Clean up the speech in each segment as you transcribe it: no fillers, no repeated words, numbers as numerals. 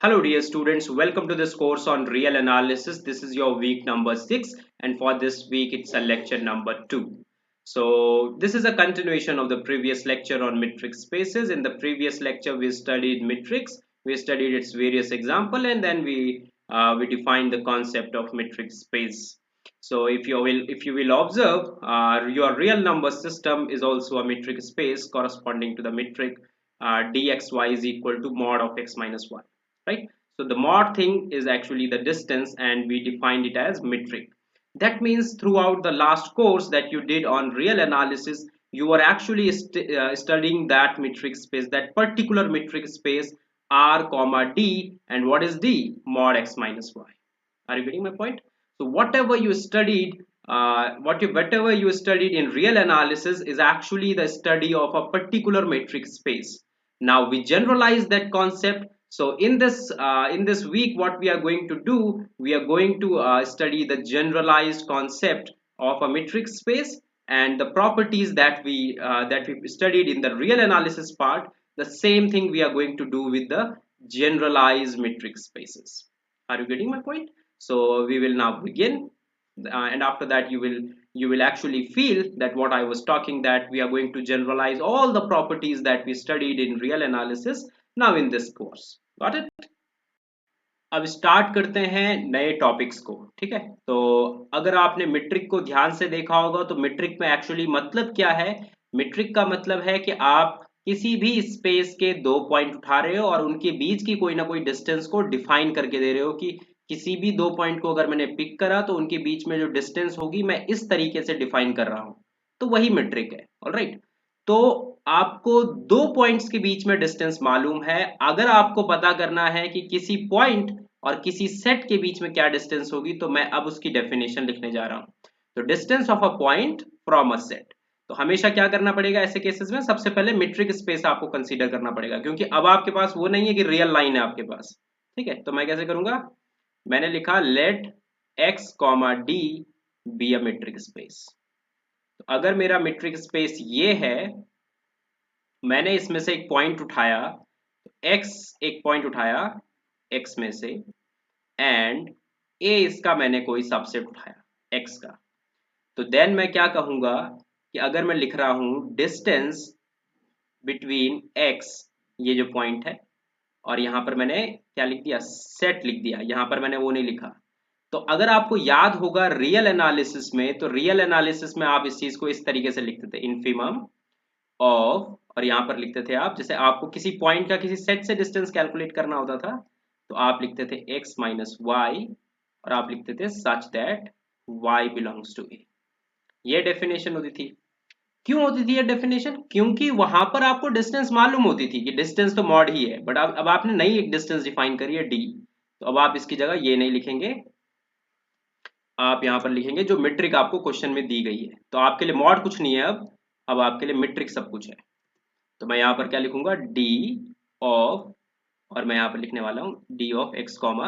Hello dear students, welcome to this course on real analysis. This is your week number 6 and for this week it's a lecture number 2. So this is a continuation of the previous lecture on metric spaces. In the previous lecture we studied metrics, we studied its various example and then we defined the concept of metric space. So if you will observe, your real number system is also a metric space corresponding to the metric dxy is equal to mod of x minus y, right? So the mod thing is actually the distance and we defined it as metric. That means throughout the last course that you did on real analysis, you were actually studying that metric space, that particular metric space r comma d, and what is d? Mod x minus y. Are you getting my point? So whatever you studied in real analysis is actually the study of a particular metric space. Now we generalize that concept. So in this week, what we are going to do, we are going to study the generalized concept of a metric space and the properties that we studied in the real analysis part. The same thing we are going to do with the generalized metric spaces. Are you getting my point? So we will now begin, and after that you will actually feel that what I was talking, that we are going to generalize all the properties that we studied in real analysis now in this course. Got it? अब start करते हैं नए topics को। ठीक है, तो अगर आपने मीट्रिक को ध्यान से देखा होगा तो मीट्रिक में एक्चुअली मतलब क्या है। मीट्रिक का मतलब है कि आप किसी भी स्पेस के दो पॉइंट उठा रहे हो और उनके बीच की कोई ना कोई डिस्टेंस को डिफाइन करके दे रहे हो कि किसी भी दो पॉइंट को अगर मैंने पिक करा तो उनके बीच में जो डिस्टेंस होगी मैं इस तरीके से डिफाइन कर रहा हूं, तो वही मीट्रिक है। ऑलराइट, तो आपको दो पॉइंट्स के बीच में डिस्टेंस मालूम है। अगर आपको पता करना है कि किसी पॉइंट और किसी सेट के बीच में क्या डिस्टेंस होगी, तो मैं अब उसकी डेफिनेशन लिखने जा रहा हूं। तो distance of a point from a set, तो हमेशा क्या करना पड़ेगा ऐसे केसेस में, सबसे पहले मीट्रिक स्पेस आपको कंसीडर करना पड़ेगा, क्योंकि अब आपके पास वो नहीं है कि रियल लाइन है आपके पास। ठीक है, तो मैं कैसे करूंगा, मैंने लिखा let x comma D be a metric space. तो अगर मेरा मीट्रिक स्पेस ये है, मैंने इसमें से एक पॉइंट उठाया, x एक पॉइंट उठाया x में से, एंड a इसका मैंने कोई सबसेट उठाया x का, तो देन मैं क्या कहूंगा कि अगर मैं लिख रहा हूं डिस्टेंस बिटवीन x, ये जो पॉइंट है, और यहां पर मैंने क्या लिख दिया, सेट लिख दिया, यहां पर मैंने वो नहीं लिखा। तो अगर आपको याद होगा रियल एनालिसिस में, तो रियल एनालिसिस में आप इस चीज को इस तरीके से लिखते थे, इन्फिमम ऑफ, और यहाँ पर लिखते थे आप, जैसे आपको किसी पॉइंट का किसी सेट से डिस्टेंस कैलकुलेट करना होता था तो आप लिखते थे x माइनस वाई, और आप लिखते थे such that y belongs to A. ये डेफिनेशन होती थी। क्यों होती थी ये डेफिनेशन? क्योंकि वहां पर आपको डिस्टेंस मालूम होती थी कि डिस्टेंस तो मॉड ही है, बट अब आपने नई एक डिस्टेंस डिफाइन करी है d, तो अब आप इसकी जगह ये नहीं लिखेंगे, आप यहाँ पर लिखेंगे जो मीट्रिक आपको क्वेश्चन में दी गई है। तो आपके लिए मॉड कुछ नहीं है, अब आपके लिए मीट्रिक सब कुछ है। तो मैं यहाँ पर क्या लिखूंगा, डी ऑफ, और मैं यहाँ पर लिखने वाला हूँ D of X comma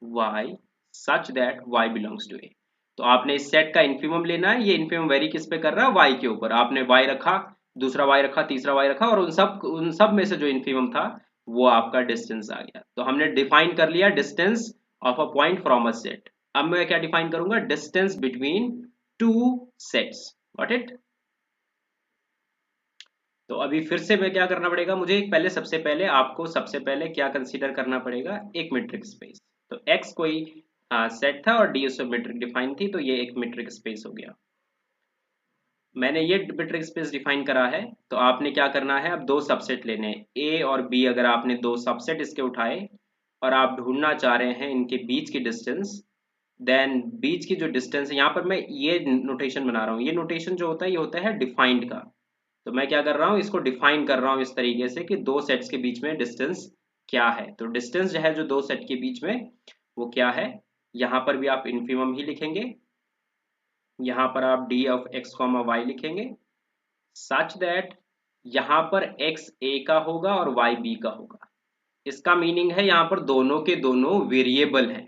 Y such that Y belongs to A. तो आपने इस सेट का इन्फिमम लेना है। ये इन्फिमम वेरी किस पे कर रहा है, वाई के ऊपर। आपने वाई रखा, दूसरा वाई रखा, तीसरा वाई रखा, और उन सब में से जो इन्फिमम था वो आपका डिस्टेंस आ गया। तो हमने डिफाइन कर लिया distance of a point from a set. अब मैं क्या डिफाइन करूंगा, distance between two sets. Got it? तो अभी फिर से मैं क्या करना पड़ेगा, मुझे पहले सबसे पहले आपको सबसे पहले क्या कंसीडर करना पड़ेगा, एक मीट्रिक स्पेस। तो x कोई सेट था और d उसमें मीट्रिक डिफाइन थी, तो ये एक मीट्रिक स्पेस हो गया। मैंने ये मीट्रिक स्पेस डिफाइन करा है, तो आपने क्या करना है, अब दो सबसेट लेने हैं a और b। अगर आपने दो सबसेट इसके उठाए और आप ढूंढना चाह रहे हैं इनके बीच की डिस्टेंस, देन बीच की जो डिस्टेंस है, यहाँ पर मैं ये नोटेशन बना रहा हूँ। ये नोटेशन जो होता है ये होता है डिफाइंड का। तो मैं क्या कर रहा हूँ, इसको डिफाइन कर रहा हूँ इस तरीके से कि दो सेट्स के बीच में डिस्टेंस क्या है। तो डिस्टेंस जो है जो दो सेट के बीच में, वो क्या है, यहाँ पर भी आप इन्फिमम ही लिखेंगे, यहाँ पर आप D of X comma Y लिखेंगे, सच दैट यहाँ पर x a का होगा और y b का होगा। इसका मीनिंग है यहाँ पर दोनों के दोनों वेरिएबल हैं,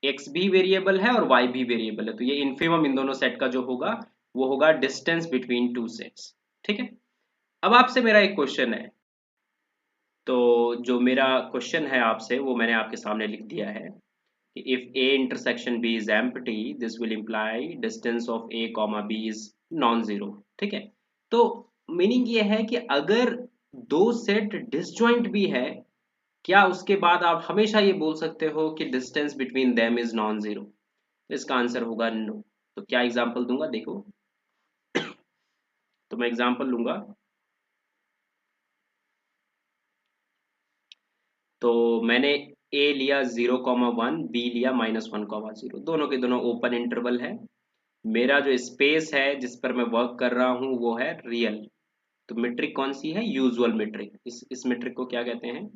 x भी वेरिएबल है और y भी वेरिएबल है। तो ये इन्फिमम इन दोनों सेट का जो होगा वो होगा डिस्टेंस बिटवीन टू सेट्स। ठीक है, अब आपसे मेरा एक क्वेश्चन है, तो जो मेरा क्वेश्चन है आपसे वो मैंने आपके सामने लिख दिया है कि if A intersection B is empty this will imply distance of A comma B is non zero. ठीक है, तो मीनिंग ये है कि अगर दो सेट डिसजॉइंट भी है, क्या उसके बाद आप हमेशा ये बोल सकते हो कि distance between them is non zero? इसका आंसर होगा नो। तो क्या एग्जांपल दूंगा, देखो। तो मैं एग्जांपल लूंगा। तो मैंने ए लिया 0,1, बी लिया -1,0, दोनों के दोनों ओपन इंटरवल है। मेरा जो स्पेस है जिस पर मैं वर्क कर रहा हूँ वो है रियल। तो मेट्रिक कौन सी है? Usual metric. इस मेट्रिक को क्या कहते हैं?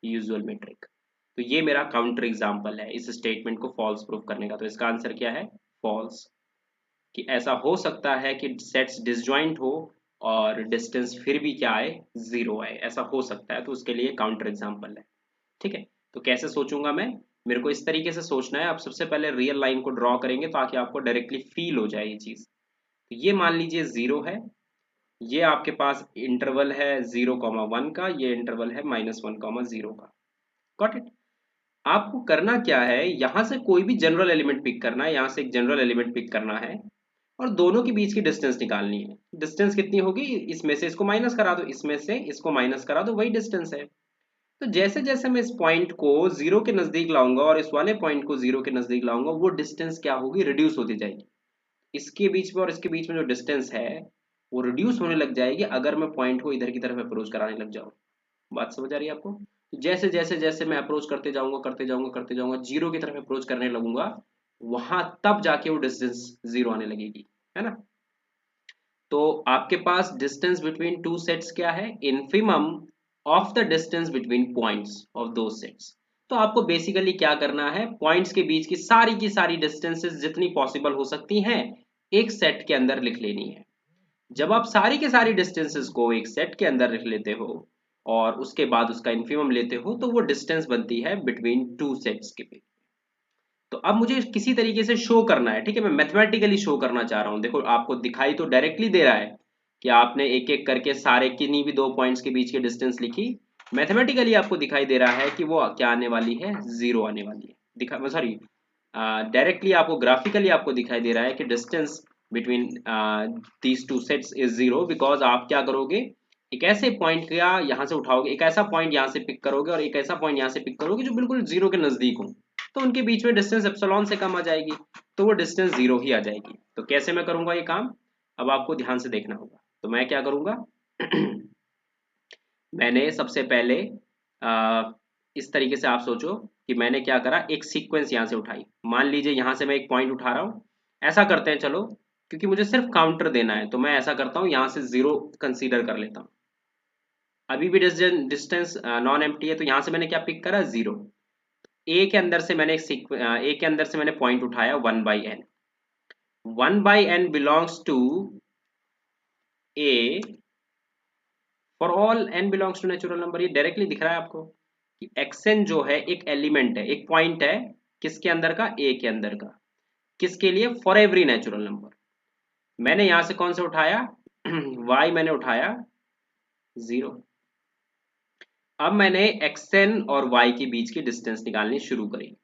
Usual metric. तो ये मेरा काउंटर एग्जांपल है इस स्टेटमेंट को फॉल्स प्रूफ करने का। तो इसका आंसर क्या है? फॉल्स। कि ऐसा हो सकता है कि सेट्स डिसजॉइंट हो और डिस्टेंस फिर भी क्या आए? जीरो आए, ऐसा हो सकता है। तो उसके लिए काउंटर एग्जांपल है। ठीक है, तो कैसे सोचूंगा मैं? मेरे को इस तरीके से सोचना है। आप सबसे पहले रियल लाइन को ड्रॉ करेंगे ताकि आपको डायरेक्टली फील हो जाए ये चीज। तो ये मान लीजिए जीरो है, ये आपके पास इंटरवल है 0,1 का, ये इंटरवल है -1,0 का। Got it? आपको करना क्या है, यहां से कोई भी जनरल एलिमेंट पिक करना है, यहां से एक जनरल एलिमेंट पिक करना है और दोनों के बीच की डिस्टेंस निकालनी है। डिस्टेंस कितनी होगी? इसमें से इसको माइनस करा दो, इसमें से इसको माइनस करा दो, वही डिस्टेंस है। तो जैसे जैसे मैं इस पॉइंट को जीरो के नजदीक लाऊंगा और इस वाले पॉइंट को जीरो के नजदीक लाऊंगा, वो डिस्टेंस क्या होगी? रिड्यूस होती जाएगी। इसके बीच में और इसके बीच में जो डिस्टेंस है वो रिड्यूस होने लग जाएगी अगर मैं पॉइंट को इधर की तरफ अप्रोच कराने लग जाऊं। बात समझ आ रही है आपको? तो जैसे जैसे जैसे मैं अप्रोच करते जाऊंगा करते जाऊंगा करते जाऊंगा, जीरो की तरफ अप्रोच करने लगूंगा, वहां तब जाके वो डिस्टेंस जीरो आने लगेगी, है ना? तो आपके पास डिस्टेंस बिटवीन टू सेट्स क्या है? Infimum of the distance between points of दो सेट्स। तो आपको बेसिकली क्या करना है? पॉइंट्स के बीच की सारी डिस्टेंसेस जितनी पॉसिबल हो सकती हैं एक सेट के अंदर लिख लेनी है। जब आप सारी के सारी डिस्टेंसेस को एक सेट के अंदर लिख लेते हो और उसके बाद उसका इन्फिमम लेते हो तो वो डिस्टेंस बनती है बिटवीन टू सेट्स के बीच। तो अब मुझे किसी तरीके से शो करना है, ठीक है? मैं मैथमेटिकली शो करना चाह रहा हूँ। देखो, आपको दिखाई तो डायरेक्टली दे रहा है कि आपने एक एक करके सारे किन्हीं भी दो पॉइंट्स के बीच की डिस्टेंस लिखी। मैथमेटिकली आपको दिखाई दे रहा है कि वो क्या आने वाली है? जीरो आने वाली है। दिखा, सॉरी, डायरेक्टली आपको ग्राफिकली आपको दिखाई दे रहा है कि distance between these two sets is zero. Because आप क्या करोगे? एक ऐसे पॉइंट का यहाँ से उठाओगे, एक ऐसा पॉइंट यहाँ से पिक करोगे और एक ऐसा पॉइंट यहाँ से पिक करोगे जो बिल्कुल जीरो के नजदीक हो, तो उनके बीच में डिस्टेंस एप्सिलॉन से कम आ जाएगी, तो वो डिस्टेंस जीरो ही आ जाएगी। तो कैसे मैं करूंगा ये काम? अब आपको ध्यान से देखना होगा। तो मैं क्या करूंगा? मैंने सबसे पहले इस तरीके से आप सोचो कि मैंने क्या करा, एक सीक्वेंस यहाँ से उठाई। मान लीजिए यहाँ से मैं एक पॉइंट उठा रहा हूँ। ऐसा करते हैं चलो, क्योंकि मुझे सिर्फ काउंटर देना है तो मैं ऐसा करता हूँ, यहाँ से जीरो कंसीडर कर लेता हूँ। अभी भी डिस्टेंस नॉन एम्प्टी है, तो यहाँ से मैंने क्या पिक करा? जीरो। ए के अंदर से मैंने पॉइंट उठाया 1/n। 1/n belongs to A for all n belongs to natural number. ये डायरेक्टली दिख रहा है आपको कि xn जो है एक एलिमेंट है, एक पॉइंट है। किसके अंदर का? ए के अंदर का। किसके लिए? For every natural number. मैंने यहां से कौन सा उठाया? y मैंने उठाया जीरो। अब मैंने xn और y के बीच की डिस्टेंस निकालनी शुरू करी।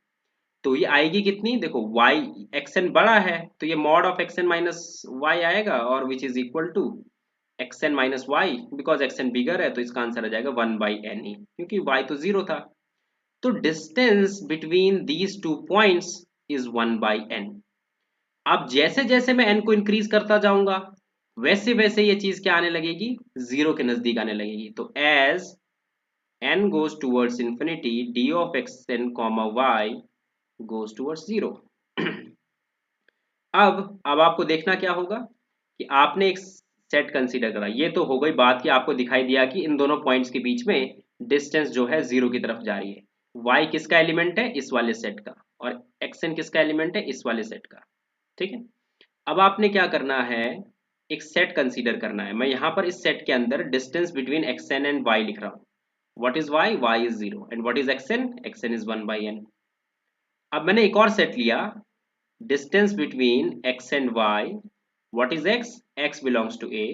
तो ये आएगी कितनी? देखो, y xn बड़ा है तो ये mod of xn minus y आएगा, और which is equal to xn minus Y. Because xn bigger है तो इसका आंसर आ जाएगा 1/n ही, क्योंकि y तो जीरो था। तो distance between these two points is 1/n। अब जैसे जैसे मैं n को इंक्रीज करता जाऊंगा वैसे वैसे ये चीज क्या आने लगेगी? जीरो के नजदीक आने लगेगी। तो as n goes towards infinity, d of xn comma y goes towards zero। अब आपको देखना क्या होगा कि आपने एक सेट कंसीडर करा। ये तो हो गई बात कि आपको दिखाई दिया कि इन दोनों पॉइंट्स के बीच में डिस्टेंस जो है जीरो की तरफ जा रही है। y किसका एलिमेंट है? इस वाले सेट का। और xn किसका एलिमेंट है? इस वाले सेट का। ठीक है, अब आपने क्या करना है? एक सेट कंसीडर करना है। मैं यहाँ पर इस सेट के अंदर distance between xn and y लिख रहा हूँ। What is y? y is zero. And what is xn? xn is 1/n। अब मैंने एक और सेट लिया, distance between x and y। What is x? x belongs to a।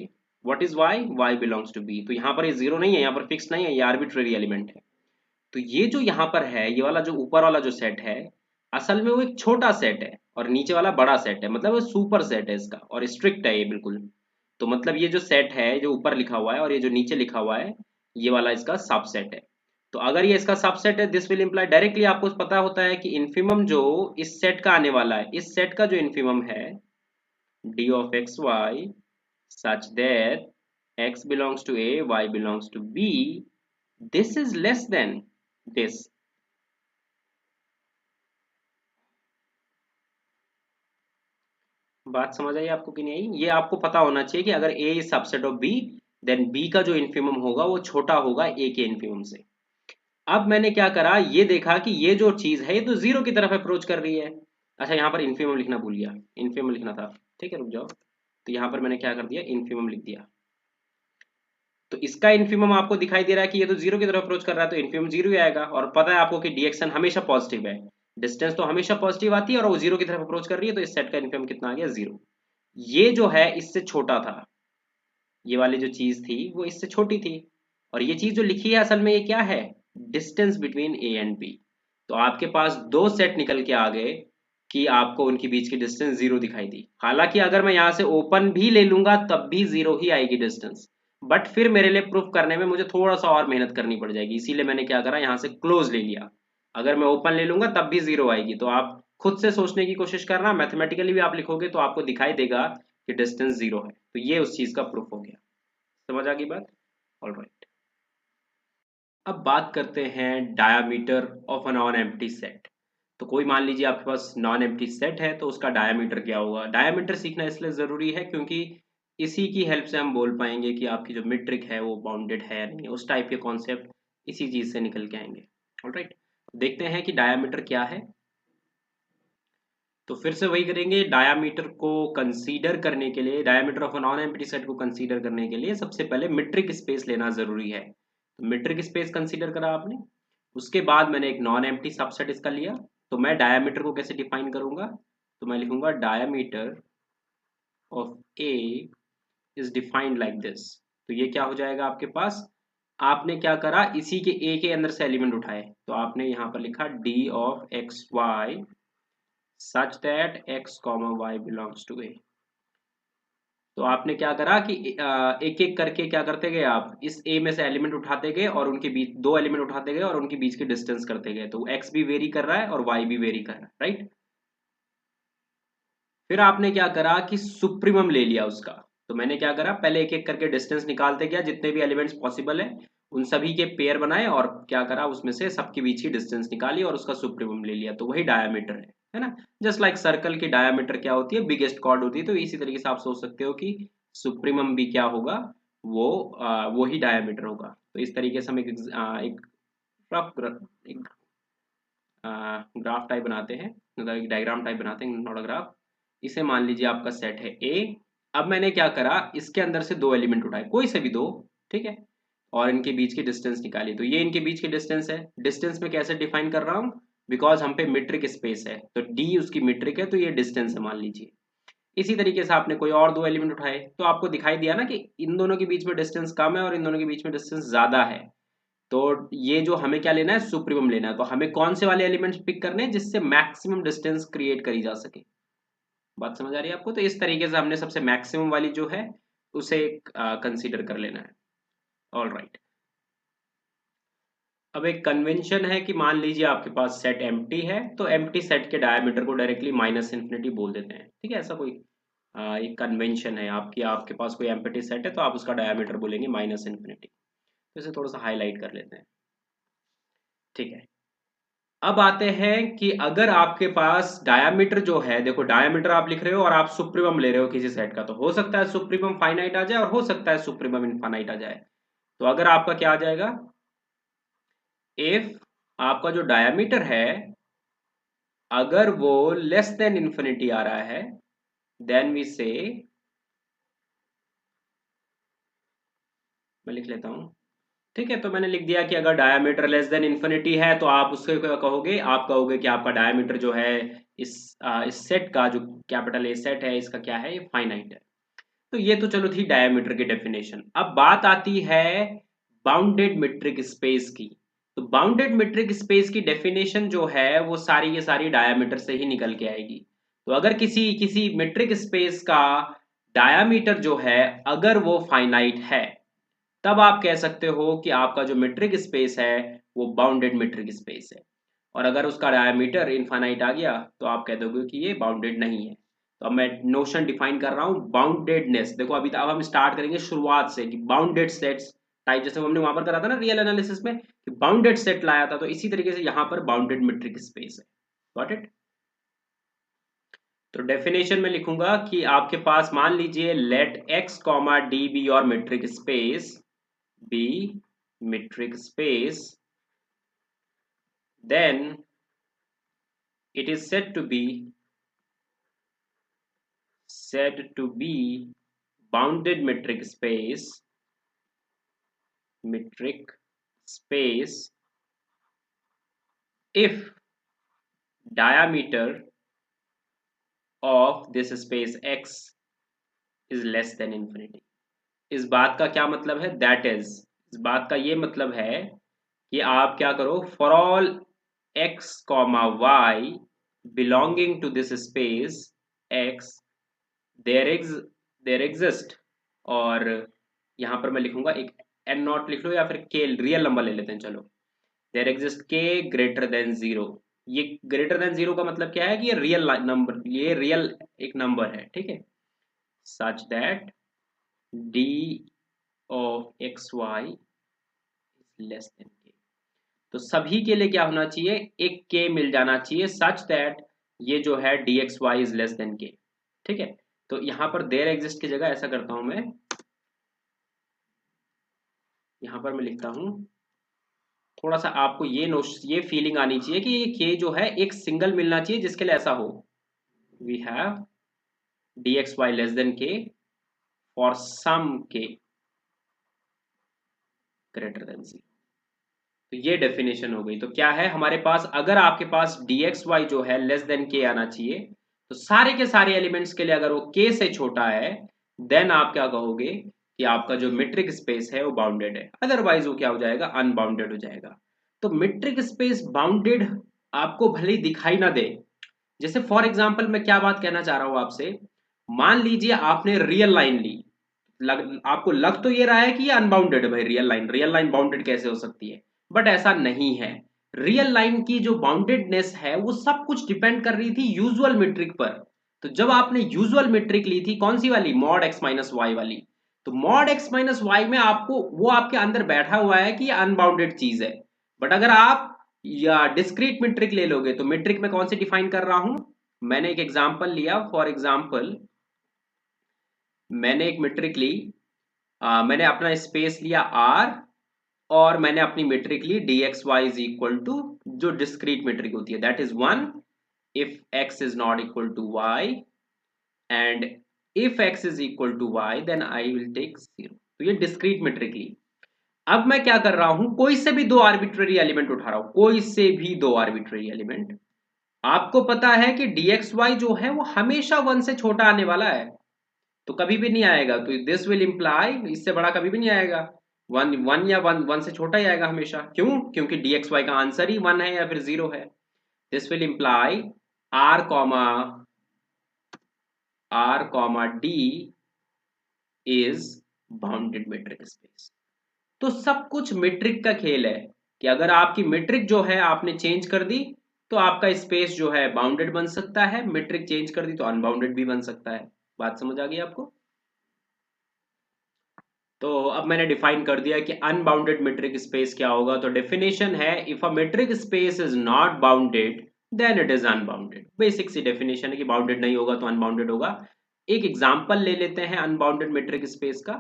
What is Y, Y belongs to B. तो यहाँ पर ये zero नहीं है, यहाँ पर फिक्स नहीं है, ये आर्बिट्रेरी एलिमेंट है। तो ये जो यहाँ पर है, ये वाला जो ऊपर वाला जो सेट है, असल में वो एक छोटा सेट है और नीचे वाला बड़ा सेट है, मतलब वो सुपर सेट है इसका, और स्ट्रिक्ट है ये बिल्कुल। तो मतलब ये जो सेट है जो ऊपर लिखा हुआ है और ये जो नीचे लिखा हुआ है, ये वाला इसका सबसेट है। तो अगर ये इसका सबसेट है, दिस विल इम्प्लाई, डायरेक्टली आपको पता होता है कि इन्फिमम जो इस सेट का आने वाला है, इस सेट का जो इन्फिमम है, d of x y such that x belongs to a, y belongs to b, this is less than this। बात समझ आई आपको कि नहीं आई? ये आपको पता होना चाहिए कि अगर a is subset of b, then b का जो इन्फिमम होगा वो छोटा होगा a के इन्फिमम से। अब मैंने क्या करा, ये देखा कि ये जो चीज है ये तो जीरो की तरफ अप्रोच कर रही है। अच्छा, यहाँ पर इन्फिमम लिखना भूल गया, इन्फिमम लिखना था, ठीक है रुक जाओ। तो यहाँ पर मैंने क्या कर दिया, इन्फिमम लिख दिया। तो इसका इन्फिमम आपको दिखाई दे रहा है कि ये तो जीरो की तरफ अप्रोच कर रहा है, तो इन्फिमम जीरो ही आएगा। और पता है आपको कि डिएक्शन हमेशा पॉजिटिव है, डिस्टेंस तो हमेशा पॉजिटिव आती है और वो जीरो की तरफ अप्रोच कर रही है, तो इस सेट का इन्फिमम कितना आ गया, जीरो। ये जो है इससे छोटा था, ये वाली जो चीज थी वो इससे छोटी थी। और ये चीज जो लिखी है असल में ये क्या है, distance between A and B. तो आपके पास दो सेट निकल के आ गए कि आपको उनके बीच की डिस्टेंस जीरो दिखाई दी। हालांकि अगर मैं यहाँ से ओपन भी ले लूंगा तब भी जीरो ही आएगी डिस्टेंस, बट फिर मेरे लिए प्रूफ करने में मुझे थोड़ा सा और मेहनत करनी पड़ जाएगी, इसीलिए मैंने क्या करा, यहाँ से क्लोज ले लिया। अगर मैं ओपन ले लूंगा तब भी जीरो आएगी। तो आप खुद से सोचने की कोशिश करना, मैथमेटिकली भी आप लिखोगे तो आपको दिखाई देगा कि डिस्टेंस जीरो है। तो ये उस चीज का प्रूफ हो गया। समझ आ गई बात? All right. अब बात करते हैं diameter of a non empty set. तो कोई मान लीजिए आपके पास नॉन एम्प्टी सेट है, तो उसका डायामीटर क्या होगा। डायामीटर सीखना इसलिए ज़रूरी है क्योंकि इसी की हेल्प से हम बोल पाएंगे कि आपकी जो मीट्रिक है वो बाउंडेड है या नहीं, उस टाइप के कॉन्सेप्ट इसी चीज़ से निकल के आएंगे। ऑल राइट, देखते हैं कि डायामीटर क्या है। तो फिर से वही करेंगे, डायामीटर को कंसीडर करने के लिए, diameter of a non empty set को कंसीडर करने के लिए सबसे पहले मीट्रिक स्पेस लेना जरूरी है। तो मीट्रिक स्पेस कंसीडर करा आपने, उसके बाद मैंने एक नॉन एम्प्टी सबसेट इसका लिया। तो मैं डायामीटर को कैसे डिफाइन करूंगा, तो मैं लिखूंगा diameter of A is defined like this. तो ये क्या हो जाएगा आपके पास, आपने क्या करा, इसी के ए के अंदर से एलिमेंट उठाए, तो आपने यहाँ पर लिखा D of x Y such that x comma y belongs to a। तो आपने क्या करा कि एक एक करके क्या करते गए, आप इस a में से एलिमेंट उठाते गए और उनके बीच दो एलिमेंट उठाते गए और उनके बीच की डिस्टेंस करते गए। तो x भी वेरी कर रहा है और y भी वेरी कर रहा है, राइट। फिर आपने क्या करा कि सुप्रीमम ले लिया उसका। तो मैंने क्या करा, पहले एक एक करके डिस्टेंस निकालते गया, जितने भी एलिमेंट्स पॉसिबल है उन सभी के पेयर बनाए और क्या करा, उसमें से सबके बीच की डिस्टेंस निकाली और उसका सुप्रीमम ले लिया। तो वही डायमीटर है ना। जस्ट लाइक सर्कल की डायमीटर क्या होती है, बिगेस्ट कॉर्ड होती है। तो इसी तरीके से आप सोच सकते हो कि सुप्रीमम भी क्या होगा, वो ही डायमीटर होगा। तो इस तरीके से हम एक एक ग्राफ टाइप बनाते हैं, मतलब एक डायग्राम टाइप बनाते हैं, नॉट अ ग्राफ। इसे मान लीजिए आपका सेट है ए। अब मैंने क्या करा, इसके अंदर से दो एलिमेंट उठाए, कोई से भी दो, ठीक है, और इनके बीच की डिस्टेंस निकाली। तो ये इनके बीच की डिस्टेंस है। डिस्टेंस में कैसे डिफाइन कर रहा हूँ, बिकॉज हम पे मीट्रिक स्पेस है, तो डी उसकी मीट्रिक है, तो ये डिस्टेंस है मान लीजिए। इसी तरीके से आपने कोई और दो एलिमेंट उठाए, तो आपको दिखाई दिया ना कि इन दोनों के बीच में डिस्टेंस कम है और इन दोनों के बीच में डिस्टेंस ज्यादा है। तो ये जो हमें क्या लेना है, सुप्रीमम लेना है। तो हमें कौन से वाले एलिमेंट्स पिक करने हैं जिससे मैक्सिमम डिस्टेंस क्रिएट करी जा सके। बात समझ आ रही है आपको? तो इस तरीके से हमने सबसे मैक्सिमम वाली जो है उसे कंसीडर कर लेना है। All right. अब एक कन्वेंशन है कि मान लीजिए आपके पास सेट एम्प्टी है, तो एम्प्टी सेट के डायमीटर को डायरेक्टली माइनस इन्फिनिटी बोल देते हैं, ठीक है। ऐसा कोई एक कन्वेंशन है आपकी, आपके पास कोई एम्प्टी सेट है तो आप उसका डायमीटर बोलेंगे माइनस इन्फिनिटी। तो इसे थोड़ा सा हाईलाइट कर लेते हैं, ठीक है। अब आते हैं कि अगर आपके पास डायामीटर जो है, देखो डायामीटर आप लिख रहे हो और आप सुप्रीमम ले रहे हो किसी सेट का, तो हो सकता है सुप्रीमम फाइनाइट आ जाए और हो सकता है सुप्रीमम इनफाइनाइट आ जाए। तो अगर आपका क्या आ जाएगा, इफ आपका जो डायामीटर है अगर वो लेस देन इन्फिनिटी आ रहा है, देन वी से, मैं लिख लेता हूं, ठीक है। तो मैंने लिख दिया कि अगर डायमीटर लेस देन इन्फिनिटी है तो आप उससे क्या कहोगे, आप कहोगे कि आपका डायमीटर जो है इस सेट का, जो कैपिटल ए सेट है, इसका क्या है, ये फाइनाइट है। तो ये तो चलो थी डायमीटर की डेफिनेशन। अब बात आती है बाउंडेड मीट्रिक स्पेस की। तो बाउंडेड मीट्रिक स्पेस की डेफिनेशन जो है वो सारी ये सारी डायमीटर से ही निकल के आएगी। तो अगर किसी किसी मीट्रिक स्पेस का डायमीटर जो है अगर वो फाइनाइट है, तब आप कह सकते हो कि आपका जो मीट्रिक स्पेस है वो बाउंडेड मीट्रिक स्पेस है। और अगर उसका डायमीटर इनफाइनाइट आ गया तो आप कह दोगे कि ये बाउंडेड नहीं है। तो अब मैं नोशन डिफाइन कर रहा हूँ बाउंडेडनेस। देखो अभी अब हम स्टार्ट करेंगे शुरुआत से कि बाउंडेड सेट्स टाइप, जैसे हमने वहां पर करा था ना रियल एनालिसिस में कि बाउंडेड सेट लाया था, तो इसी तरीके से यहाँ पर बाउंडेड मीट्रिक स्पेस है। Got it? तो डेफिनेशन में लिखूंगा कि आपके पास मान लीजिए let x comma D be your metric space, be metric space, then it is said to be bounded metric space if diameter of this space x is less than infinity। इस बात का क्या मतलब है? दैट इज, इस बात का ये मतलब है कि आप क्या करो, for all x comma y belonging to this space x there exist, और यहां पर मैं लिखूंगा एक एन नॉट लिख लो या फिर के रियल नंबर ले लेते हैं, चलो there exist K greater than zero. ये ग्रेटर देन जीरो का मतलब क्या है कि ये रियल नंबर, ये रियल एक नंबर है, ठीक है, such that D of x Y is less than K. तो सभी के लिए क्या होना चाहिए, एक के मिल जाना चाहिए सच दैट ये जो है D X Y is less than K. ठीक है, तो यहां पर देयर एग्जिस्ट की जगह ऐसा करता हूं मैं, यहां पर मैं लिखता हूं, थोड़ा सा आपको ये फीलिंग आनी चाहिए कि ये के जो है एक सिंगल मिलना चाहिए जिसके लिए ऐसा हो, we have D X Y less than K for some K greater than zero. तो ये डेफिनेशन हो गई। तो क्या है हमारे पास, अगर आपके पास डी एक्स वाई जो है लेस देन के आना चाहिए, तो सारे के सारे एलिमेंट्स के लिए अगर वो के से छोटा है, देन आप क्या कहोगे कि आपका जो मीट्रिक स्पेस है वो बाउंडेड है, अदरवाइज वो क्या हो जाएगा, अनबाउंडेड हो जाएगा। तो मीट्रिक स्पेस बाउंडेड आपको भले ही दिखाई ना दे, जैसे फॉर एग्जाम्पल मैं क्या बात कहना चाह रहा हूं आपसे, मान लीजिए आपने रियल लाइन ली, आपको लग तो ये रहा है कि ये अनबाउंडेड है भाई, रियल लाइन बाउंडेड कैसे हो सकती है, बट ऐसा नहीं है। रियल लाइन की जो बाउंडेडनेस है वो सब कुछ डिपेंड कर रही थी यूजुअल मीट्रिक पर। तो जब आपने यूजुअल मीट्रिक ली थी, कौन सी वाली, मॉड एक्स माइनस वाई वाली, तो मॉड एक्स माइनस वाई में आपको वो आपके अंदर बैठा हुआ है कि ये अनबाउंडेड चीज है। बट अगर आप या डिस्क्रीट मीट्रिक ले लोगे, तो मीट्रिक में कौन सी डिफाइन कर रहा हूं, मैंने एक एग्जांपल लिया, फॉर एग्जांपल मैंने एक मीट्रिक ली, मैंने अपना स्पेस लिया R, और मैंने अपनी मीट्रिक ली D X Y is equal to, जो डिस्क्रीट मीट्रिक होती है that is 1 if x is not equal to y, and if x is equal to y then I will take 0। तो ये डिस्क्रीट मीट्रिक ली। अब मैं क्या कर रहा हूं, कोई से भी दो आर्बिट्ररी एलिमेंट उठा रहा हूं, कोई से भी दो आर्बिट्ररी एलिमेंट। आपको पता है कि dxy जो है वो हमेशा 1 से छोटा आने वाला है, तो कभी भी नहीं आएगा, तो दिस विल इम्प्लाई इससे बड़ा कभी भी नहीं आएगा, वन वन या वन वन से छोटा ही आएगा हमेशा। क्यों? क्योंकि डी एक्स वाई का आंसर ही 1 है या फिर 0 है। This will imply R comma D is bounded metric space. तो सब कुछ मीट्रिक का खेल है कि अगर आपकी मीट्रिक जो है आपने चेंज कर दी, तो आपका स्पेस जो है बाउंडेड बन सकता है, मीट्रिक चेंज कर दी तो अनबाउंडेड भी बन सकता है। बात समझ आ गई आपको? तो अब मैंने डिफाइन कर दिया कि अनबाउंडेड मीट्रिक स्पेस क्या होगा। तो डेफिनेशन है, if a metric space is not bounded then it is unbounded. Basic सी डेफिनेशन है कि बाउंडेड नहीं होगा तो अनबाउंडेड होगा। एक एग्जांपल ले लेते हैं अनबाउंडेड मीट्रिक स्पेस का।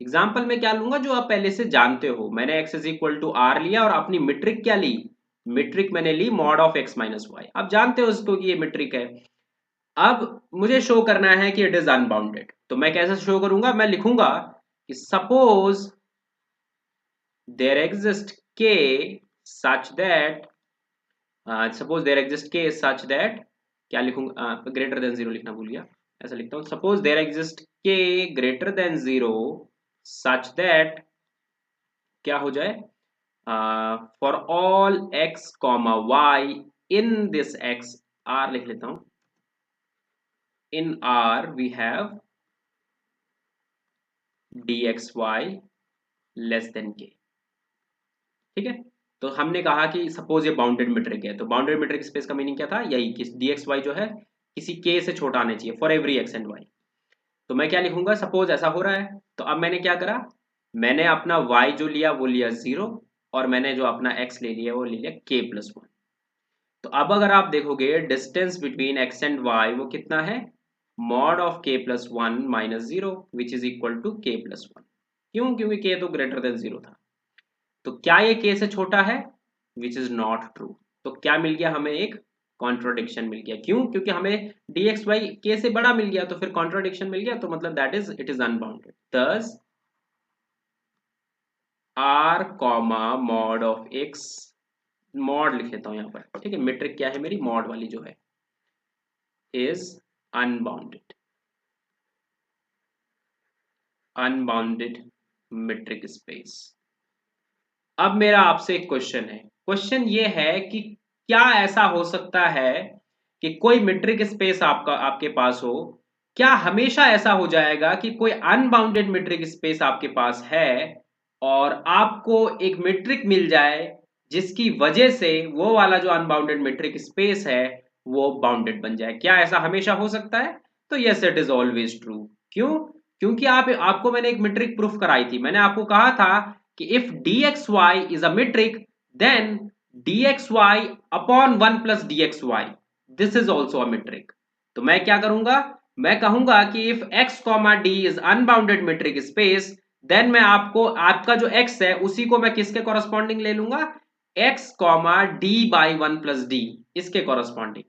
एग्जांपल में क्या लूंगा, जो आप पहले से जानते हो, मैंने x is equal to R लिया और अपनी मीट्रिक क्या ली, मीट्रिक मैंने ली mod of x minus Y. आप जानते हो उसको कि ये मीट्रिक है। अब मुझे शो करना है कि इट इज अनबाउंडेड, तो मैं कैसे शो करूंगा, मैं लिखूंगा कि suppose there exists k such that suppose there exists k such that, क्या लिखूंगा, ग्रेटर देन जीरो लिखना भूल गया, ऐसा लिखता हूँ, suppose there exist k greater than 0 such that क्या हो जाए, for all x comma y in this x, r लिख लेता हूं, in r we have dxy less than k। ठीक है, तो हमने कहा कि सपोज ये बाउंडेड मेट्रिक है, तो बाउंडेड मेट्रिक स्पेस का मीनिंग क्या था, यही कि dxy जो है किसी k से छोटा आने चाहिए for every x and y। तो मैं क्या लिखूंगा, सपोज ऐसा हो रहा है, तो अब मैंने क्या करा, मैंने अपना y जो लिया वो लिया 0, और मैंने जो अपना x ले लिया वो ले लिया k+1। तो अब अगर आप देखोगे distance between x and y वो कितना है, mod of k+1 minus 0 which is equal to k+1। क्यों, क्योंकि k तो ग्रेटर देन 0 था। तो क्या ये k से छोटा है, विच इज नॉट ट्रू। तो क्या मिल गया हमें, एक कॉन्ट्रोडिक्शन मिल गया। क्यों, क्योंकि हमें dxy k से बड़ा मिल गया, तो फिर कॉन्ट्रोडिक्शन मिल गया, तो मतलब that is it is unbounded. Thus r comma mod of x, mod लिख लेता हूं यहाँ पर, ठीक है, मेट्रिक क्या है मेरी, मॉड वाली जो है, is unbounded, unbounded metric space. अब मेरा आपसे एक क्वेश्चन है, क्वेश्चन ये है कि क्या ऐसा हो सकता है कि कोई मेट्रिक स्पेस आपके पास हो, क्या हमेशा ऐसा हो जाएगा कि कोई अनबाउंडेड मेट्रिक स्पेस आपके पास है और आपको एक मेट्रिक मिल जाए जिसकी वजह से वो वाला जो अनबाउंडेड मेट्रिक स्पेस है वो बाउंडेड बन जाए, क्या ऐसा हमेशा हो सकता है? तो yes, it is always true. क्यों, क्योंकि आपको मैंने एक मेट्रिक प्रूफ कराई थी, मैंने आपको कहा था कि if dxy is a metric then dxy upon 1 plus dxy this is also a metric। तो मैं क्या करूंगा, मैं कहूंगा कि if x d is unbounded metric space then मैं आपको आपका जो x है उसी को मैं किसके कॉरस्पॉन्डिंग ले लूंगा, x d by 1 plus d, इसके कॉरस्पॉन्डिंग।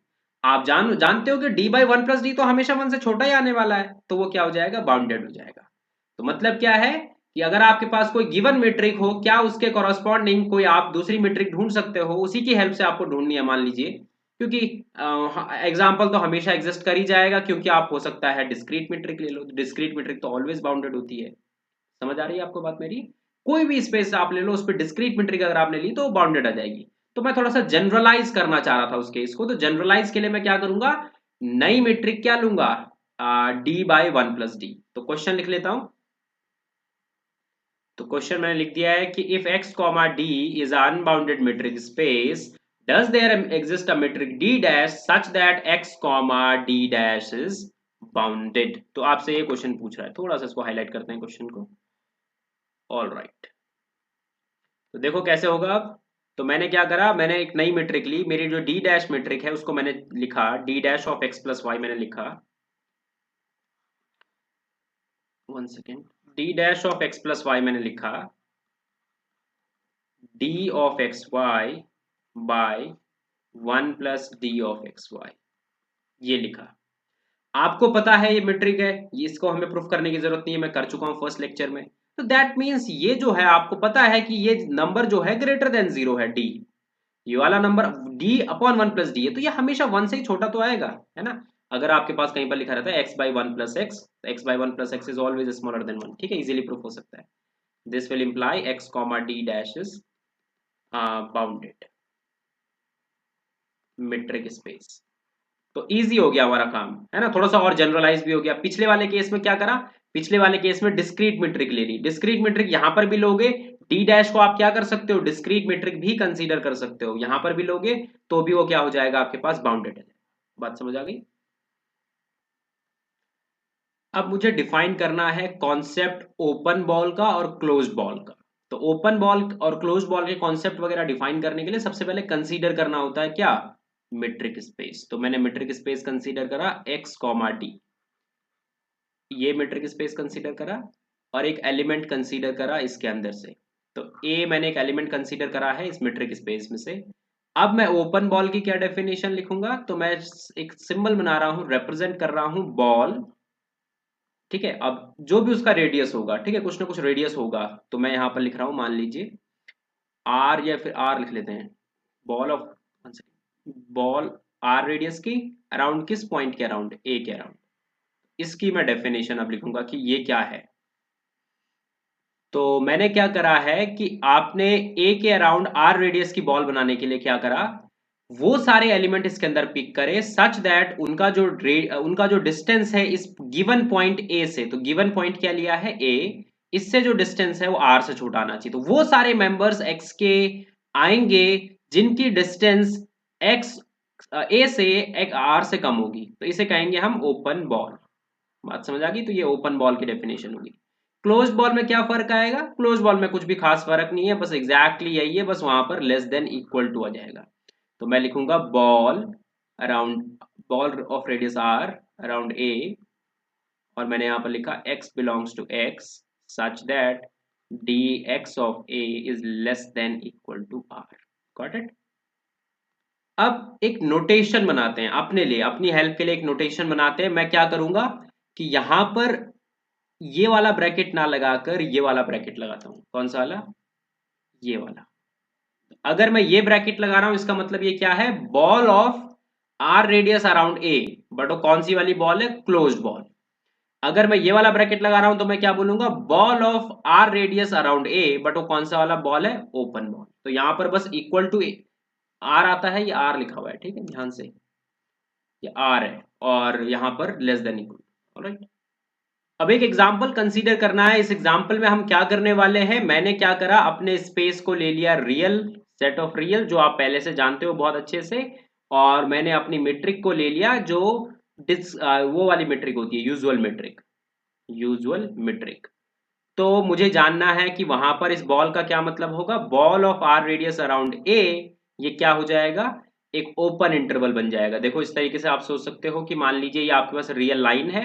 आप जानते हो कि d by 1 plus d तो हमेशा 1 से छोटा ही आने वाला है, तो वो क्या हो जाएगा, बाउंडेड हो जाएगा। तो मतलब क्या है कि अगर आपके पास कोई गिवन मेट्रिक हो, क्या उसके कॉरस्पॉन्डिंग कोई आप दूसरी मेट्रिक ढूंढ सकते हो, उसी की हेल्प से आपको ढूंढनी है मान लीजिए, क्योंकि एग्जाम्पल तो हमेशा एग्जिस्ट कर ही जाएगा, क्योंकि आप हो सकता है डिस्क्रीट मेट्रिक ले लो, डिस्क्रीट मेट्रिक तो ऑलवेज बाउंडेड होती है। समझ आ रही है आपको बात मेरी, कोई भी स्पेस आप ले लो उस पर डिस्क्रीट मेट्रिक अगर आपने ली तो बाउंडेड आ जाएगी। तो मैं थोड़ा सा जनरलाइज करना चाह रहा था उस केस को, तो जनरलाइज के लिए मैं क्या करूंगा, नई मेट्रिक क्या लूंगा, डी बाई 1 प्लस डी। तो क्वेश्चन लिख लेता हूं, तो क्वेश्चन मैंने लिख दिया है कि if x comma d is unbounded metric space does there exist a metric d dash such that x comma d dash is bounded. तो आपसे ये क्वेश्चन पूछ रहा है, थोड़ा सा इसको हाईलाइट करते हैं क्वेश्चन को। ऑल राइट, तो देखो कैसे होगा अब। तो मैंने क्या करा, मैंने एक नई मेट्रिक ली, मेरी जो d डैश मेट्रिक है उसको मैंने लिखा d dash of x plus y, मैंने लिखा 1 second, d dash of x plus y मैंने लिखा d of x y by 1 plus d of x y, ये लिखा। आपको पता है ये मेट्रिक है, ये इसको हमें प्रूफ करने की जरूरत नहीं है, मैं कर चुका हूं फर्स्ट लेक्चर में। तो दैट मीन्स ये जो है आपको पता है कि ये नंबर जो है ग्रेटर देन 0 है, डी, ये वाला number D upon 1 plus D है, तो ये हमेशा 1 से ही छोटा तो आएगा, है ना। अगर आपके पास कहीं पर लिखा रहता है x by 1 plus x, x by 1 plus x is always smaller than 1, ठीक है, इजीली प्रूफ हो सकता है। This will imply x comma d dash is bounded metric space. तो इजी हो गया हमारा काम, है ना, थोड़ा सा और जनरलाइज भी हो गया। पिछले वाले केस में क्या करा, पिछले वाले केस में डिस्क्रीट मेट्रिक ले ली, डिस्क्रीट मेट्रिक यहां पर भी लोगे, डी डैश को आप क्या कर सकते हो, डिस्क्रीट मेट्रिक भी कंसीडर कर सकते हो, यहां पर भी लोगे तो भी वो क्या हो जाएगा आपके पास, बाउंडेड है। बात समझ आ गई। अब मुझे डिफाइन करना है कॉन्सेप्ट ओपन बॉल का और क्लोज्ड बॉल का। तो ओपन बॉल और क्लोज्ड बॉल के कॉन्सेप्ट वगैरह डिफाइन करने के लिए सबसे पहले कंसीडर करना होता है क्या, मेट्रिक स्पेस। तो मैंने मेट्रिक स्पेस कंसीडर करा x कॉमा डी, ये मेट्रिक स्पेस कंसीडर करा, और एक एलिमेंट कंसीडर करा इसके अंदर से। तो ए मैंने एक एलिमेंट कंसीडर करा है इस मेट्रिक स्पेस में से। अब मैं ओपन बॉल की क्या डेफिनेशन लिखूंगा, तो मैं एक सिंबल बना रहा हूं, रिप्रेजेंट कर रहा हूं बॉल, ठीक है। अब जो भी उसका रेडियस होगा, ठीक है, कुछ ना कुछ रेडियस होगा, तो मैं यहां पर लिख रहा हूं, मान लीजिए आर, या फिर आर लिख लेते हैं, ball of, ball r radius की अराउंड, किस पॉइंट के अराउंड, ए के अराउंड, इसकी मैं डेफिनेशन अब लिखूंगा कि ये क्या है। तो मैंने क्या करा है कि आपने ए के अराउंड आर रेडियस की बॉल बनाने के लिए क्या करा, वो सारे एलिमेंट इसके अंदर पिक करे सच दैट उनका जो डिस्टेंस है इस गिवन पॉइंट ए से, तो गिवन पॉइंट क्या लिया है ए, इससे जो डिस्टेंस है वो आर से छोटा आना चाहिए। तो वो सारे मेंबर्स एक्स के आएंगे जिनकी डिस्टेंस एक्स ए से एक आर से कम होगी, तो इसे कहेंगे हम ओपन बॉल। बात समझ आ गई? तो ये ओपन बॉल की डेफिनेशन होगी। क्लोज बॉल में क्या फर्क आएगा? क्लोज बॉल में कुछ भी खास फर्क नहीं है, बस एग्जैक्टली यही है, बस वहां पर लेस देन इक्वल टू आ जाएगा। तो मैं लिखूंगा ball around, ball of radius are around a, और मैंने यहां पर लिखा x belongs to x such that dx of a is less than equal to r। Got it? अब एक नोटेशन बनाते हैं अपने लिए, अपनी हेल्प के लिए एक नोटेशन बनाते हैं। मैं क्या करूंगा कि यहां पर ये वाला ब्रैकेट ना लगाकर ये वाला ब्रैकेट लगाता हूं। कौन सा वाला? ये वाला। अगर मैं ये ब्रैकेट लगा रहा हूं इसका मतलब ये क्या है, ball of r radius around a, but वो कौन सी वाली बॉल है? Close ball. अगर मैं ये वाला ब्रैकेट लगा रहा हूं तो मैं क्या बोलूंगा, ball of r radius around a, but वो कौन सा वाला बॉल है? Open ball. तो यहां पर बस इक्वल टू आर आता है, ये आर लिखा हुआ है, ठीक है, ध्यान से, ये आर है, और यहां पर लेस देन इक्वल। ऑलराइट, अब एक एग्जाम्पल कंसीडर करना है। इस एग्जाम्पल में हम क्या करने वाले हैं, मैंने क्या करा, अपने स्पेस को ले लिया रियल, सेट ऑफ रियल, जो आप पहले से जानते हो बहुत अच्छे से, और मैंने अपनी मेट्रिक को ले लिया जो वो वाली मेट्रिक होती है, यूजुअल मेट्रिक, यूजुअल मेट्रिक। तो मुझे जानना है कि वहां पर इस बॉल का क्या मतलब होगा, ball of r radius around a, ये क्या हो जाएगा, एक ओपन इंटरवल बन जाएगा। देखो इस तरीके से आप सोच सकते हो कि मान लीजिए ये आपके पास रियल लाइन है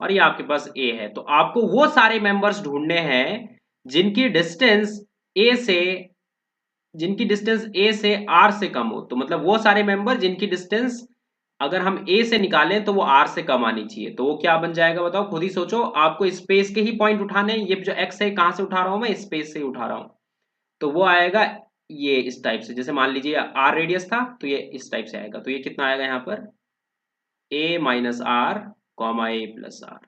और ये आपके पास ए है, तो आपको वो सारे मेंबर्स ढूंढने हैं जिनकी डिस्टेंस ए से जिनकी डिस्टेंस ए से आर से कम हो। तो मतलब वो सारे मेंबर जिनकी डिस्टेंस अगर हम ए से निकालें तो वो आर से कम आनी चाहिए। तो वो क्या बन जाएगा बताओ, खुद ही सोचो। आपको स्पेस के ही पॉइंट उठाने हैं, ये जो एक्स है कहां से उठा रहा हूं मैं, स्पेस से ही उठा रहा हूं। तो वो आएगा ये इस टाइप से, जैसे मान लीजिए आर रेडियस था तो ये इस टाइप से आएगा। तो ये कितना आएगा यहाँ पर, A minus R comma A plus R,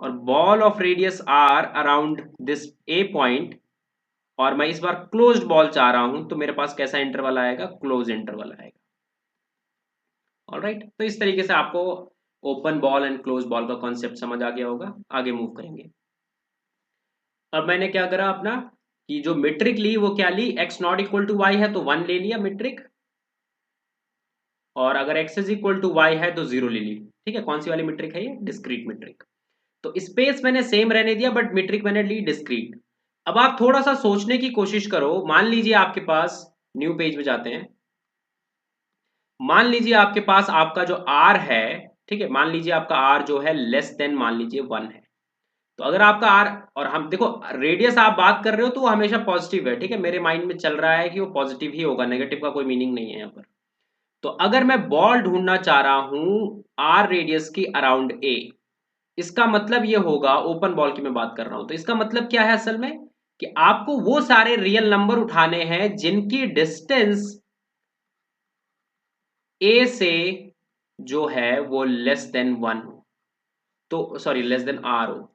और ball of radius are around this A point, और मैं इस बार क्लोज्ड बॉल चाह रहा हूं तो मेरे पास कैसा इंटरवल आएगा, क्लोज इंटरवल आएगा। ऑलराइट, तो इस तरीके से आपको open ball and close ball का कॉन्सेप्ट समझ आ गया होगा। आगे मूव करेंगे। अब मैंने क्या करा अपना, कि जो मेट्रिक ली वो क्या ली, x not equal to y है तो 1 ले लिया मेट्रिक, और अगर x is equal to y है तो 0 ले ली। ठीक है, कौन सी वाली मेट्रिक है ये, डिस्क्रीट मेट्रिक। तो स्पेस मैंने सेम रहने दिया बट मेट्रिक मैंने ली डिस्क्रीट। अब आप थोड़ा सा सोचने की कोशिश करो। मान लीजिए आपके पास, न्यू पेज में जाते हैं, मान लीजिए आपके पास आपका जो r है, ठीक है, मान लीजिए आपका r जो है लेस देन मान लीजिए 1 है। तो अगर आपका r, और हम देखो रेडियस आप बात कर रहे हो तो वो हमेशा पॉजिटिव है, ठीक है, मेरे माइंड में चल रहा है कि वो पॉजिटिव ही होगा, नेगेटिव का कोई मीनिंग नहीं है यहाँ पर। तो अगर मैं बॉल ढूंढना चाह रहा हूं r रेडियस की अराउंड a, इसका मतलब ये होगा, ओपन बॉल की मैं बात कर रहा हूं, तो इसका मतलब क्या है असल में, कि आपको वो सारे रियल नंबर उठाने हैं जिनकी डिस्टेंस ए से जो है वो लेस देन 1 हो, तो सॉरी लेस देन आर हो।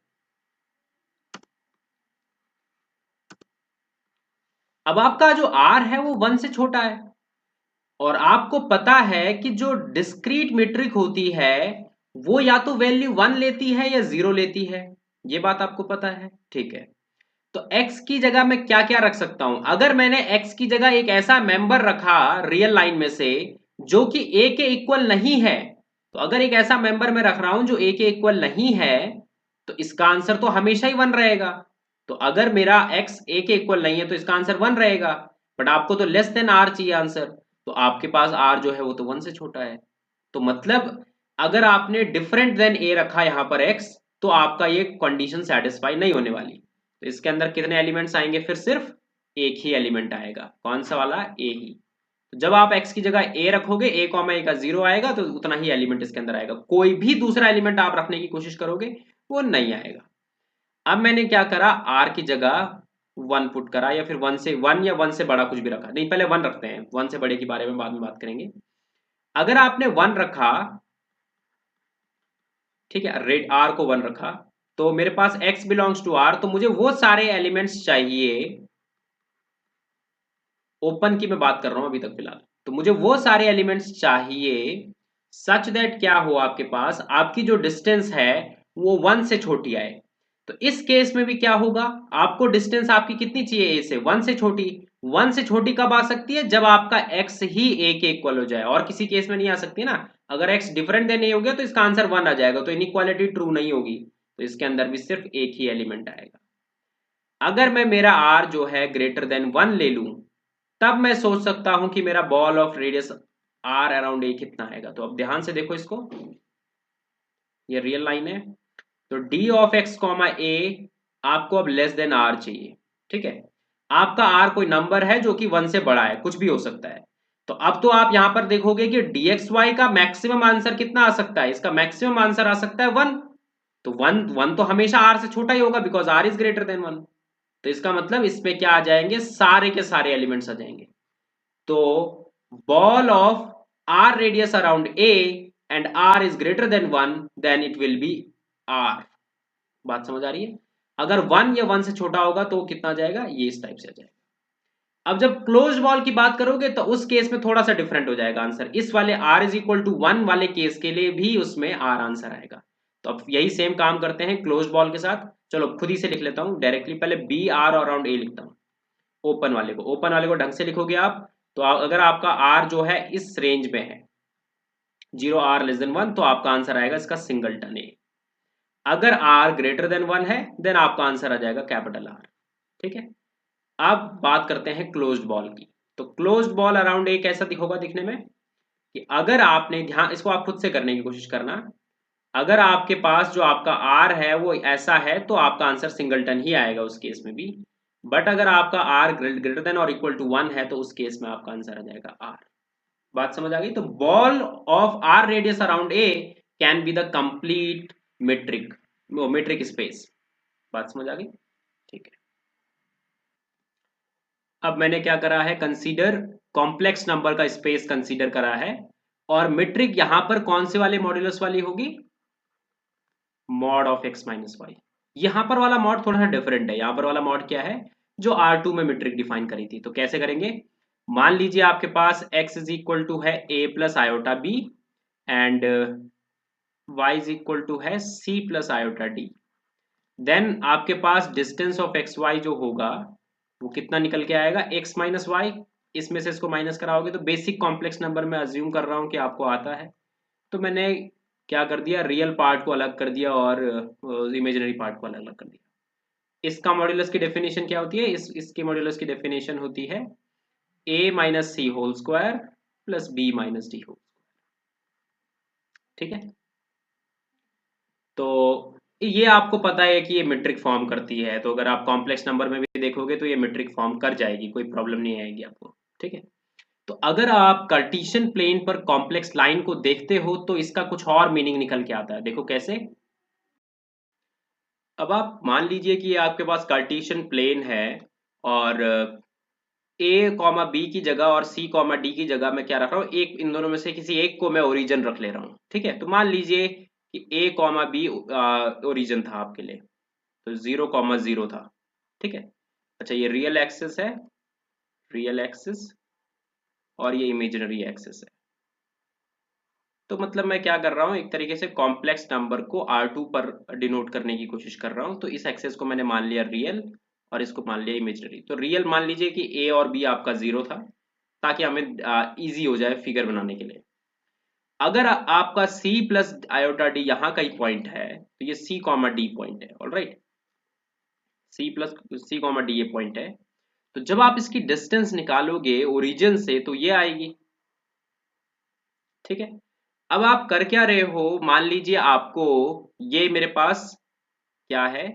अब आपका जो आर है वो 1 से छोटा है, और आपको पता है कि जो डिस्क्रीट मेट्रिक होती है वो या तो वैल्यू 1 लेती है या 0 लेती है, ये बात आपको पता है, ठीक है। तो x की जगह मैं क्या क्या रख सकता हूं, अगर मैंने x की जगह एक ऐसा मेंबर रखा रियल लाइन में से जो कि a के इक्वल नहीं है, तो अगर एक ऐसा मेंबर मैं रख रहा हूं जो a के इक्वल नहीं है, तो इसका आंसर तो हमेशा ही 1 रहेगा। तो अगर मेरा x a के इक्वल नहीं है तो इसका आंसर 1 रहेगा, बट आपको तो लेस देन r चाहिए आंसर, तो आपके पास r जो है वो तो 1 से छोटा है। तो मतलब अगर आपने डिफरेंट देन a रखा यहां पर x, तो आपका ये कंडीशन सेटिस्फाई नहीं होने वाली। तो इसके अंदर कितने एलिमेंट्स आएंगे, फिर सिर्फ एक ही एलिमेंट आएगा, कौन सा वाला, ए ही। तो जब आप x की जगह a रखोगे, a कॉमा a का 0 आएगा, तो उतना ही एलिमेंट इसके अंदर आएगा, कोई भी दूसरा एलिमेंट आप रखने की कोशिश करोगे वो नहीं आएगा। अब मैंने क्या करा, r की जगह 1 पुट करा, या फिर 1 से 1 या 1 से बड़ा कुछ भी रखा, नहीं पहले 1 रखते हैं, 1 से बड़े के बारे में बाद में बात करेंगे। अगर आपने 1 रखा ठीक है, रेड आर को 1 रखा, तो मेरे पास x बिलोंग्स टू आर, तो मुझे वो सारे एलिमेंट्स चाहिए, ओपन की मैं बात कर रहा हूं अभी तक फिलहाल, तो मुझे वो सारे एलिमेंट्स चाहिए सच दैट क्या हो, आपके पास आपकी जो डिस्टेंस है वो 1 से छोटी आए। तो इस केस में भी क्या होगा, आपको डिस्टेंस आपकी कितनी चाहिए, ए से 1 से छोटी। 1 से छोटी कब आ सकती है, जब आपका x ही a के इक्वल हो जाए, और किसी केस में नहीं आ सकती ना। अगर x डिफरेंट देन a हो गया तो इसका आंसर 1 आ जाएगा, तो इनइक्वालिटी ट्रू नहीं होगी, तो इसके अंदर भी सिर्फ एक ही एलिमेंट आएगा। अगर मैं मेरा r जो है ग्रेटर देन 1 ले लूं, तब मैं सोच सकता हूं कि मेरा ball of radius r around a कितना आएगा। तो अब ध्यान से देखो इसको, ये रियल लाइन है, तो d of x comma a आपको अब लेस देन r चाहिए। ठीक है, आपका r कोई नंबर है जो कि 1 से बड़ा है, कुछ भी हो सकता है। तो अब तो आप यहां पर देखोगे कि dxy का मैक्सिमम आंसर कितना आ सकता है, इसका मैक्सिमम आंसर आ सकता है 1। तो 1 तो हमेशा r से छोटा ही होगा, because r is greater than 1। तो इसका मतलब इसमें क्या आ जाएंगे, सारे के सारे एलिमेंट्स आ जाएंगे। तो ball of r radius around a and r is greater than 1, then it will be r। बात समझ आ रही है, अगर 1 या 1 से छोटा होगा तो कितना आ जाएगा, ये इस टाइप से आ जाएगा। अब जब क्लोज बॉल की बात करोगे तो उस केस में थोड़ा सा डिफरेंट हो जाएगा आंसर, इस वाले r इज इक्वल टू 1 वाले केस के लिए भी उसमें r आंसर आएगा। तो अब यही सेम काम करते हैं क्लोज बॉल के साथ। चलो खुद ही से लिख लेता हूं डायरेक्टली, पहले बी आर और अराउंड ए लिखता हूं। ओपन वाले को ढंग से लिखोगे आप, तो अगर आपका r जो है इस रेंज में है 0 r <1, तो आपका आंसर आएगा इसका सिंगलटन ए। अगर r ग्रेटर देन 1 है, देन आपका आंसर आ जाएगा कैपिटल R। ठीक है, अब बात करते हैं क्लोज्ड बॉल की। तो क्लोज्ड बॉल अराउंड ए कैसा होगा दिखने में, कि अगर आपने ध्यान, इसको आप खुद से करने की कोशिश करना, अगर आपके पास जो आपका आर है वो ऐसा है तो आपका आंसर सिंगलटन ही आएगा उस केस में भी। बट अगर आपका आर ग्रेटर देन और इक्वल टू 1 है तो उस केस में आपका आंसर आ जाएगा आर। बात समझ आ गई, तो ball of r radius around a can be the complete metric metric space. बात समझ आ गई, ठीक है। अब मैंने क्या करा है, कंसीडर कॉम्प्लेक्स नंबर का स्पेस कंसीडर करा है, और मेट्रिक यहां पर कौन से वाले मॉड्यूलस वाली होगी, mod of x minus y. यहां पर वाला मॉड थोड़ा सा डिफरेंट है, यहां पर वाला मॉड क्या है, जो R2 में मेट्रिक डिफाइन करी थी। तो कैसे करेंगे, मान लीजिए आपके पास x इज इक्वल टू है a plus iota b, and y is equal to है c plus iota d. Then आपके पास डिस्टेंस ऑफ एक्स वाई जो होगा वो कितना निकल के आएगा, x माइनस वाई। इसमें से इसको माइनस कराओगे तो बेसिक कॉम्प्लेक्स नंबर मैं अज्यूम कर रहा हूँ कि आपको आता है, तो मैंने क्या कर दिया, रियल पार्ट को अलग कर दिया और इमेजिनरी पार्ट को अलग अलग कर दिया। इसका मॉड्यूलस की डेफिनेशन क्या होती है, इसके मॉड्यूलस की डेफिनेशन होती है a minus c whole square plus b minus d whole. ठीक है, तो ये आपको पता है कि ये मेट्रिक फॉर्म करती है, तो अगर आप कॉम्प्लेक्स नंबर में भी देखोगे तो ये मेट्रिक फॉर्म कर जाएगी, कोई प्रॉब्लम नहीं आएगी आपको। ठीक है, तो अगर आप कार्टेशियन प्लेन पर कॉम्प्लेक्स लाइन को देखते हो तो इसका कुछ और मीनिंग निकल के आता है, देखो कैसे। अब आप मान लीजिए कि आपके पास कार्टेशियन प्लेन है, और a कॉमा बी की जगह और c कॉमा डी की जगह मैं क्या रख रहा हूँ, एक इन दोनों में से किसी एक को मैं ओरिजिन रख ले रहा हूँ। ठीक है, तो मान लीजिए कि a कॉमा बी ओरिजिन था आपके लिए, तो 0 कॉमा 0 था। ठीक है, अच्छा ये रियल एक्सिस है, रियल एक्सिस, और ये इमेजिनरी एक्सिस है। तो मतलब मैं क्या कर रहा हूँ, एक तरीके से कॉम्प्लेक्स नंबर को R2 पर डिनोट करने की कोशिश कर रहा हूँ। तो इस एक्सेस को मैंने मान लिया रियल, और इसको मान लिया इमेजिनरी। तो रियल मान लीजिए कि A और B आपका 0 था, ताकि हमें इजी हो जाए फिगर बनाने के लिए। अगर आपका C प्लस आयोटा डी यहाँ का ही पॉइंट है, तो ये C कॉमा डी पॉइंट है, alright, C plus C comma d ये पॉइंट है। तो जब आप इसकी डिस्टेंस निकालोगे ओरिजिन से तो ये आएगी। ठीक है, अब आप कर क्या रहे हो, मान लीजिए आपको ये मेरे पास क्या है,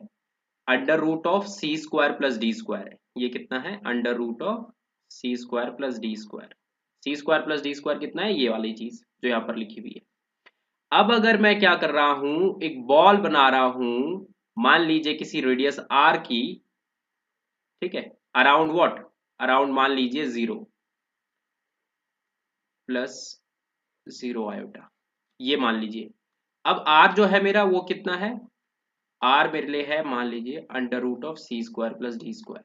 under root of c square plus d square है। ये कितना है, under root of c square plus d square. C square plus d square कितना है, ये वाली चीज जो यहाँ पर लिखी हुई है। अब अगर मैं क्या कर रहा हूं, एक बॉल बना रहा हूं, मान लीजिए किसी रेडियस आर की, ठीक है, अराउंड व्हाट, अराउंड मान लीजिए 0 प्लस 0 आयोटा, ये मान लीजिए। अब r जो है मेरा वो कितना है, r मेरे लिए है मान लीजिए under root of c square plus d square.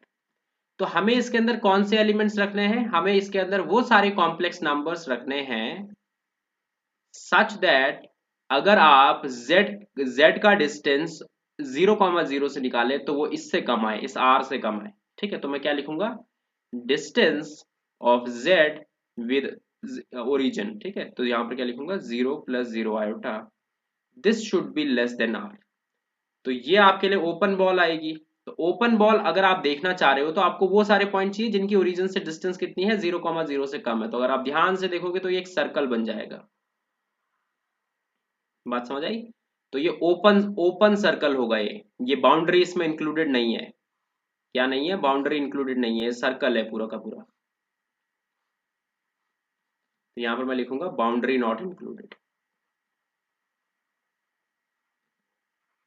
तो हमें इसके अंदर कौन से एलिमेंट्स रखने हैं, हमें इसके अंदर वो सारे कॉम्प्लेक्स नंबर्स रखने हैं सच दैट अगर आप z z का डिस्टेंस 0,0 से निकाले तो वो इससे कम आए, इस r से कम आए। ठीक है, तो मैं क्या लिखूंगा, distance of z with origin. ठीक है, तो यहाँ पर क्या लिखूंगा 0 + 0 iota, this should be less than r। तो ये आपके लिए ओपन बॉल आएगी। तो ओपन बॉल अगर आप देखना चाह रहे हो तो आपको वो सारे पॉइंट चाहिए जिनकी ओरिजिन से डिस्टेंस कितनी है, 0,0 से कम है। तो अगर आप ध्यान से देखोगे तो ये एक सर्कल बन जाएगा। बात समझ आई? तो ये ओपन ओपन सर्कल होगा। ये बाउंड्री इसमें इंक्लूडेड नहीं है। क्या नहीं है, बाउंड्री इंक्लूडेड नहीं है, सर्कल है पूरा का पूरा। तो यहां पर मैं लिखूंगा boundary not included,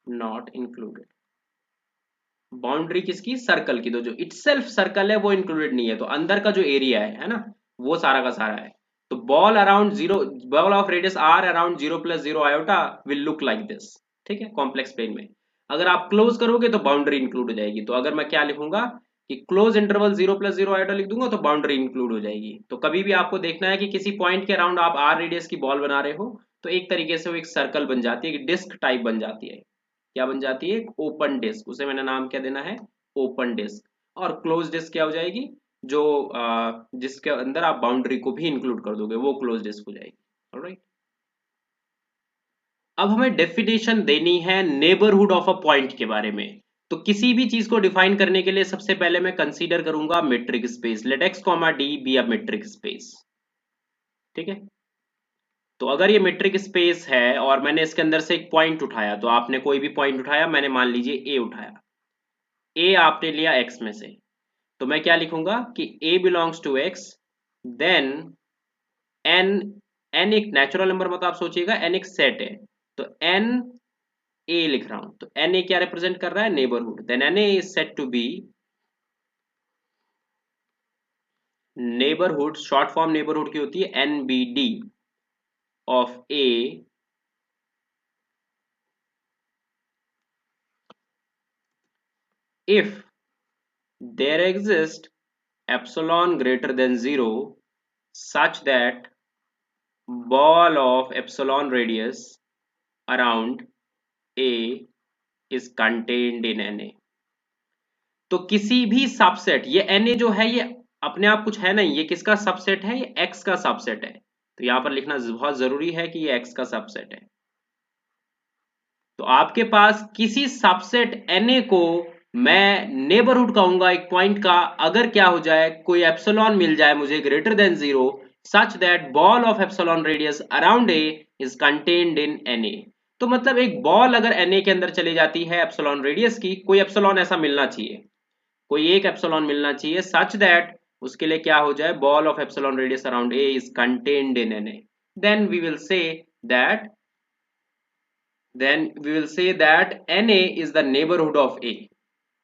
not included. Boundary किसकी, सर्कल की। तो जो इटसेल्फ सर्कल है वो इंक्लूडेड नहीं है, तो अंदर का जो एरिया है ना, वो सारा का सारा है। तो ball around zero, ball of radius are around 0 + 0 iota will look like this. ठीक है, कॉम्प्लेक्स प्लेन में। अगर आप क्लोज करोगे तो बाउंड्री इंक्लूड हो जाएगी। तो अगर मैं क्या लिखूंगा कि क्लोज इंटरवल 0 + 0 आयोटा लिख दूंगा तो बाउंड्री इंक्लूड हो जाएगी। तो कभी भी आपको देखना है कि किसी पॉइंट के अराउंड आप आर रेडियस की बॉल बना रहे हो तो एक तरीके से वो एक सर्कल बन जाती है, एक डिस्क टाइप बन जाती है। क्या बन जाती है, एक ओपन डिस्क। उसे मैंने नाम क्या देना है, ओपन डिस्क। और क्लोज डिस्क क्या हो जाएगी, जो जिसके अंदर आप बाउंड्री को भी इंक्लूड कर दोगे वो क्लोज डिस्क हो जाएगी। ऑलराइट, अब हमें डेफिनेशन देनी है नेबरहुड ऑफ अ पॉइंट के बारे में। तो किसी भी चीज को डिफाइन करने के लिए सबसे पहले मैं कंसीडर करूंगा metric space. Let x, d be a metric space. ठीक है, तो अगर ये मेट्रिक स्पेस है और मैंने इसके अंदर से एक पॉइंट उठाया, तो आपने कोई भी पॉइंट उठाया, मैंने मान लीजिए ए उठाया, ए आपने लिया x में से, तो मैं क्या लिखूंगा कि a belongs to x, then n, n एक नेचुरल नंबर, मतलब आप सोचिएगा n एक सेट है, तो n a लिख रहा हूं। तो n a क्या रिप्रेजेंट कर रहा है, neighbourhood. Then n a is set to be neighbourhood, short form neighbourhood की होती है NBD of a if there exists epsilon greater than 0 such that ball of epsilon radius around a is contained in Na। तो किसी भी subset, ये Na जो है ये अपने आप कुछ है नहीं, ये किसका सबसेट है, ये x का सबसेट है। तो यहां पर लिखना बहुत जरूरी है कि ये x का सबसेट है। तो आपके पास किसी सबसेट Na को मैं नेबरहुड कहूंगा एक पॉइंट का, अगर क्या हो जाए, कोई एप्सिलॉन मिल जाए मुझे greater than 0 such that ball of epsilon radius around a is contained in Na। तो मतलब एक बॉल अगर Na के अंदर चली जाती है एप्सिलॉन रेडियस की, कोई एप्सिलॉन ऐसा मिलना चाहिए, कोई एक एप्सिलॉन मिलना चाहिए सच दैट उसके लिए क्या हो जाए, ball of epsilon radius around a is contained in Na। Then we will say that then we will say that Na is the neighborhood of A।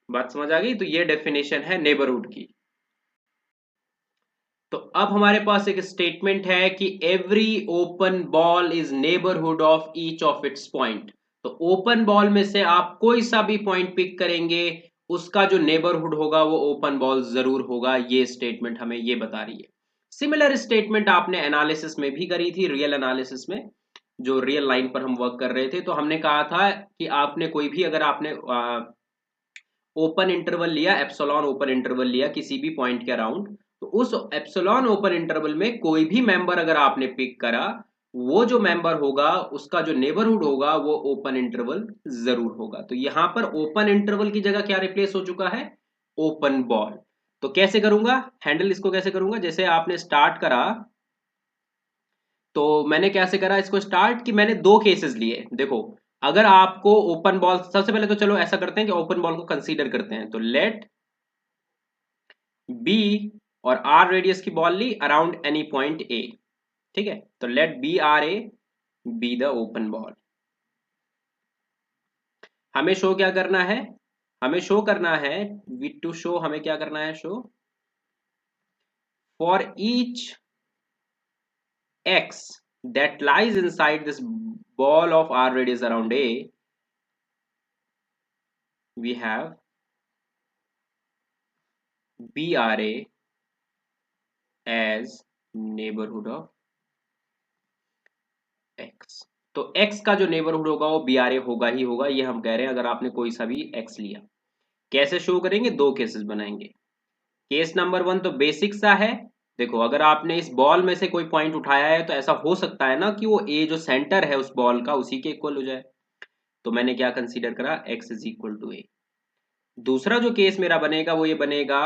बात समझ आ गई? तो ये डेफिनेशन है नेबरहुड की। तो अब हमारे पास एक स्टेटमेंट है कि every open ball is neighbourhood of each of its point. तो ओपन बॉल में से आप कोई सा भी पॉइंट पिक करेंगे, उसका जो नेबरहुड होगा वो ओपन बॉल जरूर होगा। ये स्टेटमेंट हमें ये बता रही है। सिमिलर स्टेटमेंट आपने एनालिसिस में भी करी थी, रियल एनालिसिस में, जो रियल लाइन पर हम वर्क कर रहे थे। तो हमने कहा था कि आपने कोई भी, अगर आपने ओपन इंटरवल लिया, एप्सिलॉन ओपन इंटरवल लिया किसी भी पॉइंट के अराउंड, तो उस एप्सिलॉन ओपन इंटरवल में कोई भी मेंबर अगर आपने पिक करा, वो जो मेंबर होगा उसका जो नेबरहुड होगा वो ओपन इंटरवल जरूर होगा। तो यहां पर ओपन इंटरवल की जगह क्या रिप्लेस हो चुका है, ओपन बॉल। तो कैसे करूंगा हैंडल, इसको कैसे करूंगा, जैसे आपने स्टार्ट करा, तो मैंने कैसे करा इसको स्टार्ट, कि मैंने दो केसेस लिए। देखो, अगर आपको ओपन बॉल, सबसे पहले तो चलो ऐसा करते हैं कि ओपन बॉल को कंसीडर करते हैं। तो लेट बी और आर रेडियस की बॉल ली अराउंड एनी पॉइंट ए। ठीक है, तो let b r a be the open ball. हमें शो क्या करना है, हमें शो करना है, विथ टू शो हमें क्या करना है, show for each x that lies inside this ball of r radius around A, we have BRA as neighborhood of x। तो x का जो नेबरहुड होगा वो BRA होगा ही होगा, ये हम कह रहे हैं अगर आपने कोई सा भी x लिया। कैसे शो करेंगे? दो केसेस बनाएंगे। केस नंबर वन तो बेसिक सा है। देखो, अगर आपने इस बॉल में से कोई पॉइंट उठाया है तो ऐसा हो सकता है ना कि वो ए जो सेंटर है उस बॉल का उसी के इक्वल हो जाए। तो मैंने क्या कंसीडर करा? x इज इक्वल टू ए। दूसरा जो केस मेरा बनेगा वो ये बनेगा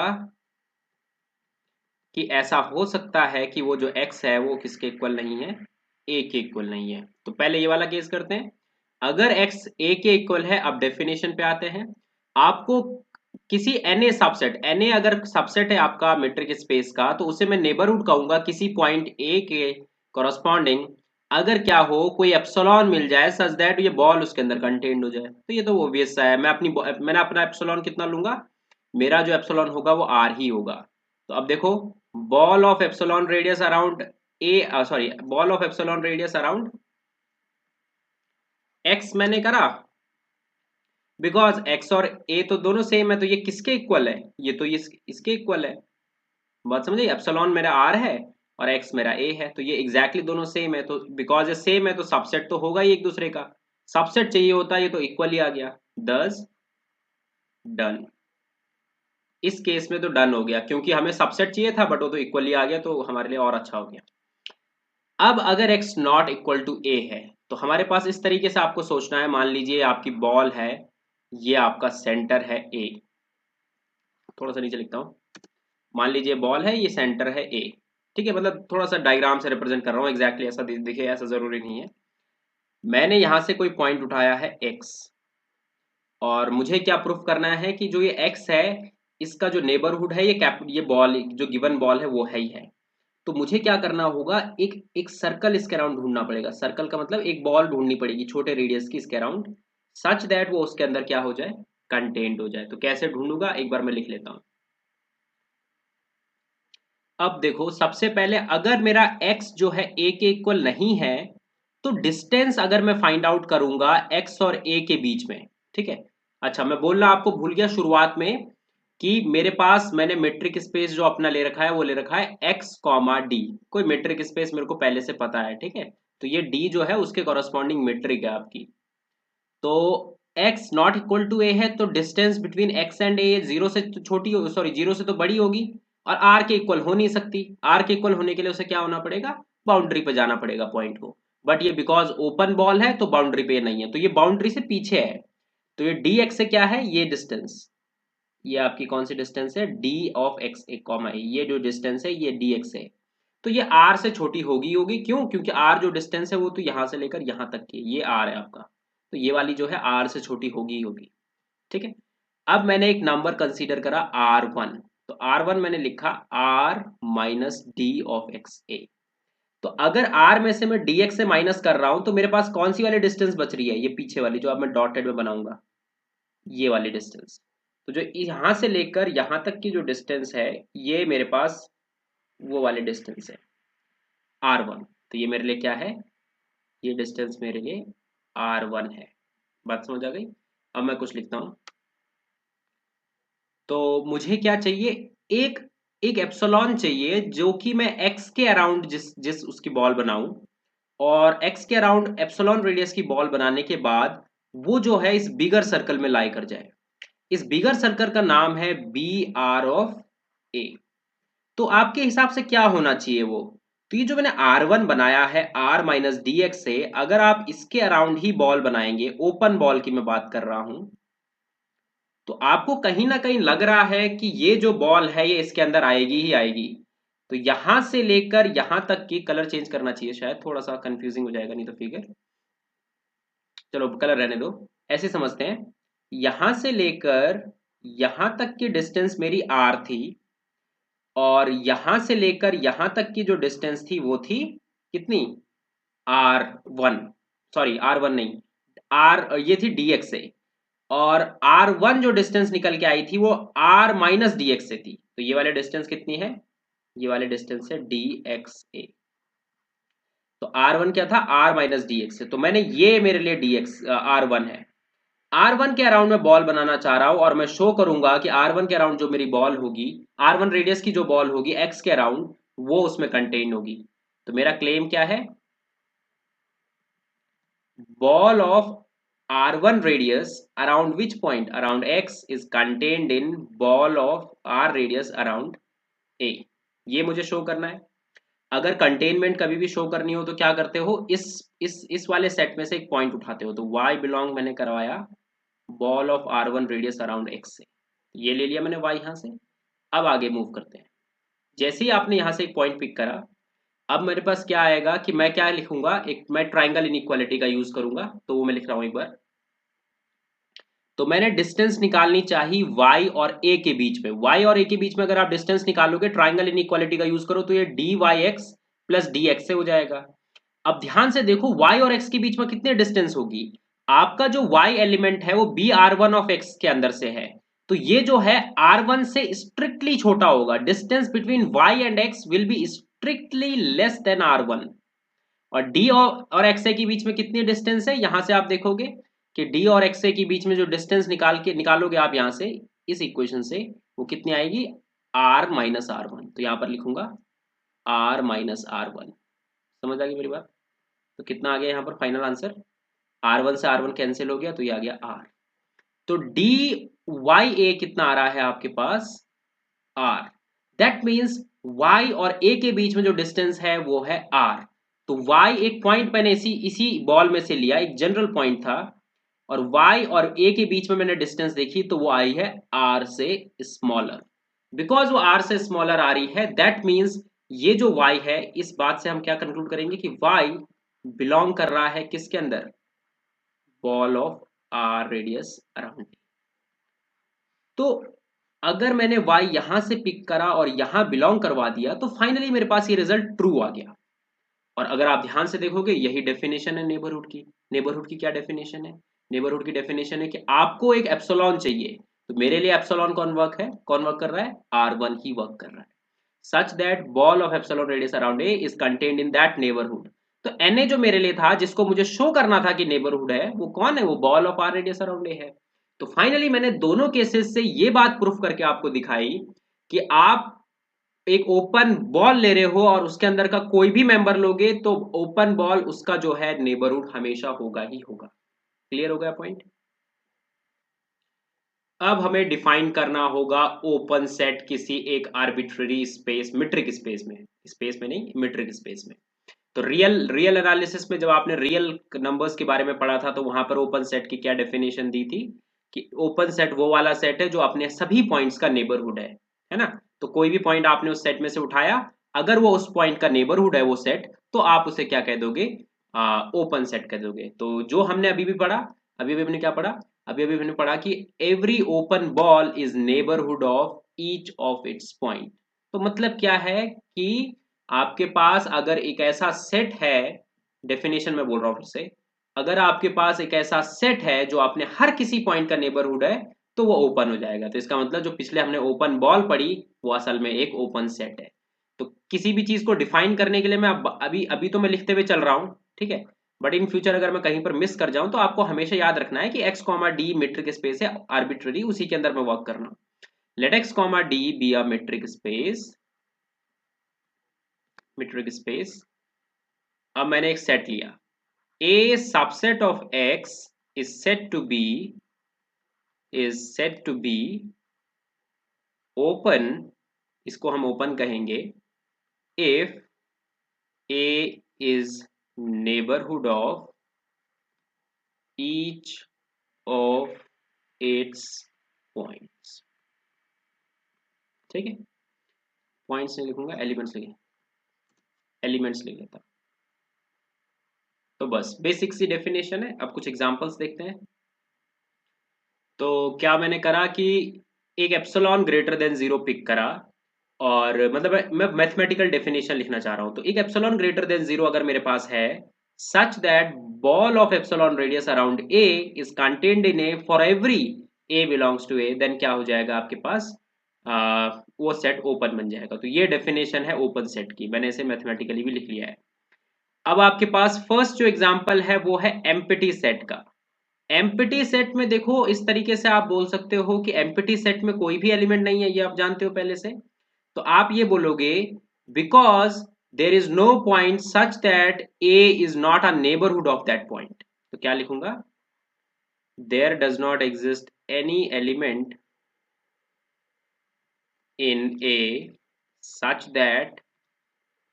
कि ऐसा हो सकता है कि वो जो x है वो किसके इक्वल नहीं है? a के इक्वल नहीं है। तो पहले ये वाला केस करते हैं। अगर x a के इक्वल है, अब डेफिनेशन पे आते हैं। आपको किसी na सबसेट, na अगर सबसेट है आपका मेट्रिक स्पेस का, तो उसे मैं नेबरहुड कहूंगा किसी पॉइंट a के कॉरस्पॉन्डिंग। अगर क्या हो, कोई एप्सिलॉन मिल जाए सच दैट ये बॉल उसके अंदर कंटेन्ड हो जाए, तो ये तो ऑब्वियस सा है। मैंने अपना एप्सिलॉन कितना लूंगा? मेरा जो एप्सिलॉन होगा वो r ही होगा। तो अब देखो, ball of epsilon radius around a, sorry, ball of epsilon radius around x मैंने करा, बिकॉज x और a तो दोनों सेम है, तो ये किसके इक्वल है? ये तो ये इसके इक्वल है। बात समझे? एप्सिलॉन मेरा r है और x मेरा a है, तो ये एग्जैक्टली दोनों सेम है। तो बिकॉज ये सेम है तो सबसेट तो होगा ही एक दूसरे का। सबसेट चाहिए होता, ये तो इक्वल ही आ गया। दस डन। इस केस में तो डन हो गया क्योंकि हमें सबसेट चाहिए था, बट वो तो इक्वली आ गया, तो हमारे लिए और अच्छा हो गया। अब अगर x not equal to a है, तो हमारे पास इस तरीके से आपको सोचना है। मान लीजिए आपकी बॉल है, ये आपका सेंटर है a। थोड़ा सा नीचे लिखता हूँ। मान लीजिए बॉल है, ये सेंटर है a। ठीक है, मतलब थोड़ा सा डायग्राम से रिप्रेजेंट कर रहा हूँ, एग्जैक्टली ऐसा दिखे ऐसा जरूरी नहीं है। मैंने यहां से कोई पॉइंट उठाया है x, और मुझे क्या प्रूफ करना है कि जो ये x है इसका जो नेबरहुड है, ये बॉल जो गिवन बॉल है वो है ही है। तो मुझे क्या करना होगा? एक एक सर्कल इसके अराउंड ढूंढना पड़ेगा। सर्कल का मतलब एक बॉल ढूंढनी पड़ेगी छोटे रेडियस की इसके अराउंड, सच दैट वो उसके अंदर क्या हो जाए? कंटेंट हो जाए। तो कैसे ढूंढूंगा? एक बार मैं लिख लेता हूं। अब देखो, सबसे पहले अगर मेरा x जो है a के इक्वल नहीं है, तो डिस्टेंस अगर मैं फाइंड आउट करूंगा x और a के बीच में। ठीक है, अच्छा, मैं बोलना आपको भूल गया शुरुआत में कि मेरे पास मैंने मेट्रिक स्पेस जो अपना ले रखा है वो ले रखा है x कॉमा डी। कोई मेट्रिक स्पेस मेरे को पहले से पता है। ठीक है, तो ये d जो है उसके कॉरस्पॉन्डिंग मेट्रिक है आपकी। तो x not equal to a है, तो distance between x and a zero से तो छोटी हो, सॉरी, जीरो से तो बड़ी होगी, और r के इक्वल हो नहीं सकती। r के इक्वल होने के लिए उसे क्या होना पड़ेगा? बाउंड्री पे जाना पड़ेगा पॉइंट को। बट ये बिकॉज ओपन बॉल है तो बाउंड्री पे नहीं है, तो ये बाउंड्री से पीछे है। तो ये dx से क्या है? ये डिस्टेंस, ये आपकी कौन सी डिस्टेंस है? d ऑफ x एक कॉमा है, ये जो डिस्टेंस है ये dx है। तो ये r से छोटी होगी क्यों? क्योंकि r जो डिस्टेंस है वो तो यहां से लेकर यहां तक की, ये r है आपका, तो ये वाली जो है r से छोटी होगी ही होगी। ठीक है, अब मैंने एक नंबर कंसीडर करा r1। तो r1 मैंने लिखा r minus D of X A. तो अगर r में से मैं dx से माइनस कर रहा हूं तो मेरे पास कौन सी वाली डिस्टेंस बच रही है? ये पीछे वाली जो अब मैं डॉटेड में बनाऊंगा, ये वाली डिस्टेंस। तो जो यहां से लेकर यहां तक की जो डिस्टेंस है, ये मेरे पास वो वाली डिस्टेंस है r1। तो ये मेरे लिए क्या है? ये डिस्टेंस मेरे लिए r1 है। बात समझ आ गई? अब मैं कुछ लिखता हूं। तो मुझे क्या चाहिए? एक एक एप्सिलॉन चाहिए जो कि मैं x के अराउंड जिस जिस उसकी बॉल बनाऊं, और x के अराउंड एप्सिलॉन रेडियस की बॉल बनाने के बाद वो जो है इस बिगर सर्कल में लाई कर जाए। इस बिगर सर्कल का नाम है बी आर ऑफ ए। तो आपके हिसाब से क्या होना चाहिए वो? तो ये जो मैंने R1 बनाया है R माइनस डी एक्स से, अगर आप इसके अराउंड ही बॉल बनाएंगे, ओपन बॉल की मैं बात कर रहा हूं, तो आपको कहीं ना कहीं लग रहा है कि ये जो बॉल है ये इसके अंदर आएगी ही आएगी। तो यहां से लेकर यहां तक की, कलर चेंज करना चाहिए, शायद थोड़ा सा कंफ्यूजिंग हो जाएगा नहीं तो फिगर, चलो कलर रहने दो, ऐसे समझते हैं। यहां से लेकर यहां तक की डिस्टेंस मेरी R थी, और यहां से लेकर यहां तक की जो डिस्टेंस थी वो थी कितनी? R1, सॉरी R1 नहीं, R ये थी dx से, और R1 जो डिस्टेंस निकल के आई थी वो R माइनस डी एक्स से थी। तो ये वाले डिस्टेंस कितनी है? ये वाले डिस्टेंस है dxa। तो R1 क्या था, R माइनस डी एक्स है, तो मैंने ये मेरे लिए डी एक्स R1 है। R1 के अराउंड मैं बॉल बनाना चाह रहा हूं और मैं शो करूंगा कि R1 के अराउंड जो मेरी बॉल होगी, R1 रेडियस की जो बॉल होगी x के अराउंड, वो उसमें कंटेन होगी। तो मेरा क्लेम क्या है, ball of r1 radius around which point around x is contained in ball of r radius around a, ये मुझे शो करना है। अगर कंटेनमेंट कभी भी शो करनी हो तो क्या करते हो, इस वाले सेट में से एक पॉइंट उठाते हो। तो y बिलोंग मैंने करवाया ball of r1 radius around x से, ये ले लिया मैंने y यहां से। अब आगे मूव करते हैं। जैसे ही आपने यहां से एक पॉइंट पिक करा, अब मेरे पास क्या आएगा कि मैं क्या लिखूंगा, एक मैं ट्राइंगल इनइक्वालिटी का यूज करूंगा। तो वो मैं लिख रहा हूं एक बार। तो मैंने डिस्टेंस निकालनी चाहिए y और a के बीच में। y और a के बीच में अगर आप डिस्टेंस निकालोगे ट्राइंगल इनइक्वालिटी का यूज करो तो ये dy x प्लस dx से हो जाएगा। अब ध्यान से देखो y और x के बीच में कितने डिस्टेंस होगी, आपका जो y एलिमेंट है वो बी r1 ऑफ x के अंदर से है, तो ये जो है r1 से स्ट्रिक्टली छोटा होगा। Distance between y and x will be strictly less than r1। और d और xa के बीच में कितनी डिस्टेंस है, यहां से आप देखोगे कि d और xa के बीच में जो डिस्टेंस निकालोगे आप यहां से इस इक्वेशन से, वो कितनी आएगी, r माइनस r1। तो यहां पर लिखूंगा r माइनस r1। समझ आ गई मेरी बात। तो कितना आ गया यहाँ पर फाइनल आंसर, r1 से r1 कैंसिल हो गया तो ये आ गया r। तो dy a कितना आ रहा है आपके पास, r। दैट मीन्स y और a के बीच में जो डिस्टेंस है वो है r। तो y एक पॉइंट मैंने इसी इसी बॉल में से लिया, एक जनरल पॉइंट था, और y और a के बीच में मैंने डिस्टेंस देखी तो वो आई है r से स्मॉलर। बिकॉज वो r से स्मॉलर आ रही है, दैट मीन्स ये जो y है, इस बात से हम क्या कंक्लूड करेंगे कि y बिलोंग कर रहा है किसके अंदर, ball of r radius around. तो अगर मैंने y यहां से पिक करा और यहां बिलोंग करवा दिया तो फाइनली मेरे पास ये रिजल्ट ट्रू आ गया। और अगर आप ध्यान से देखोगे यही डेफिनेशन है नेबरहुड की। नेबरहुड की क्या डेफिनेशन है, नेबरहुड की डेफिनेशन है कि आपको एक एप्सिलॉन चाहिए। तो मेरे लिए एप्सिलॉन कौन वर्क कर रहा है, r1 ही वर्क कर रहा है, such that ball of epsilon radius around a is contained in that neighbourhood. तो na जो मेरे लिए था, जिसको मुझे शो करना था कि नेबरहुड है, वो कौन है, वो ball of r radius around ए है। तो फाइनली मैंने दोनों केसेस से ये बात प्रूफ करके आपको दिखाई कि आप एक ओपन बॉल ले रहे हो और उसके अंदर का कोई भी मेंबर लोगे तो ओपन बॉल उसका जो है नेबरहुड हमेशा होगा ही होगा। क्लियर हो गया पॉइंट। अब हमें डिफाइन करना होगा ओपन सेट किसी एक आर्बिट्ररी स्पेस, मीट्रिक स्पेस में, स्पेस में नहीं, मीट्रिक स्पेस में। तो रियल रियल एनालिसिस में जब आपने रियल नंबर्स के बारे में पढ़ा था तो वहां पर ओपन सेट की क्या डेफिनेशन दी थी कि ओपन सेट वो वाला सेट है जो अपने सभी पॉइंट्स का नेबरहुड है ना। तो कोई भी पॉइंट आपने उस सेट में से उठाया, अगर वो उस पॉइंट का नेबरहुड है वो सेट, तो आप उसे क्या कह दोगे, ओपन सेट कह दोगे। तो जो हमने अभी भी पढ़ा, अभी अभी हमने क्या पढ़ा, अभी अभी हमने पढ़ा कि every open ball is neighbourhood of each of its point. तो मतलब क्या है कि आपके पास अगर एक ऐसा सेट है, डेफिनेशन में बोल रहा हूं फिर से, अगर आपके पास एक ऐसा सेट है जो आपने हर किसी पॉइंट का नेबरहुड है तो वो ओपन हो जाएगा। तो इसका मतलब जो पिछले हमने ओपन बॉल पढ़ी वो असल में एक ओपन सेट है। तो किसी भी चीज को डिफाइन करने के लिए मैं अभी अभी तो मैं लिखते हुए चल रहा हूं, ठीक है, बट इन फ्यूचर अगर मैं कहीं पर मिस कर जाऊं तो आपको हमेशा याद रखना है कि x comma d metric space है आर्बिट्ररी, उसी के अंदर मैं वर्क करना। Let x comma D be a metric space. अब मैंने एक सेट लिया, a subset of x is said to be open, इसको हम ओपन कहेंगे, if a is neighborhood of each of its points। ठीक है, पॉइंट्स नहीं लिखूंगा, एलिमेंट्स लिखे, एलिमेंट्स लिख लेता। तो बस बेसिक सी डेफिनेशन है। अब कुछ एग्जांपल्स देखते हैं। तो क्या मैंने करा कि एक एप्सिलॉन ग्रेटर देन 0 पिक करा, और मतलब मैं मैथमेटिकल डेफिनेशन लिखना चाह रहा हूं। तो एक एप्सिलॉन ग्रेटर देन 0 अगर मेरे पास है, such that ball of epsilon radius around a is contained in a for every a belongs to a, then क्या हो जाएगा आपके पास, वो सेट ओपन बन जाएगा। तो ये डेफिनेशन है ओपन सेट की, मैंने इसे मैथमेटिकली भी लिख लिया है। अब आपके पास फर्स्ट जो एग्जांपल है वो है एम्प्टी सेट का। एम्प्टी सेट में देखो इस तरीके से आप बोल सकते हो कि एम्प्टी सेट में कोई भी एलिमेंट नहीं है, ये आप जानते हो पहले से। तो आप ये बोलोगे because there is no point such that a is not a neighbourhood of that point. तो क्या लिखूंगा, there does not exist any element in A such that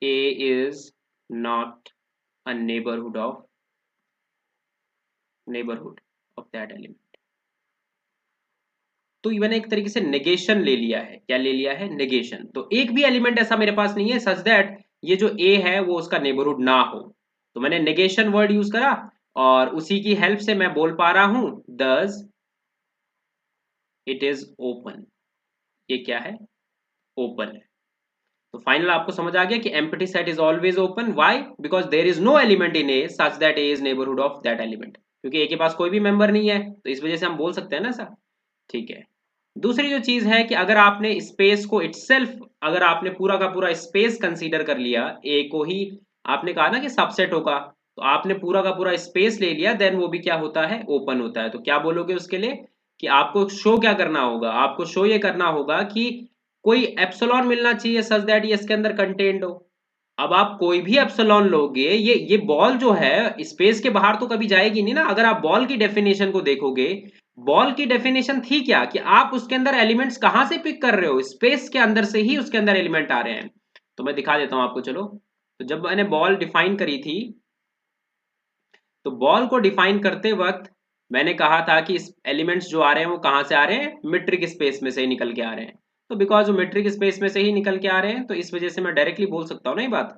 A is not a neighborhood of that element। तो मैंने एक तरीके से negation ले लिया है। क्या ले लिया है? नेगेशन। तो एक भी एलिमेंट ऐसा मेरे पास नहीं है सच दैट ये जो A है वो उसका नेबरहुड ना हो। तो मैंने नेगेशन वर्ड यूज करा और उसी की हेल्प से मैं बोल पा रहा हूं दस इट इज ओपन। ये क्या है? ओपन है। तो फाइनल आपको समझ आ गया कि empty set is always open. Why? Because there is no element in a such that a is neighbourhood of that element. क्योंकि ए के पास कोई भी मेंबर नहीं है तो इस वजह से हम बोल सकते हैं ना सर। ठीक है। दूसरी जो चीज है कि अगर आपने स्पेस को इटसेल्फ, अगर आपने पूरा का पूरा स्पेस कंसीडर कर लिया, ए को ही आपने कहा ना कि सबसेट होगा, तो आपने पूरा का पूरा स्पेस ले लिया, देन वो भी क्या होता है? ओपन होता है। तो क्या बोलोगे उसके लिए कि आपको शो क्या करना होगा? आपको शो ये करना होगा कि कोई एप्सिलॉन मिलना चाहिए सच दैट ये इसके अंदर कंटेन्ड हो। अब आप कोई भी एप्सिलॉन लोगे, ये बॉल जो है स्पेस के बाहर तो कभी जाएगी नहीं ना। अगर आप बॉल की डेफिनेशन को देखोगे, बॉल की डेफिनेशन थी क्या कि आप उसके अंदर एलिमेंट्स कहां से पिक कर रहे हो? स्पेस के अंदर से ही उसके अंदर एलिमेंट आ रहे हैं। तो मैं दिखा देता हूं आपको, चलो। तो जब मैंने बॉल डिफाइन करी थी, तो बॉल को डिफाइन करते वक्त मैंने कहा था कि एलिमेंट्स जो आ रहे हैं वो कहां से आ रहे हैं? मीट्रिक स्पेस में से ही निकल के आ रहे हैं। तो बिकॉज वो मीट्रिक स्पेस में से ही निकल के आ रहे हैं तो इस वजह से मैं डायरेक्टली बोल सकता हूँ ना ये बात।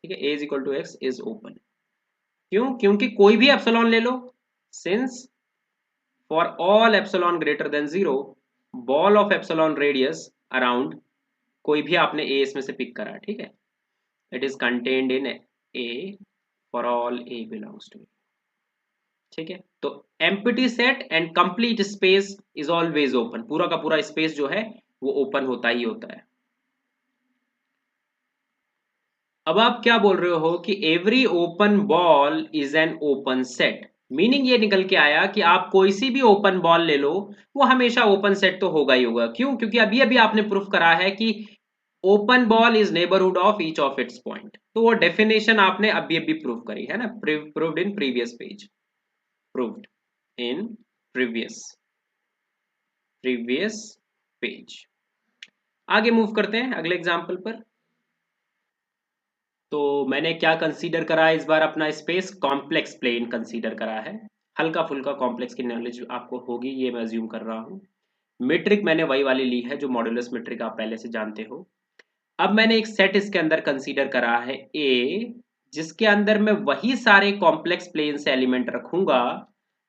ठीक है, A is equal to X is open. क्यों? क्योंकि कोई भी एप्सिलॉन ले लो, since for all epsilon greater than zero ball of epsilon radius around, कोई भी आपने ए इसमें से पिक करा, ठीक है, it is contained in a for all a belongs to. ठीक है। तो empty set and complete space is always open. पूरा का पूरा स्पेस जो है वो ओपन होता ही होता है। अब आप क्या बोल रहे हो कि every open ball is an open set. Meaning ये निकल के आया कि आप कोई सी भी ओपन बॉल ले लो, वो हमेशा ओपन सेट तो होगा ही होगा। क्यों? क्योंकि अभी अभी आपने प्रूफ करा है कि open ball is neighbourhood of each of its point. तो वो डेफिनेशन आपने अभी अभी प्रूव करी है ना, proved in previous page, proved in previous previous page. आगे मूव करते हैं अगले एग्जांपल पर। तो मैंने क्या कंसीडर करा है इस बार? अपना स्पेस कॉम्प्लेक्स प्लेन कंसीडर करा है। हल्का फुल्का कॉम्प्लेक्स की नॉलेज आपको होगी ये मैं अज्यूम कर रहा हूँ। मीट्रिक मैंने वही वाली ली है जो मॉड्यूलस मीट्रिक आप पहले से जानते हो। अब मैंने एक सेट इसके अंदर कंसीडर करा है ए, जिसके अंदर मैं वही सारे कॉम्प्लेक्स प्लेन से एलिमेंट रखूंगा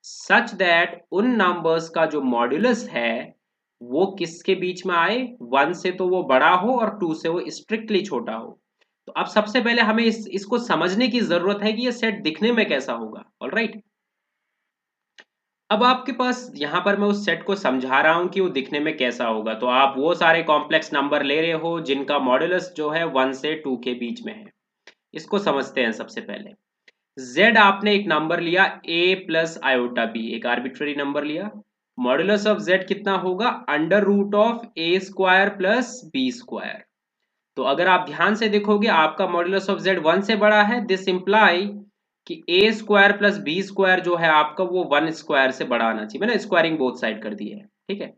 सच दैट उन नंबर्स का जो मॉड्यूलस है वो किसके बीच में आए? वन से तो वो बड़ा हो और टू से वो स्ट्रिक्टली छोटा हो। तो अब सबसे पहले हमें इसको समझने की जरूरत है कि ये सेट दिखने में कैसा होगा। ऑलराइट। अब आपके पास यहां पर मैं उस सेट को समझा रहा हूं कि वो दिखने में कैसा होगा। तो आप वो सारे कॉम्प्लेक्स नंबर ले रहे हो जिनका मॉड्यूलस जो है वन से टू के बीच में है। इसको समझते हैं सबसे पहले। z आपने एक नंबर लिया a प्लस आयोटा b, एक आर्बिट्ररी नंबर लिया। मॉड्यूलस ऑफ z कितना होगा? Under root of a square plus b square. तो अगर आप ध्यान से देखोगे आपका मॉड्यूलस ऑफ z वन से बड़ा है, दिस इंप्लाई कि a square plus b square जो है आपका वो वन स्क्वायर से बड़ा आना चाहिए। मैंने स्क्वायरिंग बोथ साइड कर दी है। ठीक है।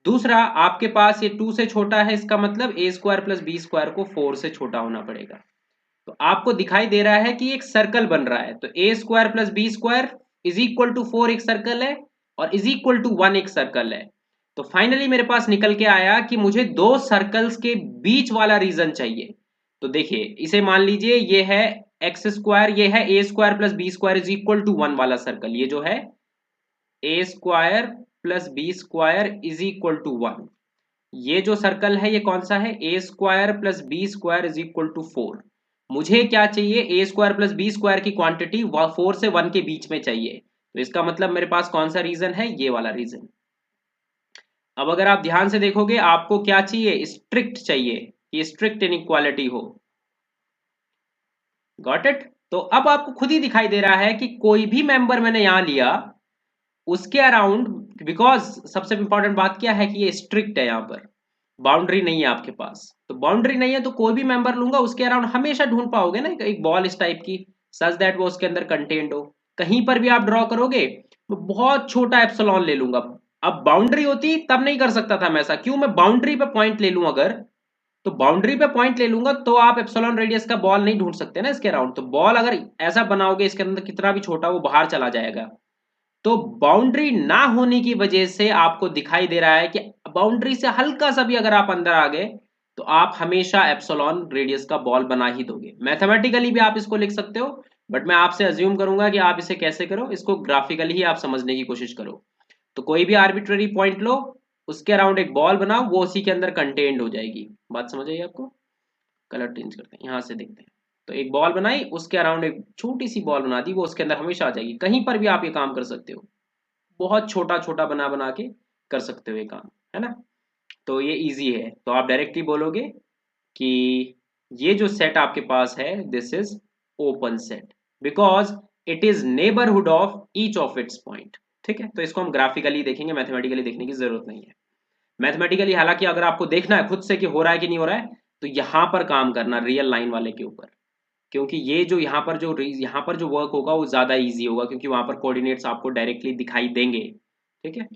दूसरा, आपके पास ये टू से छोटा है, इसका मतलब a square plus b square को फोर से छोटा होना पड़ेगा। तो आपको दिखाई दे रहा है कि एक सर्कल बन रहा है। तो A square plus B square is equal to four एक सर्कल है और इज इक्वल टू वन एक सर्कल है। तो फाइनली मेरे पास निकल के आया कि मुझे दो सर्कल्स के बीच वाला रीजन चाहिए। तो देखिए इसे मान लीजिए ये है एक्स स्क्वायर, ये है A square plus B square is equal to one वाला सर्कल। ये जो है A square plus B square is equal to one, ये जो सर्कल है ये कौन सा है? A square plus B square is equal to four. मुझे क्या चाहिए? A square plus B square की क्वांटिटी फोर से वन के बीच में चाहिए। तो इसका मतलब मेरे पास कौन सा रीजन है? ये वाला रीजन। अब अगर आप ध्यान से देखोगे आपको क्या चाहिए? स्ट्रिक्ट चाहिए कि स्ट्रिक्ट इनइक्वालिटी हो। Got it? तो अब आपको खुद ही दिखाई दे रहा है कि कोई भी मेंबर मैंने यहां लिया उसके अराउंड, बिकॉज सबसे इंपॉर्टेंट बात क्या है कि ये स्ट्रिक्ट है, यहां पर बाउंड्री नहीं है आपके पास। तो बाउंड्री नहीं है तो कोई भी मेंबर लूंगा उसके अराउंड हमेशा ढूंढ पाओगे ना एक बॉल इस टाइप की, सच दैट वो उसके अंदर कंटेंट हो। कहीं पर भी आप ड्रॉ करोगे तो बहुत छोटा एप्सिलॉन ले लूंगा। अब बाउंड्री होती तब नहीं कर सकता था मैं ऐसा, क्यों? मैं बाउंड्री पे पॉइंट ले लूं अगर, तो बाउंड्री पे पॉइंट ले लूंगा तो आप एप्सिलॉन रेडियस का बॉल नहीं ढूंढ सकते ना इसके अराउंड। तो बॉल अगर ऐसा बनाओगे इसके अंदर कितना भी छोटा वो बाहर चला जाएगा। तो बाउंड्री ना होने की वजह से आपको दिखाई दे रहा है कि बाउंड्री से हल्का सा भी अगर आप अंदर आ गए तो आप हमेशा एप्सिलॉन रेडियस का बॉल बना ही दोगे। मैथमेटिकली भी आप इसको लिख सकते हो, बट मैं आपसे अज्यूम करूंगा कि आप इसे कैसे करो, इसको ग्राफिकली ही आप समझने की कोशिश करो। तो कोई भी आर्बिट्ररी पॉइंट लो, उसके अराउंड एक बॉल बनाओ, वो उसी के अंदर कंटेन्ड हो जाएगी। बात समझ आई आपको? कलर चेंज करते हैं, यहां से देखते हैं। तो एक बॉल बनाई, उसके अराउंड एक छोटी सी बॉल बना दी, वो उसके अंदर हमेशा आ जाएगी। कहीं पर भी आप ये काम कर सकते हो, बहुत छोटा छोटा बना बना के कर सकते हो ये काम, है ना? तो ये इजी है। तो आप डायरेक्टली बोलोगे कि ये जो सेट आपके पास है this is open set because it is neighbourhood of each of its point. ठीक है, तो इसको हम ग्राफिकली देखेंगे, मैथमेटिकली देखने की जरूरत नहीं है। मैथमेटिकली हालांकि अगर आपको देखना है खुद से कि हो रहा है कि नहीं हो रहा है, तो यहां पर काम करना रियल लाइन वाले के ऊपर, क्योंकि ये जो यहाँ पर जो वर्क होगा वो ज्यादा इजी होगा, क्योंकि वहां पर कोऑर्डिनेट्स आपको डायरेक्टली दिखाई देंगे। ठीक है,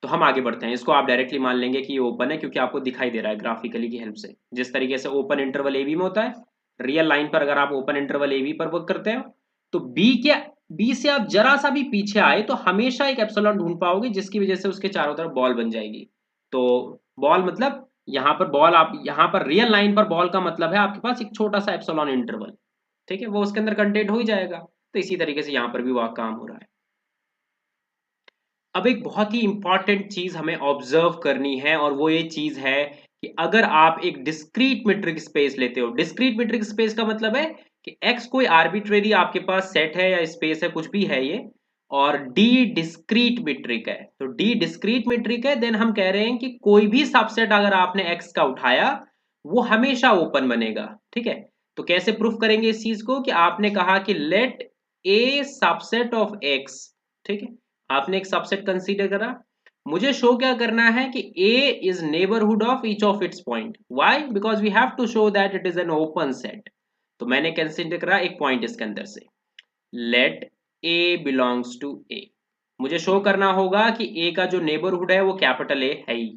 तो हम आगे बढ़ते हैं। इसको आप डायरेक्टली मान लेंगे कि ये ओपन है क्योंकि आपको दिखाई दे रहा है ग्राफिकली की हेल्प से। जिस तरीके से ओपन इंटरवल ए बी में होता है, रियल लाइन पर अगर आप ओपन इंटरवल ए बी पर वर्क करते हो तो बी से आप जरा सा भी पीछे आए तो हमेशा एक एप्सिलॉन ढूंढ पाओगे जिसकी वजह से उसके चारों तरफ बॉल बन जाएगी। तो बॉल मतलब यहाँ पर बॉल, आप यहाँ पर रियल लाइन पर बॉल का मतलब है आपके पास एक छोटा सा एप्सिलॉन इंटरवल। ठीक है, वो उसके अंदर कंटेंट हो ही जाएगा। तो इसी तरीके से यहाँ पर भी वह काम हो रहा है। अब एक बहुत ही इंपॉर्टेंट चीज हमें ऑब्जर्व करनी है और वो ये चीज है कि अगर आप एक डिस्क्रीट मीट्रिक स्पेस लेते हो, डिस्क्रीट मीट्रिक स्पेस का मतलब है कि x कोई आर्बिट्रेरी आपके पास सेट है या स्पेस है, कुछ भी है ये, और d डिस्क्रीट मीट्रिक है। तो d डिस्क्रीट मीट्रिक है, देन हम कह रहे हैं कि कोई भी सबसेट अगर आपने x का उठाया वो हमेशा ओपन बनेगा। ठीक है, तो कैसे प्रूफ करेंगे इस चीज को कि आपने कहा कि let a subset of x। ठीक है, आपने एक सबसेट कंसीडर करा, मुझे शो क्या करना है कि A is neighbourhood of each of its point. Why? Because we have to show that it is an open set. तो मैंने कंसीडर करा एक पॉइंट इसके अंदर से, let A belongs to A। मुझे शो करना होगा कि A का जो नेबरहुड है वो कैपिटल A है ही।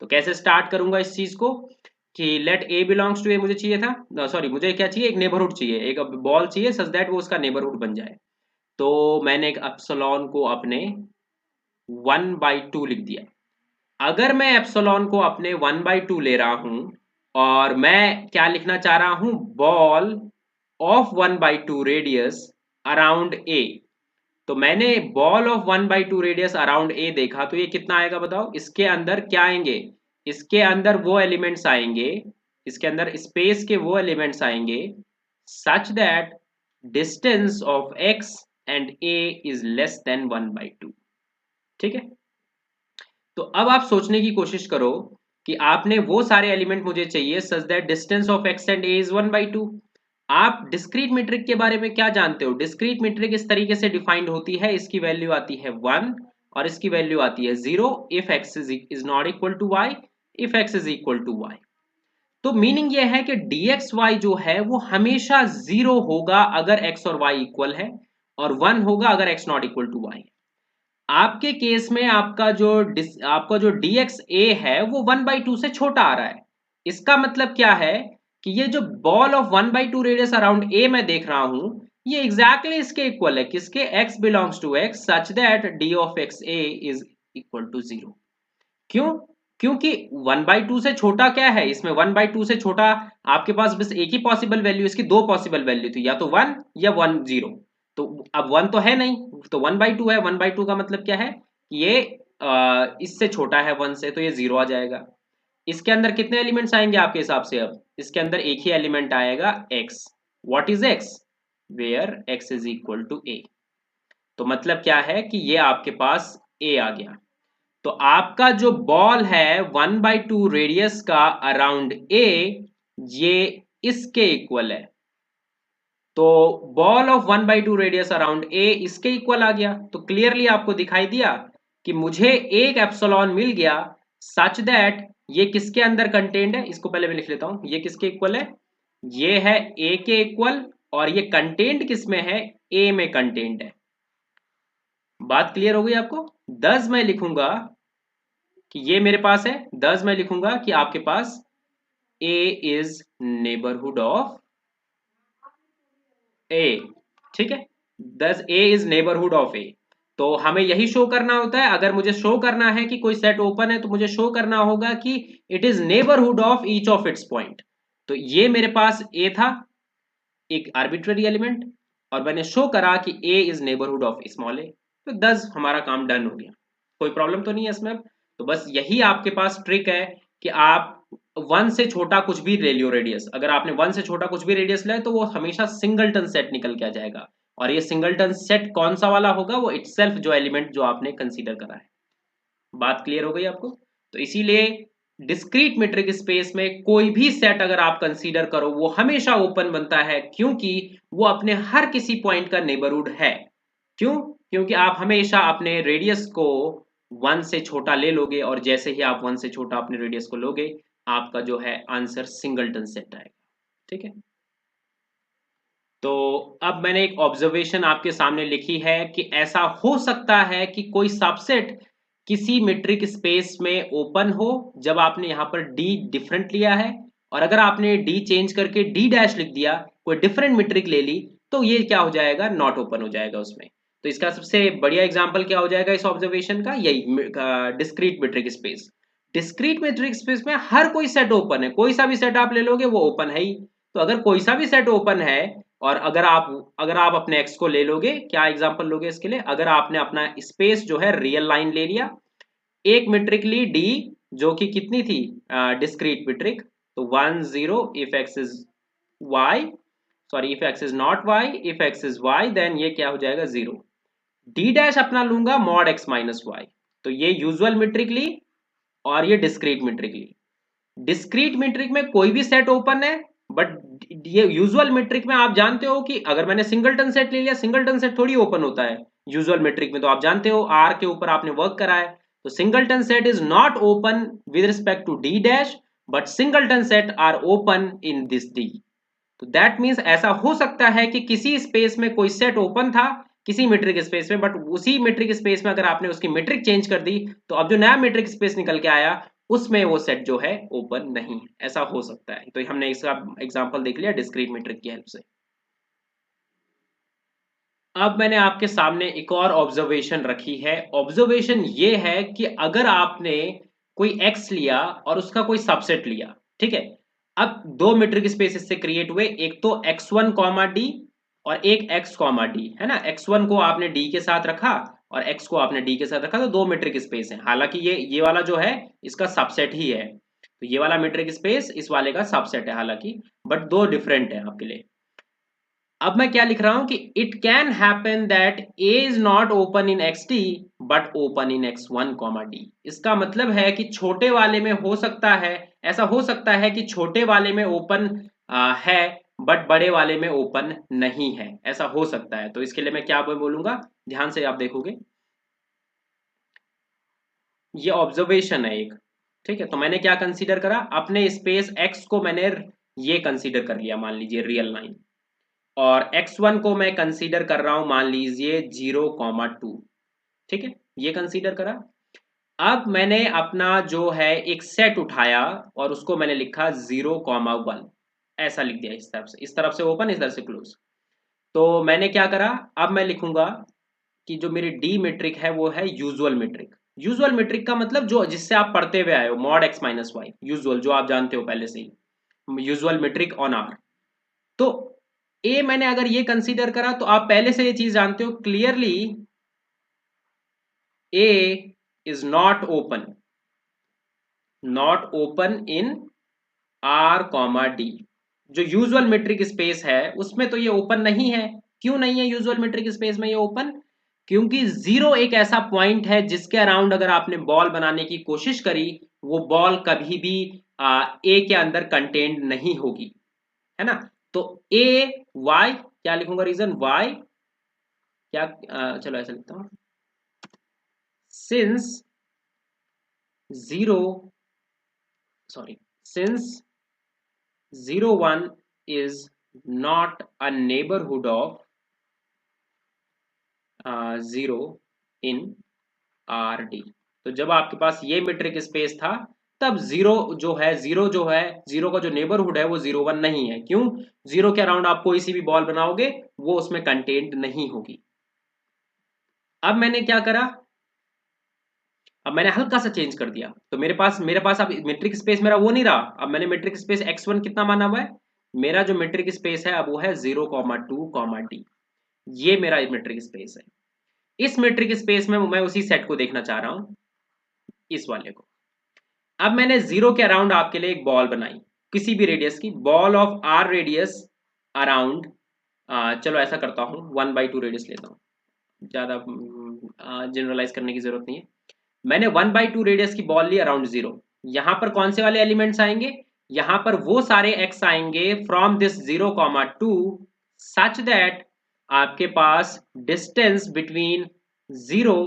तो कैसे स्टार्ट करूंगा इस चीज को कि let A belongs to A मुझे चाहिए था, सॉरी मुझे क्या चाहिए, एक नेबरहुड चाहिए, एक बॉल चाहिए सच दैट वो उसका नेबरहुड बन जाए। तो मैंने एक एप्सिलॉन को अपने 1/2 लिख दिया। अगर मैं एप्सिलॉन को अपने 1/2 ले रहा हूं और मैं क्या लिखना चाह रहा हूं, बॉल ऑफ 1/2 रेडियस अराउंड ए, तो मैंने बॉल ऑफ 1/2 रेडियस अराउंड ए देखा, तो ये कितना आएगा बताओ? इसके अंदर क्या आएंगे? इसके अंदर वो एलिमेंट्स आएंगे, इसके अंदर स्पेस के वो एलिमेंट्स आएंगे such that distance of x and A is less then 1/2। ठीक है, तो अब आप सोचने की कोशिश करो कि आपने वो सारे एलिमेंट मुझे चाहिए such that distance of x and A is 1/2। आप डिस्क्रीट मीट्रिक के बारे में क्या जानते हो? डिस्क्रीट मीट्रिक इस तरीके से डिफाइंड होती है, इसकी वैल्यू आती है 1 और इसकी वैल्यू आती है 0 if x is not equal to y, if x is equal to y. तो मीनिंग ये है कि dx y जो है वो हमेशा 0 होगा अगर x और y इक्वल है, और 1 होगा अगर x not equal to y। आपके केस में आपका जो dxa है वो 1/2 से छोटा आ रहा है। इसका मतलब क्या है कि ये जो ball of 1/2 radius around a मैं देख रहा हूं, ये एग्जैक्टली इसके इक्वल है, किसके? x belongs to x such that d of x a is equal to 0। क्यों? क्योंकि 1/2 से छोटा क्या है इसमें? 1/2 से छोटा आपके पास बस एक ही पॉसिबल वैल्यू, इसकी दो पॉसिबल वैल्यू थी, या तो 1 या 1 0। तो अब 1 तो है नहीं, तो 1/2 है। 1/2 का मतलब क्या है कि ये इससे छोटा है 1 से, तो ये 0 आ जाएगा। इसके अंदर कितने एलिमेंट्स आएंगे आपके हिसाब से? अब इसके अंदर एक ही एलिमेंट आएगा x। What is x? Where x is equal to a। तो मतलब क्या है कि ये आपके पास a आ गया। तो आपका जो बॉल है 1/2 रेडियस का अराउंड ए, ये इसके इक्वल है। तो बॉल ऑफ 1/2 रेडियस अराउंड ए इसके इक्वल आ गया। तो क्लियरली आपको दिखाई दिया कि मुझे एक एप्सिलॉन मिल गया सच दैट ये किसके अंदर कंटेंड है। इसको पहले मैं लिख लेता हूं, ये किसके इक्वल है, ये है ए के इक्वल, और ये कंटेंट किस में है, ए में कंटेंट है। बात क्लियर हो गई आपको। दस मैं लिखूंगा कि ये मेरे पास है, दस मैं लिखूंगा कि आपके पास ए इज नेबरहुड ऑफ ए, ठीक है। दस ए इज नेबरहुड ऑफ ए। तो हमें यही शो करना होता है। अगर मुझे शो करना है कि कोई सेट ओपन है तो मुझे शो करना होगा कि it is neighbourhood of each of its point. तो ये मेरे पास ए था, एक आर्बिट्ररी एलिमेंट, और मैंने शो करा कि ए इज नेबरहुड ऑफ स्मॉल ए। तो 10 हमारा काम डन हो गया। कोई प्रॉब्लम तो नहीं है इसमें। तो बस यही आपके पास ट्रिक है कि आप वन से छोटा कुछ भी ले लियो रेडियस। अगर आपने वन से छोटा कुछ भी रेडियस लिया तो वो हमेशा सिंगलटन सेट निकल के आ जाएगा। और ये सिंगलटन सेट कौन सा वाला होगा, वो इटसेल्फ जो एलिमेंट जो आपने कंसीडर करा है। बात क्लियर हो गई आपको। तो इसीलिए डिस्क्रीट मीट्रिक स्पेस में कोई भी सेट अगर आप कंसीडर करो वो हमेशा ओपन बनता है, क्योंकि वो अपने हर किसी पॉइंट का नेबरहुड है। क्यों? क्योंकि आप हमेशा अपने रेडियस को वन से छोटा ले लोगे, और जैसे ही आप वन से छोटा अपने रेडियस को लोगे आपका जो है आंसर सिंगलटन सेट आएगा। ठीक है। तो अब मैंने एक ऑब्जर्वेशन आपके सामने लिखी है कि ऐसा हो सकता है कि कोई सबसेट किसी मीट्रिक स्पेस में ओपन हो जब आपने यहां पर डी डिफरेंट लिया है, और अगर आपने डी चेंज करके डी डैश लिख दिया, कोई डिफरेंट मीट्रिक ले ली, तो ये क्या हो जाएगा, नॉट ओपन हो जाएगा उसमें। तो इसका सबसे बढ़िया एग्जांपल क्या हो जाएगा इस ऑब्जर्वेशन का, यही discrete metric space. Discrete metric space में हर कोई सेट ओपन है, कोई सा भी सेट आप ले लोगे वो ओपन है ही। तो अगर कोई सा भी सेट ओपन है, और अगर आप अपने x को ले लोगे, क्या एग्जांपल लोगे इसके लिए, अगर आपने अपना स्पेस जो है रियल लाइन ले लिया, एक मीट्रिक ली d जो कि कितनी थी, डिस्क्रीट मीट्रिक, तो 1 0 if x is y, sorry if x is not y, if x is y then ये क्या हो जाएगा 0। d डैश अपना लूंगा मॉड x माइनस y। तो ये यूजुअल मीट्रिक ली और ये डिस्क्रीट मीट्रिक ली। डिस्क्रीट मीट्रिक में कोई भी सेट ओपन है, बट ये यूजुअल मीट्रिक में आप जानते हो कि अगर मैंने सिंगलटन सेट ले लिया, सिंगलटन सेट थोड़ी ओपन होता है यूजुअल मीट्रिक में। तो आप जानते हो आर के ऊपर आपने वर्क करा है। तो singleton set is not open with respect to d dash, but singleton set are open in this d. तो दैट मीन्स ऐसा हो सकता है कि किसी स्पेस में कोई सेट ओपन था किसी मीट्रिक स्पेस में, बट उसी मीट्रिक स्पेस में अगर आपने उसकी मीट्रिक चेंज कर दी तो अब जो नया मीट्रिक स्पेस निकल के आया उसमें वो सेट जो है ओपन नहीं है। ऐसा हो सकता है। तो हमने इसका एग्जांपल देख लिया डिस्क्रीट मीट्रिक की हेल्प से। अब मैंने आपके सामने एक और ऑब्जर्वेशन रखी है। ऑब्जर्वेशन ये है कि अगर आपने कोई एक्स लिया और उसका कोई सबसेट लिया, ठीक है। अब दो मीट्रिक स्पेस इससे क्रिएट हुए, एक तो x1 कॉमा डी और एक x कॉमा डी, है ना। x1 को आपने d के साथ रखा और x को आपने d के साथ रखा, तो दो मीट्रिक स्पेस है। हालांकि ये वाला जो है इसका सबसेट ही है, तो ये वाला मीट्रिक स्पेस इस वाले का सबसेट है हालांकि, बट दो डिफरेंट है आपके लिए। अब मैं क्या लिख रहा हूं कि it can happen that a is not open in x T but open in x1 comma D. इसका मतलब है कि छोटे वाले में हो सकता है, ऐसा हो सकता है कि छोटे वाले में ओपन है बट बड़े वाले में ओपन नहीं है, ऐसा हो सकता है। तो इसके लिए मैं क्या बोलूंगा, ध्यान से आप देखोगे, ये ऑब्जर्वेशन है एक, ठीक है। तो मैंने क्या कंसीडर करा, अपने स्पेस x को मैंने ये कंसीडर कर लिया, मान लीजिए रियल लाइन, और x1 को मैं कंसीडर कर रहा हूं मान लीजिए 0,2, ठीक है, ये कंसीडर करा। अब मैंने अपना जो है एक सेट उठाया और उसको मैंने लिखा 0,1, ऐसा लिख दिया, इस तरफ से ओपन, इस तरफ से क्लोज। तो मैंने क्या करा, अब मैं लिखूंगा कि जो मेरी डी मेट्रिक है वो है यूजुअल मेट्रिक। यूजुअल मेट्रिक का मतलब जो जिससे आप पढ़ते हुए आए हो, mod x minus y, usual जो आप जानते हो पहले से ही, यूजुअल मेट्रिक ऑन आर। तो ए मैंने अगर ये कंसीडर करा तो आप पहले से ये चीज जानते हो clearly, A is not open in R comma D. जो यूजुअल मेट्रिक स्पेस है उसमें तो ये ओपन नहीं है। क्यों नहीं है यूजुअल मेट्रिक स्पेस में ये ओपन, क्योंकि जीरो एक ऐसा पॉइंट है जिसके अराउंड अगर आपने बॉल बनाने की कोशिश करी वो बॉल कभी भी ए के अंदर कंटेन्ड नहीं होगी, है ना। तो ए वाई क्या लिखूंगा रीजन वाई, क्या चलो ऐसा लिखता हूँ, since zero sorry since 01 is not a neighborhood of 0 in RD। तो जब आपके पास ये मेट्रिक स्पेस था तब जीरो का जो नेबरहुड है वो 01 नहीं है। क्यों? जीरो के अराउंड आप कोई सी भी बॉल बनाओगे वो उसमें कंटेंट नहीं होगी। अब मैंने क्या करा, अब मैंने हल्का सा चेंज कर दिया, तो मेरे पास अब मेट्रिक स्पेस मेरा वो नहीं रहा। अब मैंने मेट्रिक स्पेस x1 कितना माना हुआ है, मेरा जो मेट्रिक स्पेस है अब वो है 0,2, ये मेरा मेट्रिक स्पेस है। इस मेट्रिक स्पेस में मैं उसी सेट को देखना चाह रहा हूं, इस वाले को। अब मैंने 0 के अराउंड आपके लिए एक बॉल बनाई, किसी भी रेडियस की, ball of r radius around, चलो ऐसा करता हूं 1/2 रेडियस लेता हूं, ज्यादा जनरलाइज करने की जरूरत नहीं है। मैंने 1/2 रेडियस की बॉल ली अराउंड 0। यहां पर कौन से वाले एलिमेंट्स आएंगे, यहां पर वो सारे x आएंगे फ्रॉम दिस 0,2 सच दैट आपके पास डिस्टेंस बिटवीन 0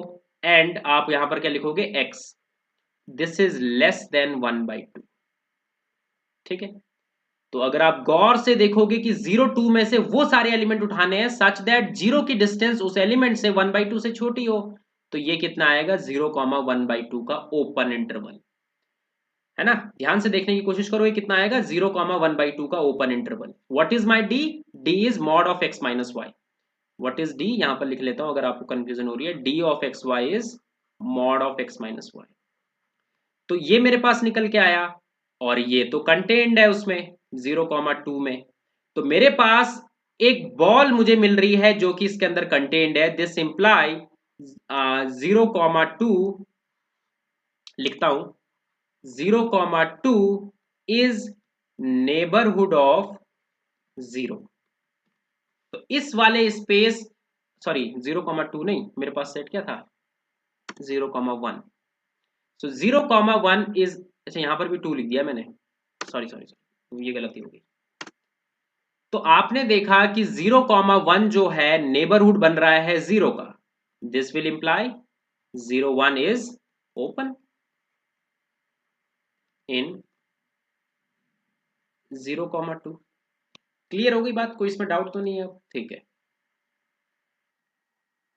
एंड, आप यहां पर क्या लिखोगे, x, this is less then 1/2। ठीक है, तो अगर आप गौर से देखोगे कि 0,2 में से वो सारे एलिमेंट उठाने हैं सच दैट 0 की डिस्टेंस उस एलिमेंट से 1/2 से छोटी हो, तो ये कितना आएगा, 0,1/2 का ओपन इंटरवल, है ना। ध्यान से देखने की कोशिश करो, ये कितना आएगा, 0,1/2 का open interval. What is my d, d is mod of x minus y. What is d, यहां पर लिख लेता हूं अगर आपको कंफ्यूजन हो रही है, d of x Y is mod of x minus y. तो ये मेरे पास निकल के आया, और ये तो कंटेन्ड है उसमें 0,2 में। तो मेरे पास एक बॉल मुझे मिल रही है जो कि इसके अंदर कंटेन्ड है। दिस इंप्लाई 0,2, लिखता हूं 0,2 इज नेबरहुड ऑफ 0। तो इस वाले स्पेस, सॉरी 0,2 नहीं, मेरे पास सेट क्या था, 0,1। सो 0,1 इज, अच्छा यहां पर भी 2 लिख दिया मैंने, सॉरी सॉरी सॉरी, ये गलती हो गई। तो आपने देखा कि 0,1 जो है नेबरहुड बन रहा है 0 का, this will imply 0,1 is open in 0,2। Clear हो गई बात, कोई इसमें डाउट तो नहीं है अब? ठीक है,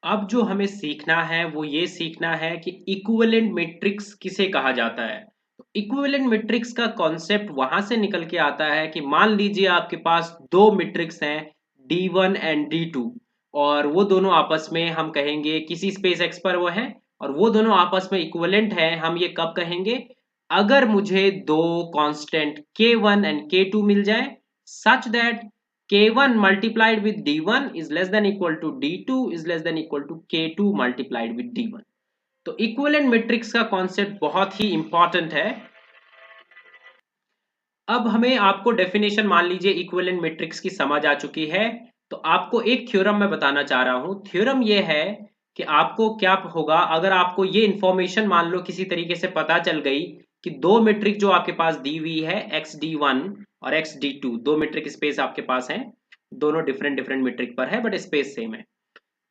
अब जो हमें सीखना है वो ये सीखना है कि इक्विवेलेंट मैट्रिक्स किसे कहा जाता है। तो इक्विवेलेंट मैट्रिक्स का कॉन्सेप्ट वहां से निकल के आता है कि मान लीजिए आपके पास दो मैट्रिक्स हैं D1 एंड D2, और वो दोनों आपस में, हम कहेंगे किसी स्पेस x पर वो हैं, और वो दोनों आपस में इक्विवेलेंट हैं। हम ये कब कहेंगे, अगर मुझे दो कांस्टेंट K1 एंड K2 मिल जाए such that K1 multiplied with D1 is less than equal to D2 is less than equal to K2 multiplied with D1। तो इक्विवेलेंट मैट्रिक्स का कॉन्सेप्ट बहुत ही इंपॉर्टेंट है। अब हमें, आपको डेफिनेशन मान लीजिए इक्विवेलेंट मैट्रिक्स की समझ आ चुकी है, तो आपको एक थ्योरम मैं बताना चाह रहा हूं। थ्योरम ये है कि आपको क्या होगा अगर आपको ये इंफॉर्मेशन मान लो किसी तरीके से पता चल गई कि दो मैट्रिक जो आपके पास दी हुई है XD1 और XD2, दो मैट्रिक स्पेस आपके पास हैं, दोनों डिफरेंट डिफरेंट मैट्रिक पर है बट स्पेस सेम है।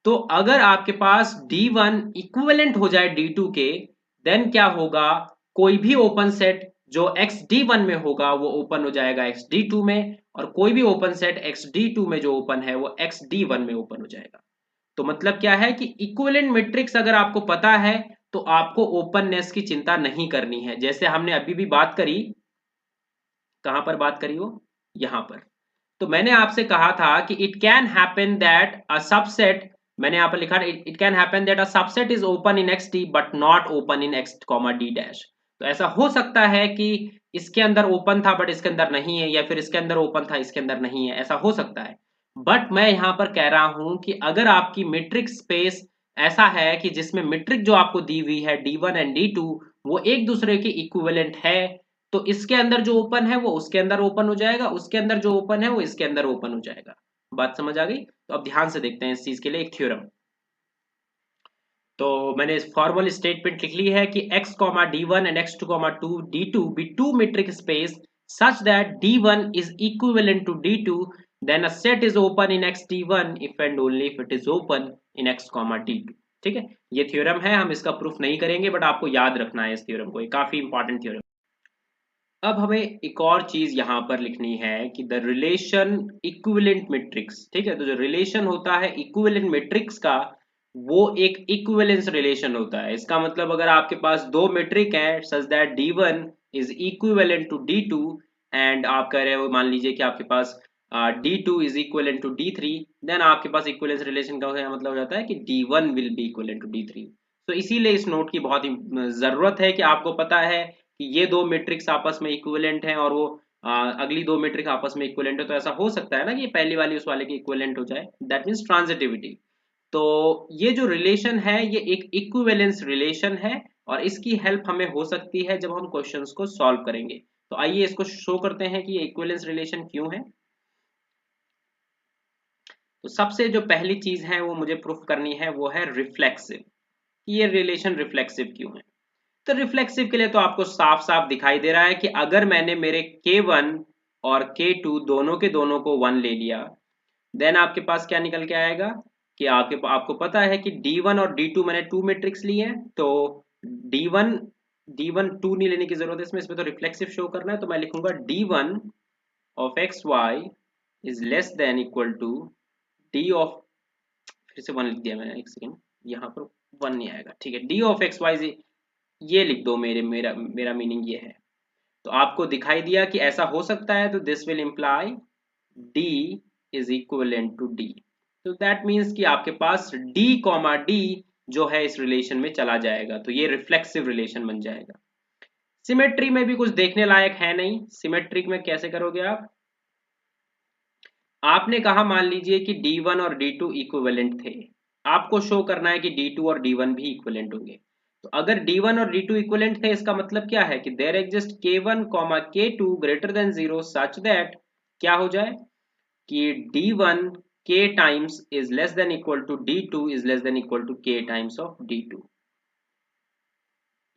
तो अगर आपके पास D1 इक्विवेलेंट हो जाए D2 के, देन क्या होगा, कोई भी ओपन सेट जो XD1 में होगा वो ओपन हो जाएगा XD2 में, और कोई भी ओपन सेट XD2 में जो ओपन है वो XD1 में ओपन हो जाएगा। तो मतलब क्या है कि इक्विवेलेंट मैट्रिक्स अगर आपको पता है तो आपको ओपननेस की चिंता नहीं करनी है। जैसे हमने अभी भी बात करी, कहां पर बात करी, वो यहां पर। तो मैंने आपसे कहा था कि it can happen that a subset, मैंने यहां पर लिखा it can happen that a subset is open in x D but not open in x comma d dash. तो ऐसा हो सकता है कि इसके अंदर ओपन था बट इसके अंदर नहीं है, या फिर इसके अंदर ओपन था इसके अंदर नहीं है, ऐसा हो सकता है। बट मैं यहां पर कह रहा हूं कि अगर आपकी मीट्रिक स्पेस ऐसा है कि जिसमें मीट्रिक जो आपको दी हुई है D1 एंड D2 वो एक दूसरे के इक्विवेलेंट है, तो इसके अंदर जो ओपन है वो उसके अंदर ओपन हो जाएगा, उसके अंदर जो ओपन है वो इसके अंदर ओपन हो जाएगा। बात समझ आ गई? तो अब ध्यान से देखते हैं इस चीज के लिए एक थ्योरम। तो मैंने फॉर्मल स्टेटमेंट लिख ली है कि x comma D1 and x2 comma D2 be two metric space such that D1 is equivalent to D2 then a set is open in x D1 if and only if it is open in x comma D2। ठीक है, ये theorem है, हम इसका proof नहीं करेंगे but आपको याद रखना है इस थ्योरम को, ये काफी इंपॉर्टेंट थ्योरम। अब हमें एक और चीज यहाँ पर लिखनी है कि द रिलेशन इक्विवेलेंट मैट्रिक्स। ठीक है, तो जो रिलेशन होता है इक्विवेलेंट मैट्रिक्स का, वो एक इक्विवेलेंस रिलेशन होता है। इसका मतलब अगर आपके पास दो मैट्रिक है such that D1 is equivalent to D2, and आप कह रहे हो मान लीजिए कि आपके पास D2 is equivalent to D3, then आपके पास इक्विवेलेंस रिलेशन का मतलब हो जाता है कि D1 will be equivalent to D3। तो इसीलिए इस नोट की बहुत ही जरूरत है कि आपको पता है कि ये दो मैट्रिक्स आपस में इक्विवेलेंट हैं और वो अगली दो मैट्रिक्स आपस में इक्विवेलेंट है। तो ऐसा हो सकता है ना कि पहली वाली उस वाले की इक्विवेलेंट हो जाए, दैट मींस ट्रांजिटिविटी। तो ये जो रिलेशन है ये एक इक्विवेलेंस रिलेशन है, और इसकी हेल्प हमें हो सकती है जब हम क्वेश्चंस को सॉल्व करेंगे। तो आइए इसको शो करते हैं कि ये इक्विवेलेंस रिलेशन क्यों है। तो सबसे जो पहली चीज है वो मुझे प्रूफ करनी है वो है रिफ्लेक्सिव। ये रिलेशन रिफ्लेक्सिव क्यों है। तो रिफ्लेक्सिव के लिए तो आपको साफ साफ दिखाई दे रहा है कि अगर मैंने मेरे K1 और K2 दोनों के दोनों को 1 ले लिया, देन आपके पास क्या निकल के आएगा कि आपको पता है कि D1 और D2 मैंने टू मैट्रिक्स लिए हैं। तो D1 D1 टू नहीं लेने की जरूरत है इसमें तो रिफ्लेक्सिव शो करना है। तो मैं लिखूंगा D1 of x Y is less than equal to D of, फिर से 1 लिख दिया मैंने, एक सेकेंड, यहाँ पर 1 नहीं आएगा। ठीक है, D ऑफ एक्स वाई ये लिख दो, मेरा मीनिंग ये है। तो आपको दिखाई दिया कि ऐसा हो सकता है, तो this will imply D is equivalent to D। तो दैट मीन्स कि आपके पास D कॉमा D जो है इस रिलेशन में चला जाएगा, तो ये रिफ्लेक्सिव रिलेशन बन जाएगा। सिमेट्री में भी कुछ देखने लायक है नहीं। सिमेट्रिक में कैसे करोगे आप, आपने कहा मान लीजिए कि D1 और D2 इक्विवेलेंट थे, आपको शो करना है कि D2 और D1 भी इक्विवेलेंट होंगे। तो अगर D1 और D2 इक्विवेलेंट थे, इसका मतलब क्या है कि there exist K1 K2 greater than 0 such that क्या हो जाए कि D1 K times is less than equal to D2 is less than equal to K times of D2।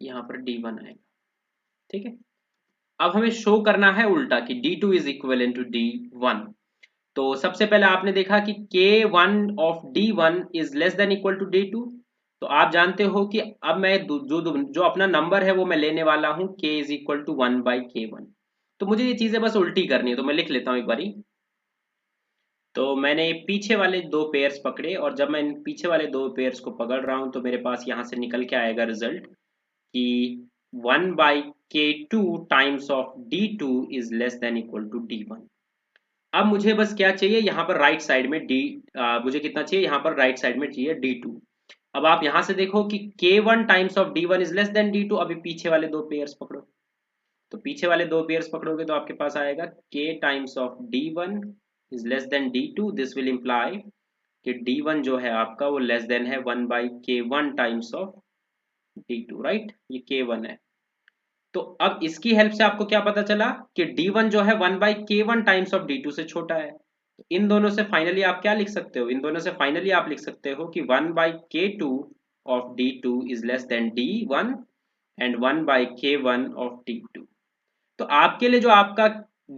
यहाँ पर D1 आएगा। ठीक है, अब हमें शो करना है उल्टा कि D2 is equivalent to D1। तो सबसे पहले आपने देखा कि K1 of D1 is less than equal to D2। तो आप जानते हो कि अब मैं जो अपना नंबर है वो मैं लेने वाला हूं K is equal to 1/K1। तो मुझे ये चीजें बस उल्टी करनी है, तो मैं लिख लेता हूं एक बारी। तो मैंने पीछे वाले दो पेयर्स पकड़े, और जब मैं इन पीछे वाले दो पेयर्स को पकड़ रहा हूं तो मेरे पास यहां से निकल के आएगा रिजल्ट कि 1/K2 times of D2 is less than equal to D1। अब मुझे बस क्या चाहिए, यहाँ पर राइट साइड में मुझे कितना चाहिए, यहाँ पर राइट साइड में चाहिए D2। अब आप यहाँ से देखो कि K1 times of D1 is less then D2। अभी पीछे वाले दो पेयर्स पकड़ो, तो पीछे वाले दो पेयर्स पकड़ोगे तो आपके पास आएगा K times of D1 is less then D2। This will imply कि D1 जो है आपका वो लेस देन है 1/K1 times of D2, right, ये K1 है। तो अब इसकी हेल्प से आपको क्या पता चला कि D1 जो है 1/K1 टाइम्स ऑफ D2 से छोटा है। तो इन दोनों से फाइनली आप क्या लिख सकते हो, इन दोनों से फाइनली आप लिख सकते हो कि 1/K2 of D2 is less then D1 and 1/K1 of D2। तो आपके लिए जो आपका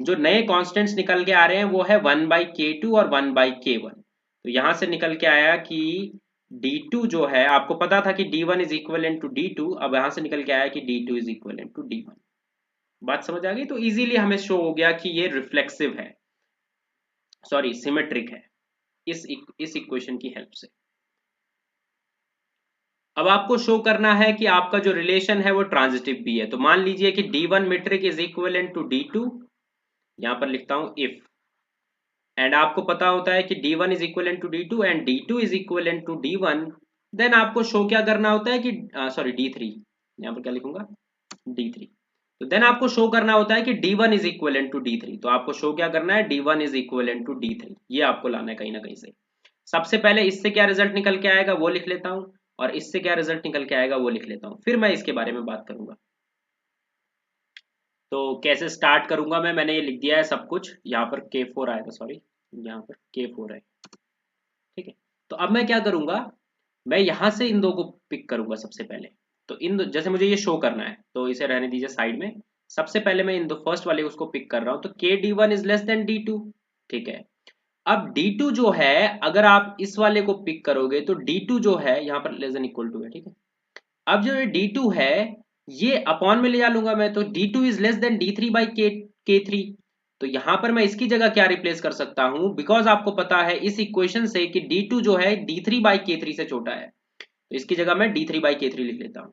जो नए कॉन्स्टेंट्स निकल के आ रहे हैं वो है 1/K2 और 1/K1। तो यहां से निकल के आया कि D2 जो है, आपको पता था कि D1 is equivalent to D2, अब यहां से निकल के आया कि D2 is equivalent to D1। बात समझ आ गई। तो इजीली हमें शो हो गया कि ये रिफ्लेक्सिव है, सॉरी सिमेट्रिक है, इस इक्वेशन की हेल्प से। अब आपको शो करना है कि आपका जो रिलेशन है वो ट्रांजिटिव भी है। तो मान लीजिए कि D1 metric is equivalent to D2, यहां पर लिखता हूं इफ, एंड आपको पता होता है कि D1 is equivalent to D2 and D2 is equivalent to D1, then आपको शो क्या करना होता है कि सॉरी D3, यहां पर क्या लिखूंगा D3। तो देन आपको शो करना होता है कि D1 is equivalent to D3। तो आपको शो क्या करना है, D1 is equivalent to D3, ये आपको लाना है कहीं ना कहीं से। सबसे पहले इससे क्या रिजल्ट निकल के आएगा वो लिख लेता हूं, और इससे क्या रिजल्ट निकल के आएगा वो लिख लेता हूं, फिर मैं इसके बारे में बात करूंगा। तो कैसे स्टार्ट करूंगा मैंने ये लिख दिया है सब कुछ। यहाँ पर K4 आएगा, सॉरी यहाँ पर K4 है। ठीक है, तो अब मैं क्या करूंगा, मैं यहां से इन दो को पिक करूंगा सबसे पहले। तो इन दो, जैसे मुझे ये शो करना है तो इसे रहने दीजिए साइड में। सबसे पहले मैं इन दो फर्स्ट वाले उसको पिक कर रहा हूं, तो K D1 is less then D2। ठीक है, अब D2 जो है, अगर आप इस वाले को पिक करोगे तो D2 जो है यहाँ पर लेस देन इक्वल टू है, ठीक है। अब जो ये D2 है ये अपॉन में ले जा लूंगा मैं, तो D2 is less then D3 by K3। तो यहां पर मैं इसकी जगह क्या रिप्लेस कर सकता हूं, बिकॉज आपको पता है इस इक्वेशन से कि D2 जो है D3 बाई K3 से छोटा है, तो इसकी जगह मैं D3 बाई K3 लिख लेता हूं।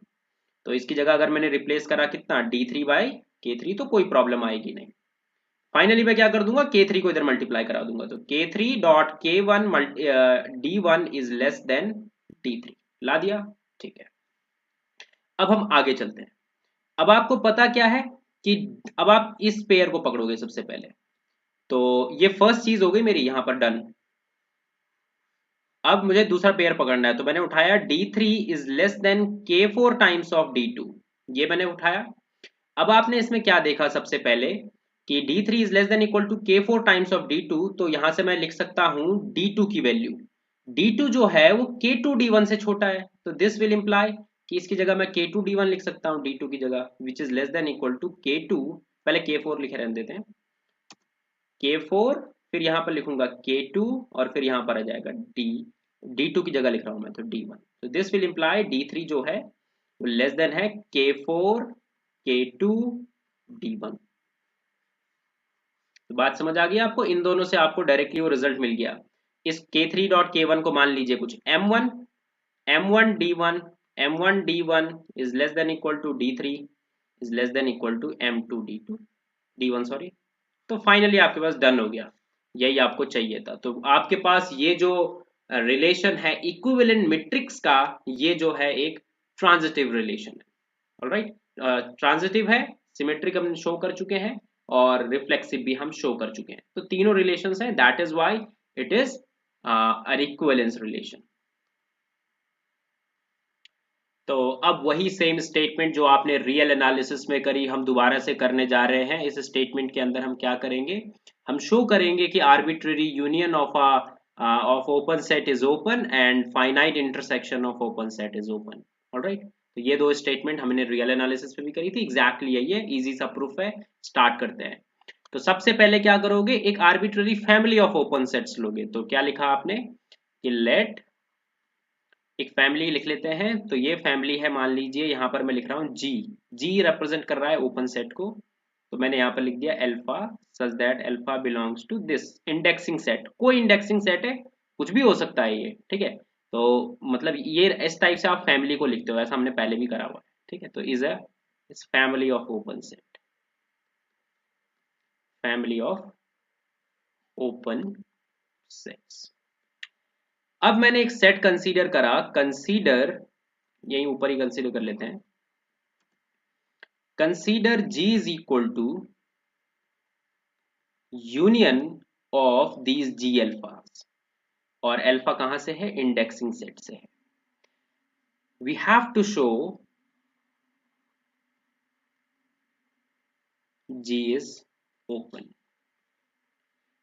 तो इसकी जगह अगर मैंने रिप्लेस करा कितना D3 बाई K3 तो कोई प्रॉब्लम आएगी नहीं। फाइनली मैं क्या कर दूंगा, K3 को इधर मल्टीप्लाई करा दूंगा, तो K3 dot K1 D1 is less then D3 ला दिया, ठीक है। अब हम आगे चलते हैं। अब आपको पता क्या है कि अब आप इस पेयर को पकड़ोगे सबसे पहले, तो ये फर्स्ट चीज हो गई मेरी यहां पर डन। अब मुझे दूसरा पेयर पकड़ना है, तो मैंने उठाया D3 is less then K4 times of D2, ये मैंने उठाया। अब आपने इसमें क्या देखा सबसे पहले कि D3 is less than equal to K4 times of D2, तो यहां से मैं लिख सकता हूं D2 की वैल्यू, D2 जो है वो K2 D1 से छोटा है, तो दिस विल इंप्लाई कि इसकी जगह मैं K2 D1 लिख सकता हूं D2 की जगह, which is less than equal to K2, पहले K4 लिखे रहने देते हैं, K4 फिर यहां पर लिखूंगा K2 और फिर यहां पर आ जाएगा D2 की जगह लिख रहा हूं मैं तो D1, तो दिस विल इंप्लाई D3 जो है वो लेस देन है K4 K2 D1। तो बात समझ आ गई आपको, इन दोनों से आपको डायरेक्टली वो रिजल्ट मिल गया। इस K3 डॉट K1 को मान लीजिए कुछ M1 D1, M1 D1 is less than equal to D3 is less than equal to M2 D2 D1 sorry. तो फाइनली आपके पास डन हो गया, यही आपको चाहिए था। तो आपके पास ये जो रिलेशन है इक्विवेलेंट मैट्रिक्स का, ये जो है एक ट्रांजिटिव रिलेशन है, ऑलराइट। ट्रांजिटिव है, सिमेट्रिक हम शो कर चुके हैं और रिफ्लेक्सिव भी हम शो कर चुके हैं, तो तीनों रिलेशंस हैं, that is why it is an equivalence relation. तो अब वही सेम स्टेटमेंट जो आपने रियल एनालिसिस में करी हम दोबारा से करने जा रहे हैं। इस स्टेटमेंट के अंदर हम क्या करेंगे, हम शो करेंगे कि arbitrary union of open set is open and finite intersection of open set is open, alright. तो ये दो स्टेटमेंट हमने रियल एनालिसिस में भी करी थी, एग्जैक्टली यही है, इजी सा प्रूफ है। स्टार्ट करते हैं। तो सबसे पहले क्या करोगे, एक arbitrary family of open sets लोगे, तो क्या लिखा आपने कि लेट, एक फैमिली लिख लेते हैं, तो ये फैमिली है, मान लीजिए यहाँ पर मैं लिख रहा हूँ जी, जी रिप्रेजेंट कर रहा है ओपन सेट को, तो मैंने यहाँ पर लिख दिया alpha such that alpha belongs to this indexing set. कोई इंडेक्सिंग सेट है, कुछ भी हो सकता है ये, ठीक है। तो मतलब ये इस टाइप से आप फैमिली को लिखते हो, ऐसा हमने पहले भी करा हुआ है, ठीक है। तो is a family of open set, family of open sets. अब मैंने एक सेट कंसीडर करा, कंसीडर यही ऊपर ही कंसीडर कर लेते हैं, consider G is equal to union of these G alphas, और अल्फा कहां से है, इंडेक्सिंग सेट से है। We have to show G is open.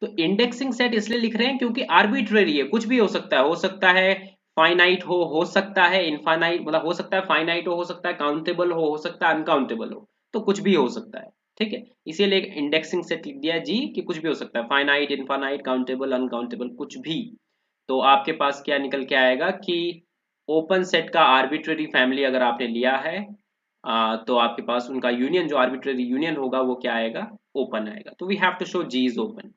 तो इंडेक्सिंग सेट इसलिए लिख रहे हैं क्योंकि आर्बिट्रेरी है, कुछ भी हो सकता है फाइनाइट हो सकता है इनफाइनाइट, मतलब हो सकता है फाइनाइट हो सकता है काउंटेबल हो सकता है अनकाउंटेबल हो, तो कुछ भी हो सकता है, ठीक है। इसीलिए एक इंडेक्सिंग सेट लिख दिया जी कि कुछ भी हो सकता है, फाइनाइट इनफाइनाइट काउंटेबल अनकाउंटेबल कुछ भी। तो आपके पास क्या निकल के आएगा कि ओपन सेट का आर्बिट्रेरी फैमिली अगर आपने लिया है तो आपके पास उनका यूनियन, जो आर्बिट्रेरी यूनियन होगा वो क्या आएगा, ओपन आएगा। तो we have to show G is open.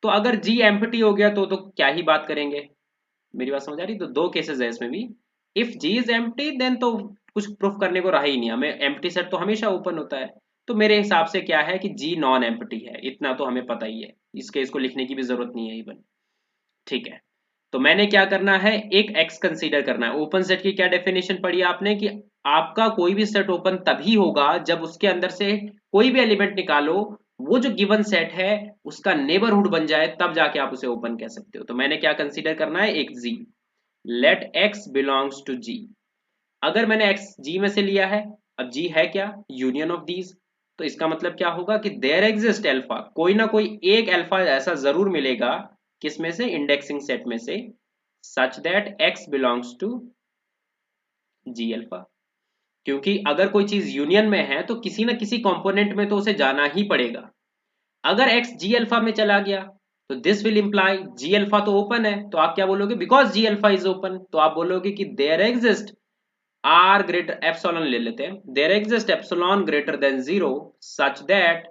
तो अगर जी एम्प्टी हो गया तो क्या ही बात करेंगे, मेरी बात समझ आ रही। तो दो केसेस है इसमें भी, if G is empty then तो कुछ प्रूफ करने को रहा ही नहीं, हमें एम्प्टी सेट तो हमेशा ओपन होता है। तो मेरे हिसाब से क्या है कि जी नॉन एम्प्टी है, इतना तो हमें पता ही है, इसके इसको लिखने की भी जरूरत नहीं है इवन, ठीक है। तो मैंने क्या करना है, एक एक्स कंसीडर करना है। ओपन सेट की क्या डेफिनेशन पढ़ी आपने कि आपका कोई भी सेट ओपन तभी होगा जब उसके अंदर से कोई भी एलिमेंट निकालो, वो जो गिवन सेट है उसका नेबरहुड बन जाए, तब जाके आप उसे ओपन कह सकते हो। तो मैंने क्या कंसीडर करना है, एक जी, लेट एक्स बिलोंग्स टू जी। अगर मैंने एक्स जी में से लिया है, अब जी है क्या, यूनियन ऑफ दीज, तो इसका मतलब क्या होगा कि देयर एग्जिस्ट अल्फा, कोई ना कोई एक अल्फा ऐसा जरूर मिलेगा, किसमें से, इंडेक्सिंग सेट में से, such that x belongs to G alpha. क्योंकि अगर कोई चीज यूनियन में है तो किसी ना किसी कंपोनेंट में तो उसे जाना ही पड़ेगा। अगर एक्स जी अल्फा में चला गया तो this will imply G alpha तो ओपन है, तो आप क्या बोलोगे, because G alpha is open, तो आप बोलोगे कि there exist r greater, epsilon ले लेते हैं, there exist epsilon greater than zero such that,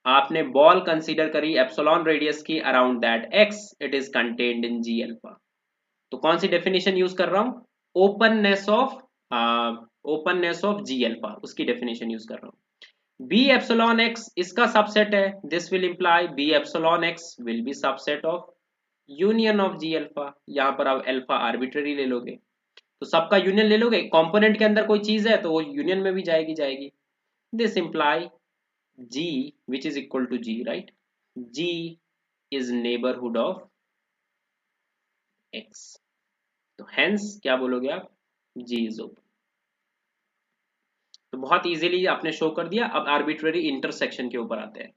आपने बॉल कंसीडर करी एप्सिलॉन रेडियस की around that x, it is contained in G alpha. तो कौन सी डेफिनेशन यूज कर रहा हूं, ओपननेस ऑफ जी अल्फा, उसकी डेफिनेशन यूज कर रहा हूं। बी एप्सिलॉन एक्स इसका सबसेट है, this will imply B epsilon x will be subset of union of G alpha. यहां पर आप अल्फा आर्बिट्ररी ले लोगे, तो सबका यूनियन ले लोगे, कंपोनेंट के अंदर कोई चीज है तो वो यूनियन में भी जाएगी। This imply g which is equal to g, right? g is neighborhood of x, तो hence क्या बोलोगे आप, g is open। तो बहुत इजीली आपने शो कर दिया। अब आर्बिट्ररी इंटरसेक्शन के ऊपर आते हैं।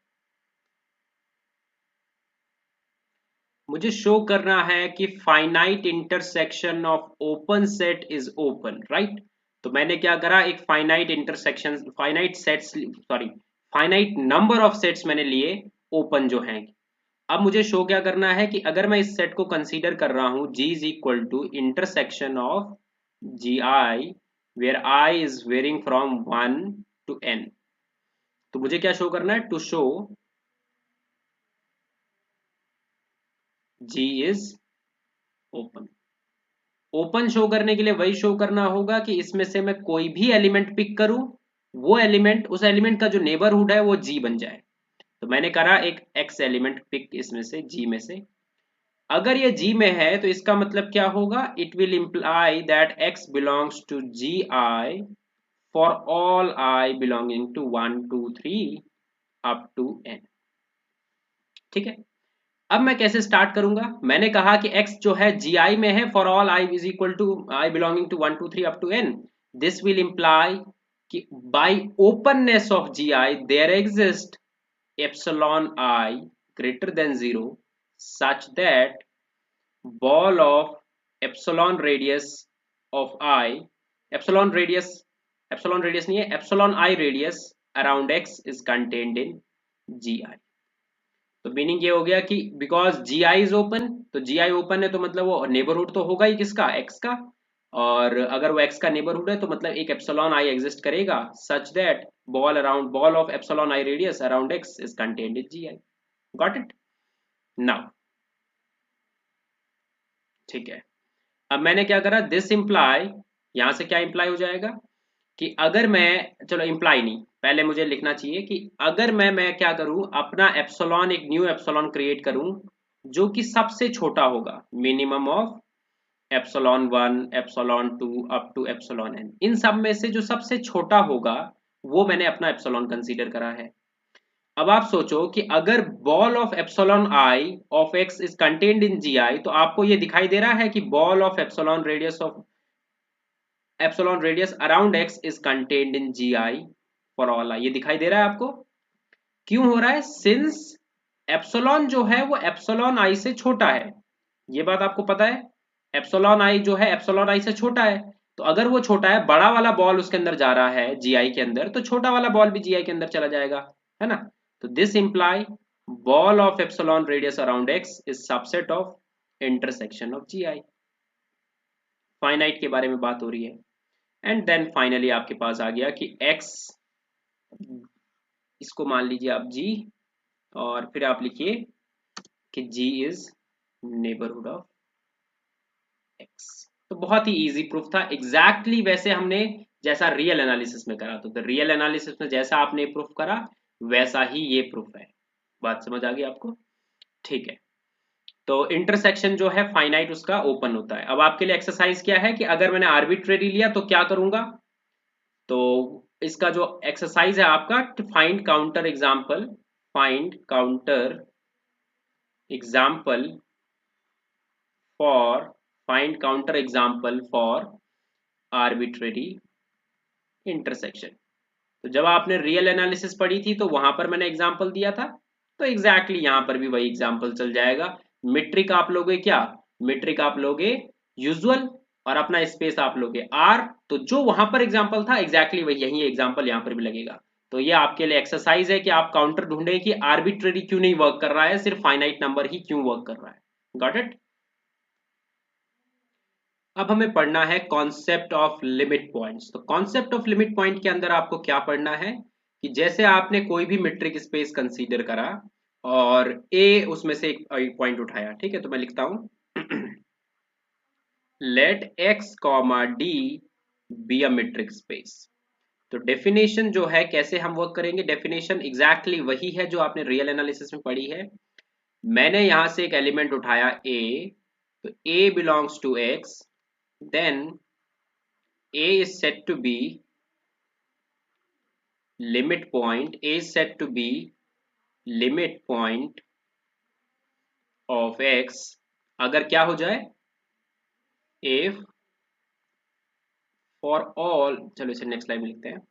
मुझे शो करना है कि finite intersection of open set is open, right? तो मैंने क्या करा, एक finite intersection, finite sets, sorry finite number of sets मैंने लिए ओपन जो हैं। अब मुझे शो क्या करना है कि अगर मैं इस सेट को कंसीडर कर रहा हूं G is equal to intersection of G i where i is varying from 1 to n, तो मुझे क्या शो करना है, to show G is open. Open show करने के लिए वही शो करना होगा कि इसमें से मैं कोई भी एलिमेंट पिक करूं, वो एलिमेंट, उस एलिमेंट का जो नेबरहुड है वो G बन जाए। तो मैंने करा एक x एलिमेंट पिक इसमें से, G में से। अगर ये G में है तो इसका मतलब क्या होगा, it will imply that x belongs to G I for all i belonging to 1 2 3 up to n। ठीक है, अब मैं कैसे स्टार्ट करूंगा, मैंने कहा कि x जो है जी आई में है for all i is equal to i belonging to 1 2 3 up to n। This will imply कि by openness of G I there exist epsilon i greater than 0 such that ball of epsilon radius of I, epsilon radius नहीं है, epsilon I radius around x is contained in gi। तो meaning ये हो गया कि because G i is open, तो G I open है तो मतलब वो नेबरहुड तो होगा ही किसका, x का, और अगर वो x का नेबरहुड है तो मतलब एक एप्सिलॉन i एग्जिस्ट करेगा such that ball of epsilon i radius around x is contained in G i. Got it now? ठीक है, अब मैंने क्या करा, दिस इंप्लाई, यहां से क्या इंप्लाई हो जाएगा कि अगर मैं, चलो इंप्लाई नहीं, पहले मुझे लिखना चाहिए कि अगर मैं क्या करूं, अपना एप्सिलॉन, एक न्यू एप्सिलॉन क्रिएट करूं जो कि सबसे छोटा होगा, minimum of epsilon 1 epsilon 2 up to epsilon n, इन सब में से जो सबसे छोटा होगा वो मैंने अपना एप्सिलॉन कंसीडर करा है। अब आप सोचो कि अगर ball of epsilon I of X is contained in G I, तो आपको ये दिखाई दे रहा है कि ball of epsilon radius around x is contained in G I for all I, ये दिखाई दे रहा है आपको? क्यों हो रहा है, सिंस एप्सिलॉन जो है वो एप्सिलॉन आई से छोटा है, ये बात आपको पता है, एप्सिलॉन आई जो है एप्सिलॉन आई से छोटा है। तो अगर वो छोटा है, बड़ा वाला बॉल उसके अंदर जा रहा है जी आई के अंदर, तो छोटा वाला बॉल भी जी आई के अंदर चला जाएगा, है ना? तो this imply ball of epsilon radius around x is subset of intersection of G i. Finite के बारे में बात हो रही है। एंड देन फाइनली आपके पास आ गया कि x, इसको मान लीजिए आप g, और फिर आप लिखिए कि g is neighbourhood of x। तो बहुत ही इजी प्रूफ था, एग्जैक्टली वैसे हमने जैसा रियल एनालिसिस में करा, तो रियल एनालिसिस में जैसा आपने प्रूफ करा वैसा ही ये प्रूफ है। बात समझ आ गई आपको? ठीक है, तो इंटरसेक्शन जो है फाइनाइट उसका ओपन होता है। अब आपके लिए एक्सरसाइज क्या है कि अगर मैंने आर्बिट्रेरी लिया तो क्या करूंगा, तो इसका जो एक्सरसाइज है आपका, find counter example, find counter example for, find counter example for arbitrary intersection. तो जब आपने रियल एनालिसिस पढ़ी थी तो वहां पर मैंने एग्जाम्पल दिया था, तो एग्जैक्टली यहां पर भी वही एग्जाम्पल चल जाएगा। मीट्रिक आप लोगे क्या, मीट्रिक आप लोगे यूजुअल, और अपना स्पेस आप लोगे आर, तो जो वहां पर एग्जाम्पल था एग्जैक्टली वही, यही एग्जाम्पल यहाँ पर भी लगेगा। तो ये आपके लिए एक्सरसाइज है कि आप काउंटर ढूंढें कि आर्बिट्ररी क्यों नहीं वर्क कर रहा है, सिर्फ फाइनाइट नंबर ही क्यों वर्क कर रहा है। Got it. अब हमें पढ़ना है कॉन्सेप्ट ऑफ लिमिट पॉइंट्स। तो कॉन्सेप्ट ऑफ लिमिट पॉइंट के अंदर आपको क्या पढ़ना है कि जैसे आपने कोई भी मीट्रिक स्पेस कंसीडर करा और ए उसमें से एक पॉइंट उठाया, ठीक है, तो मैं लिखता हूं let x comma D be a metric space. तो डेफिनेशन जो है कैसे हम वर्क करेंगे, डेफिनेशन एग्जैक्टली वही है जो आपने रियल एनालिसिस में पढ़ी है। मैंने यहां से एक एलिमेंट उठाया ए, तो A belongs to X, then A is said to be limit point, A is said to be limit point of x अगर क्या हो जाए, if for all, चलो इसे नेक्स्ट लाइन में लिखते हैं,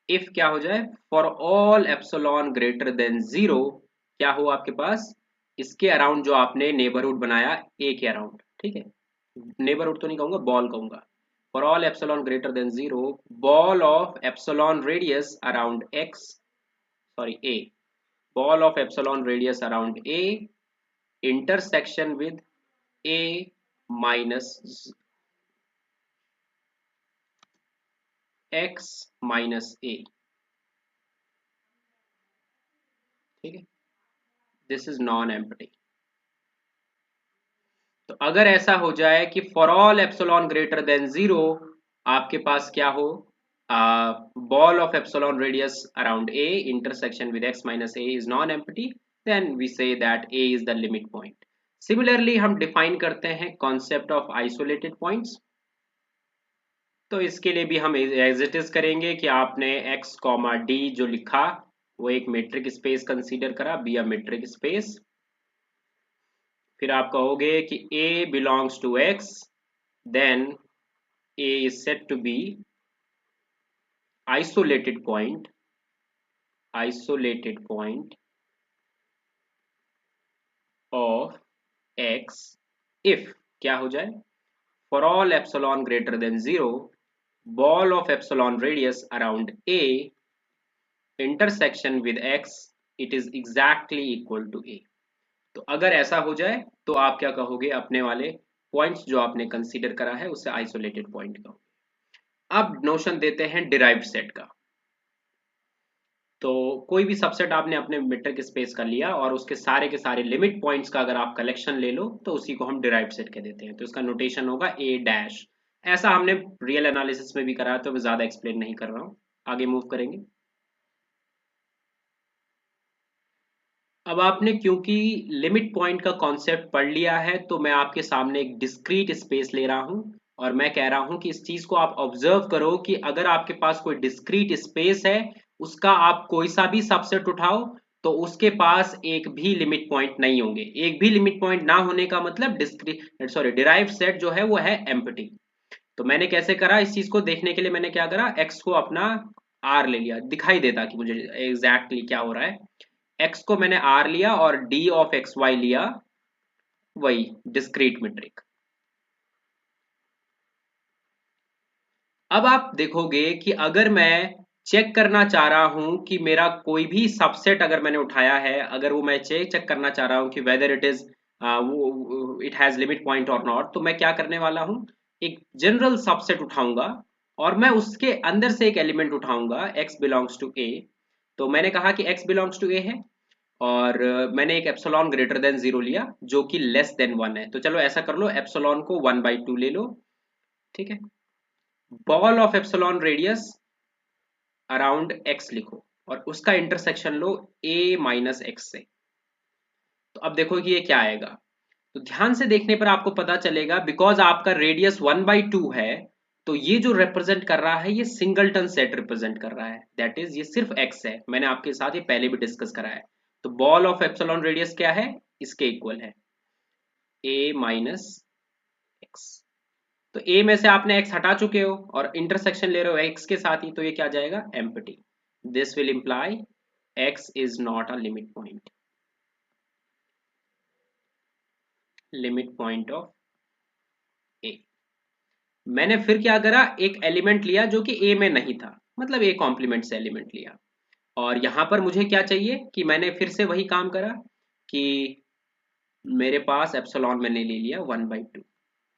if क्या हो जाए, for all epsilon greater than 0, क्या हो आपके पास, इसके अराउंड जो आपने नेबरहुड बनाया a के अराउंड, ठीक है, नेबरहुड तो नहीं कहूंगा, बॉल कहूंगा, for all epsilon greater than 0, ball of epsilon radius around x, sorry a, ball of epsilon radius around a intersection with a minus x minus a, ठीक है, दिस इज नॉन एम्प्टी। तो अगर ऐसा हो जाए कि for all epsilon greater than 0 आपके पास क्या हो, ball of epsilon radius around a intersection with x minus a is non empty, then we say that a is the limit point. Similarly हम डिफाइन करते हैं कॉन्सेप्ट ऑफ आइसोलेटेड पॉइंट्स। तो इसके लिए भी हम एज इट इज करेंगे कि आपने x कॉमा डी जो लिखा वो एक मेट्रिक स्पेस कंसीडर करा, बी अ मेट्रिक स्पेस, फिर आप कहोगे कि a belongs to x, then a is said to be isolated point of x if क्या हो जाए, for all epsilon greater than 0, ball of epsilon radius around a intersection with x, it is exactly equal to a। तो अगर ऐसा हो जाए तो आप क्या कहोगे, अपने वाले पॉइंट्स जो आपने कंसीडर करा है उसे आइसोलेटेड पॉइंट कहोगे। अब नोशन देते हैं डिराइव्ड सेट का। तो कोई भी सबसेट आपने अपने मीट्रिक स्पेस का लिया और उसके सारे के सारे लिमिट पॉइंट्स का अगर आप कलेक्शन ले लो तो उसी को हम डिराइव्ड सेट कह देते हैं। तो इसका नोटेशन होगा ए डैश। ऐसा हमने रियल एनालिसिस में भी करा है तो मैं ज्यादा एक्सप्लेन नहीं कर रहा हूँ, आगे मूव करेंगे। अब आपने क्योंकि लिमिट पॉइंट का कॉन्सेप्ट पढ़ लिया है तो मैं आपके सामने एक डिस्क्रीट स्पेस ले रहा हूं और मैं कह रहा हूं कि इस चीज को आप ऑब्जर्व करो कि अगर आपके पास कोई डिस्क्रीट स्पेस है उसका आप कोई सा भी सबसेट उठाओ तो उसके पास एक भी लिमिट पॉइंट नहीं होंगे। एक भी लिमिट पॉइंट ना होने का मतलब डिस्क्रीट सॉरी डिराइव्ड सेट जो है वो है एम्प्टी। तो मैंने कैसे करा, इस चीज को देखने के लिए मैंने क्या करा, एक्स को अपना आर ले लिया, दिखाई देता कि मुझे एग्जैक्टली क्या हो रहा है। x को मैंने r लिया और d ऑफ एक्स वाई लिया, वही डिस्क्रीट मीट्रिक। अब आप देखोगे कि अगर मैं चेक करना चाह रहा हूं कि मेरा कोई भी सबसेट अगर मैंने उठाया है, अगर वो मैं चेक करना चाह रहा हूं कि whether it is it has limit point और नॉट, तो मैं क्या करने वाला हूं, एक जनरल सबसेट उठाऊंगा और मैं उसके अंदर से एक एलिमेंट उठाऊंगा x बिलोंग्स टू a। तो मैंने कहा कि x बिलोंग्स टू a है और मैंने एक एप्सिलॉन ग्रेटर देन 0 लिया जो कि लेस देन 1 है। तो चलो ऐसा कर लो, एप्सिलॉन को 1/2 ले लो, ठीक है, ball of epsilon radius around x लिखो और उसका intersection low a minus x से। तो अब देखो कि ये क्या आएगा। तो ध्यान से देखने पर आपको पता चलेगा बिकॉज आपका रेडियस 1/2 है तो ये जो रिप्रेजेंट कर रहा है ये सिंगलटन सेट रिप्रेजेंट कर रहा है, दैट इज ये सिर्फ x है। मैंने आपके साथ ये पहले भी डिस्कस करा है। तो बॉल ऑफ एप्सिलॉन रेडियस क्या है, इसके इक्वल है a माइनस एक्स। तो a में से आपने x हटा चुके हो और इंटरसेक्शन ले रहे हो x के साथ ही, तो ये क्या जाएगा, empty. This will imply x is not a limit point of a। मैंने फिर क्या करा, एक एलिमेंट लिया जो कि a में नहीं था, मतलब ए कॉम्प्लीमेंट से एलिमेंट लिया। और यहाँ पर मुझे क्या चाहिए कि मैंने फिर से वही काम करा कि मेरे पास एप्सिलॉन मैंने ले लिया 1/2,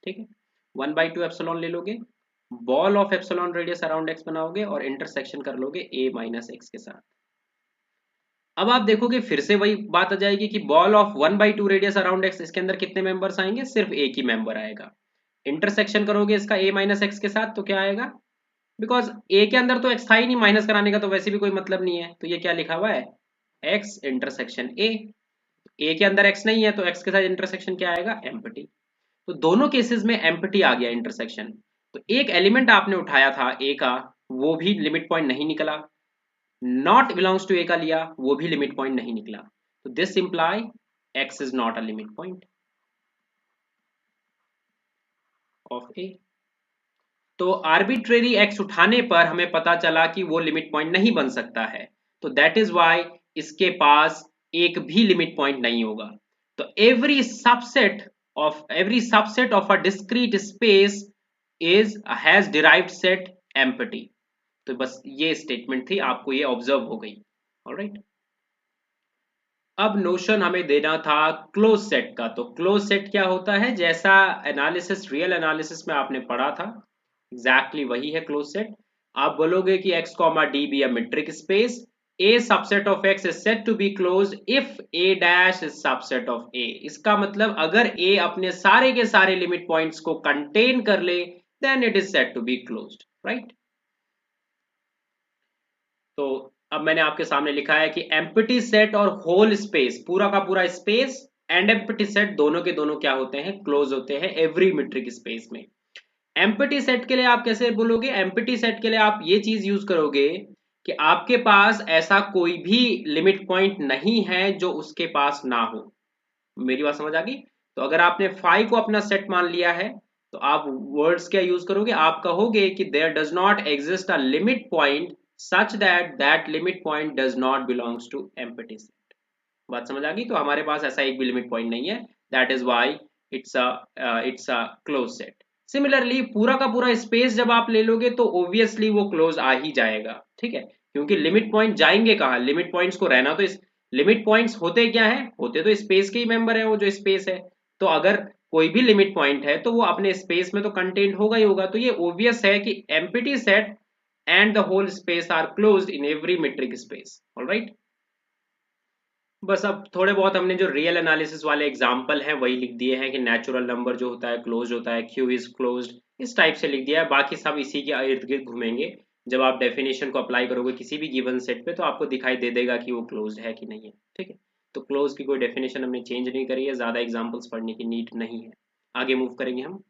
ठीक है। 1/2 एप्सिलॉन ले लोगे, ball of epsilon radius around x बनाओगे और इंटरसेक्शन कर लोगे a माइनस एक्स के साथ। अब आप देखोगे फिर से वही बात आ जाएगी कि ball of 1/2 radius around x, इसके अंदर कितने मेंबर्स आएंगे, सिर्फ एक ही मेंबर आएगा। इंटरसेक्शन करोगे इसका a माइनस एक्स के साथ तो क्या आएगा, बिकॉज a के अंदर तो x था ही नहीं, माइनस कराने का तो वैसे भी कोई मतलब नहीं है, तो ये क्या लिखा हुआ है, x इंटरसेक्शन a के अंदर x नहीं है तो x के साथ इंटरसेक्शन क्या आएगा, एम्प्टी। तो दोनों केसेस में एम्प्टी आ गया इंटरसेक्शन। तो एक एलिमेंट आपने उठाया था a का, वो भी लिमिट पॉइंट नहीं निकला, नॉट बिलोंग्स टू a का लिया, वो भी लिमिट पॉइंट नहीं निकला। तो this imply x is not a limit point of a। तो आर्बिट्रेरी x उठाने पर हमें पता चला कि वो लिमिट पॉइंट नहीं बन सकता है, तो दैट इज व्हाई इसके पास एक भी लिमिट पॉइंट नहीं होगा। तो every subset of a discrete space is has derived set empty. तो बस ये स्टेटमेंट थी, आपको ये ऑब्जर्व हो गई। ऑलराइट, अब नोशन हमें देना था क्लोज सेट का। तो क्लोज सेट क्या होता है, जैसा एनालिसिस रियल एनालिसिस में आपने पढ़ा था, एग्जैक्टली वही है क्लोज सेट। आप बोलोगे कि x comma D be a metric space, a subset of x is said to be closed if a dash is subset of a। इसका मतलब अगर a अपने सारे के सारे लिमिट पॉइंट्स को कंटेन कर ले then it is said to be closed, right. तो अब मैंने आपके सामने लिखा है कि एम्प्टी सेट और होल स्पेस, पूरा का पूरा स्पेस एंड एम्प्टी सेट दोनों के दोनों क्या होते हैं, क्लोज होते हैं एवरी मीट्रिक स्पेस में। एम्प्टी सेट के लिए आप कैसे बोलोगे, एम्प्टी सेट के लिए आप ये चीज यूज करोगे कि आपके पास ऐसा कोई भी लिमिट पॉइंट नहीं है जो उसके पास ना हो। मेरी बात समझ आ गई। तो अगर आपने फाइव को अपना सेट मान लिया है तो आप वर्ड्स क्या यूज करोगे, आप कहोगे कि there does not exist a limit point such that that limit point does not belongs to empty set. बात समझ आ गई। तो हमारे पास ऐसा एक भी लिमिट पॉइंट नहीं है, that is why it's a close set. Similarly पूरा का पूरा स्पेस जब आप ले लोगे तो ऑब्वियसली वो क्लोज आ ही जाएगा, ठीक है, क्योंकि लिमिट पॉइंट जाएंगे कहाँ, लिमिट पॉइंट्स को रहना तो इस लिमिट पॉइंट्स होते क्या है, होते तो स्पेस के ही मेंबर है, वो जो स्पेस है। तो अगर कोई भी लिमिट पॉइंट है तो वो अपने स्पेस में तो कंटेंट होगा ही होगा। तो ये ऑब्वियस है कि empty set and the whole space are closed in every metric space. Alright, बस अब थोड़े बहुत हमने जो रियल एनालिसिस वाले एग्जाम्पल हैं वही लिख दिए हैं कि नेचुरल नंबर जो होता है क्लोज होता है, क्यू इज क्लोज्ड, इस टाइप से लिख दिया है। बाकी सब इसी के इर्द गिर्द घूमेंगे। जब आप डेफिनेशन को अप्लाई करोगे किसी भी गिवन सेट पे तो आपको दिखाई दे देगा कि वो क्लोज्ड है कि नहीं है, ठीक है। तो क्लोज की कोई डेफिनेशन हमने चेंज नहीं करी है, ज्यादा एग्जाम्पल्स पढ़ने की नीड नहीं है। आगे मूव करेंगे हम।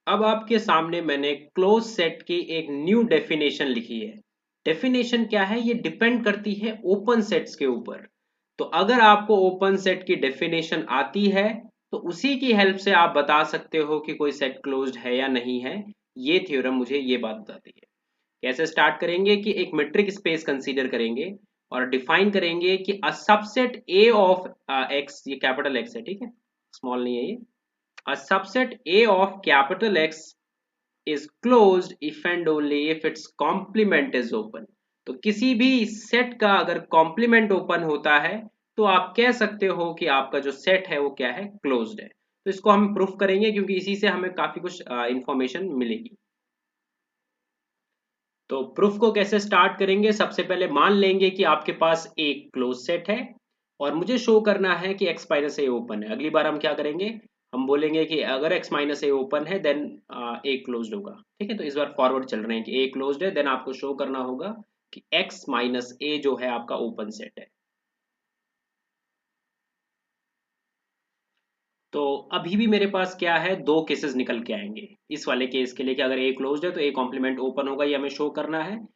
अब आपके सामने मैंने क्लोज सेट की एक न्यू डेफिनेशन लिखी है। डेफिनेशन क्या है, ये डिपेंड करती है ओपन सेट्स के ऊपर। तो अगर आपको ओपन सेट की डेफिनेशन आती है तो उसी की हेल्प से आप बता सकते हो कि कोई सेट क्लोज्ड है या नहीं है। ये थ्योरम मुझे ये बात बताती है। कैसे स्टार्ट करेंगे कि एक मेट्रिक स्पेस कंसीडर करेंगे और डिफाइन करेंगे कि a subset A of x, ये कैपिटल एक्स है, ठीक है, स्मॉल नहीं है ये। A subset A of capital X is closed if and only if its complement is open। तो किसी भी सेट का अगर कॉम्प्लीमेंट ओपन होता है तो आप कह सकते हो कि आपका जो सेट है वो क्या है, क्लोज्ड है। तो इसको हम प्रूफ करेंगे क्योंकि इसी से हमें काफी कुछ इंफॉर्मेशन मिलेगी। तो प्रूफ को कैसे स्टार्ट करेंगे, सबसे पहले मान लेंगे कि आपके पास एक क्लोज सेट है और मुझे शो करना है कि x माइनस ए ओपन है। अगली बार हम क्या करेंगे, हम बोलेंगे कि अगर x माइनस ए ओपन है देन ए क्लोज्ड होगा, ठीक है। तो इस बार फॉरवर्ड चल रहे हैं कि ए क्लोज्ड है, देन आपको शो करना होगा कि x माइनस ए जो है आपका ओपन सेट है। तो अभी भी मेरे पास क्या है, दो केसेस निकल के आएंगे इस वाले केस के लिए कि अगर ए क्लोज्ड है तो ए कॉम्प्लीमेंट ओपन होगा, ये हमें शो करना है।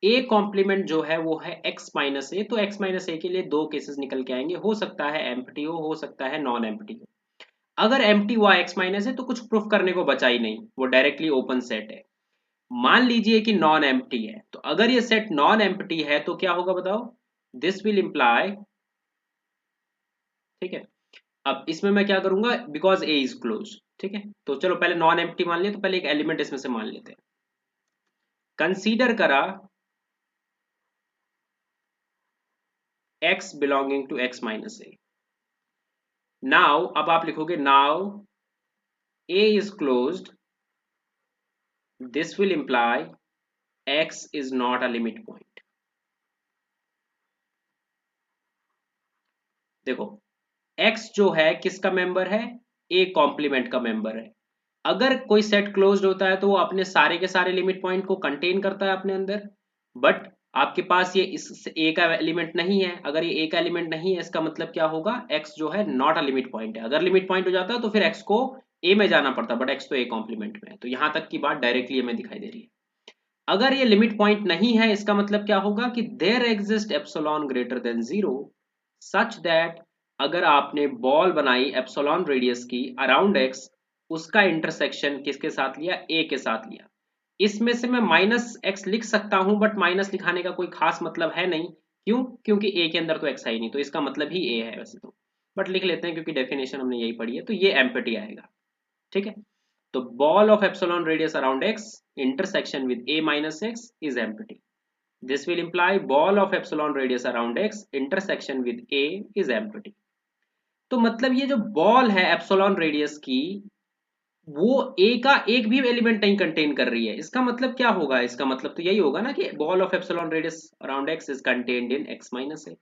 ए कॉम्प्लीमेंट जो है वो है x माइनस ए, तो x माइनस ए के लिए दो केसेस निकल के आएंगे, हो सकता है एम्प्टी हो सकता है नॉन एम्प्टी हो। अगर एम्प्टी हुआ x माइनस है तो कुछ प्रूफ करने को बचा ही नहीं, वो डायरेक्टली ओपन सेट है। मान लीजिए कि नॉन एम्प्टी है, तो अगर ये सेट नॉन एम्प्टी है तो क्या होगा बताओ, दिस विल इंप्लाई, ठीक है। अब इसमें मैं क्या करूंगा, बिकॉज ए इज क्लोज, ठीक है। तो चलो पहले नॉन एम्प्टी मान लिया, तो पहले एक एलिमेंट इसमें से मान लेते हैं। कंसीडर करा x belonging to x minus A. Now अब आप लिखोगे now a is closed, this will imply x is not a limit point। देखो x जो है किसका मेंबर है, a कॉम्प्लीमेंट का मेंबर है। अगर कोई सेट क्लोज्ड होता है तो वो अपने सारे के सारे लिमिट पॉइंट को कंटेन करता है अपने अंदर, बट आपके पास ये इस ए का एलिमेंट नहीं है। अगर ये ए का एलिमेंट नहीं है इसका मतलब क्या होगा, x जो है नॉट अ लिमिट पॉइंट है। अगर लिमिट पॉइंट हो जाता है तो फिर x को a में जाना पड़ता, बट x तो a कॉम्प्लीमेंट में है। तो यहां तक की बात डायरेक्टली हमें दिखाई दे रही है। अगर ये लिमिट पॉइंट नहीं है इसका मतलब क्या होगा कि there exist epsilon greater than zero such that अगर आपने बॉल बनाई एप्सिलॉन रेडियस की अराउंड एक्स, उसका इंटरसेक्शन किसके साथ लिया, ए के साथ लिया। इसमें से मैं माइनस एक्स लिख सकता हूं, बट माइनस लिखाने का कोई खास मतलब है नहीं। क्यों, क्योंकि ए के अंदर तो एक्स है ही नहीं, तो इसका मतलब ही ए है वैसे तो, बट लिख लेते हैं क्योंकि डेफिनेशन हमने यही पढ़ी है। तो ये एम्प्टी आएगा, ठीक है। तो ball of epsilon radius around x intersection with a minus x is empty। This will imply ball of epsilon radius around x intersection with a is empty। तो मतलब ये जो बॉल है एप्सिलॉन रेडियस की, वो a का एक भी एलिमेंट नहीं कंटेन कर रही है। इसका मतलब क्या होगा, इसका मतलब तो यही होगा ना कि ball of epsilon radius around x is contained in x minus a।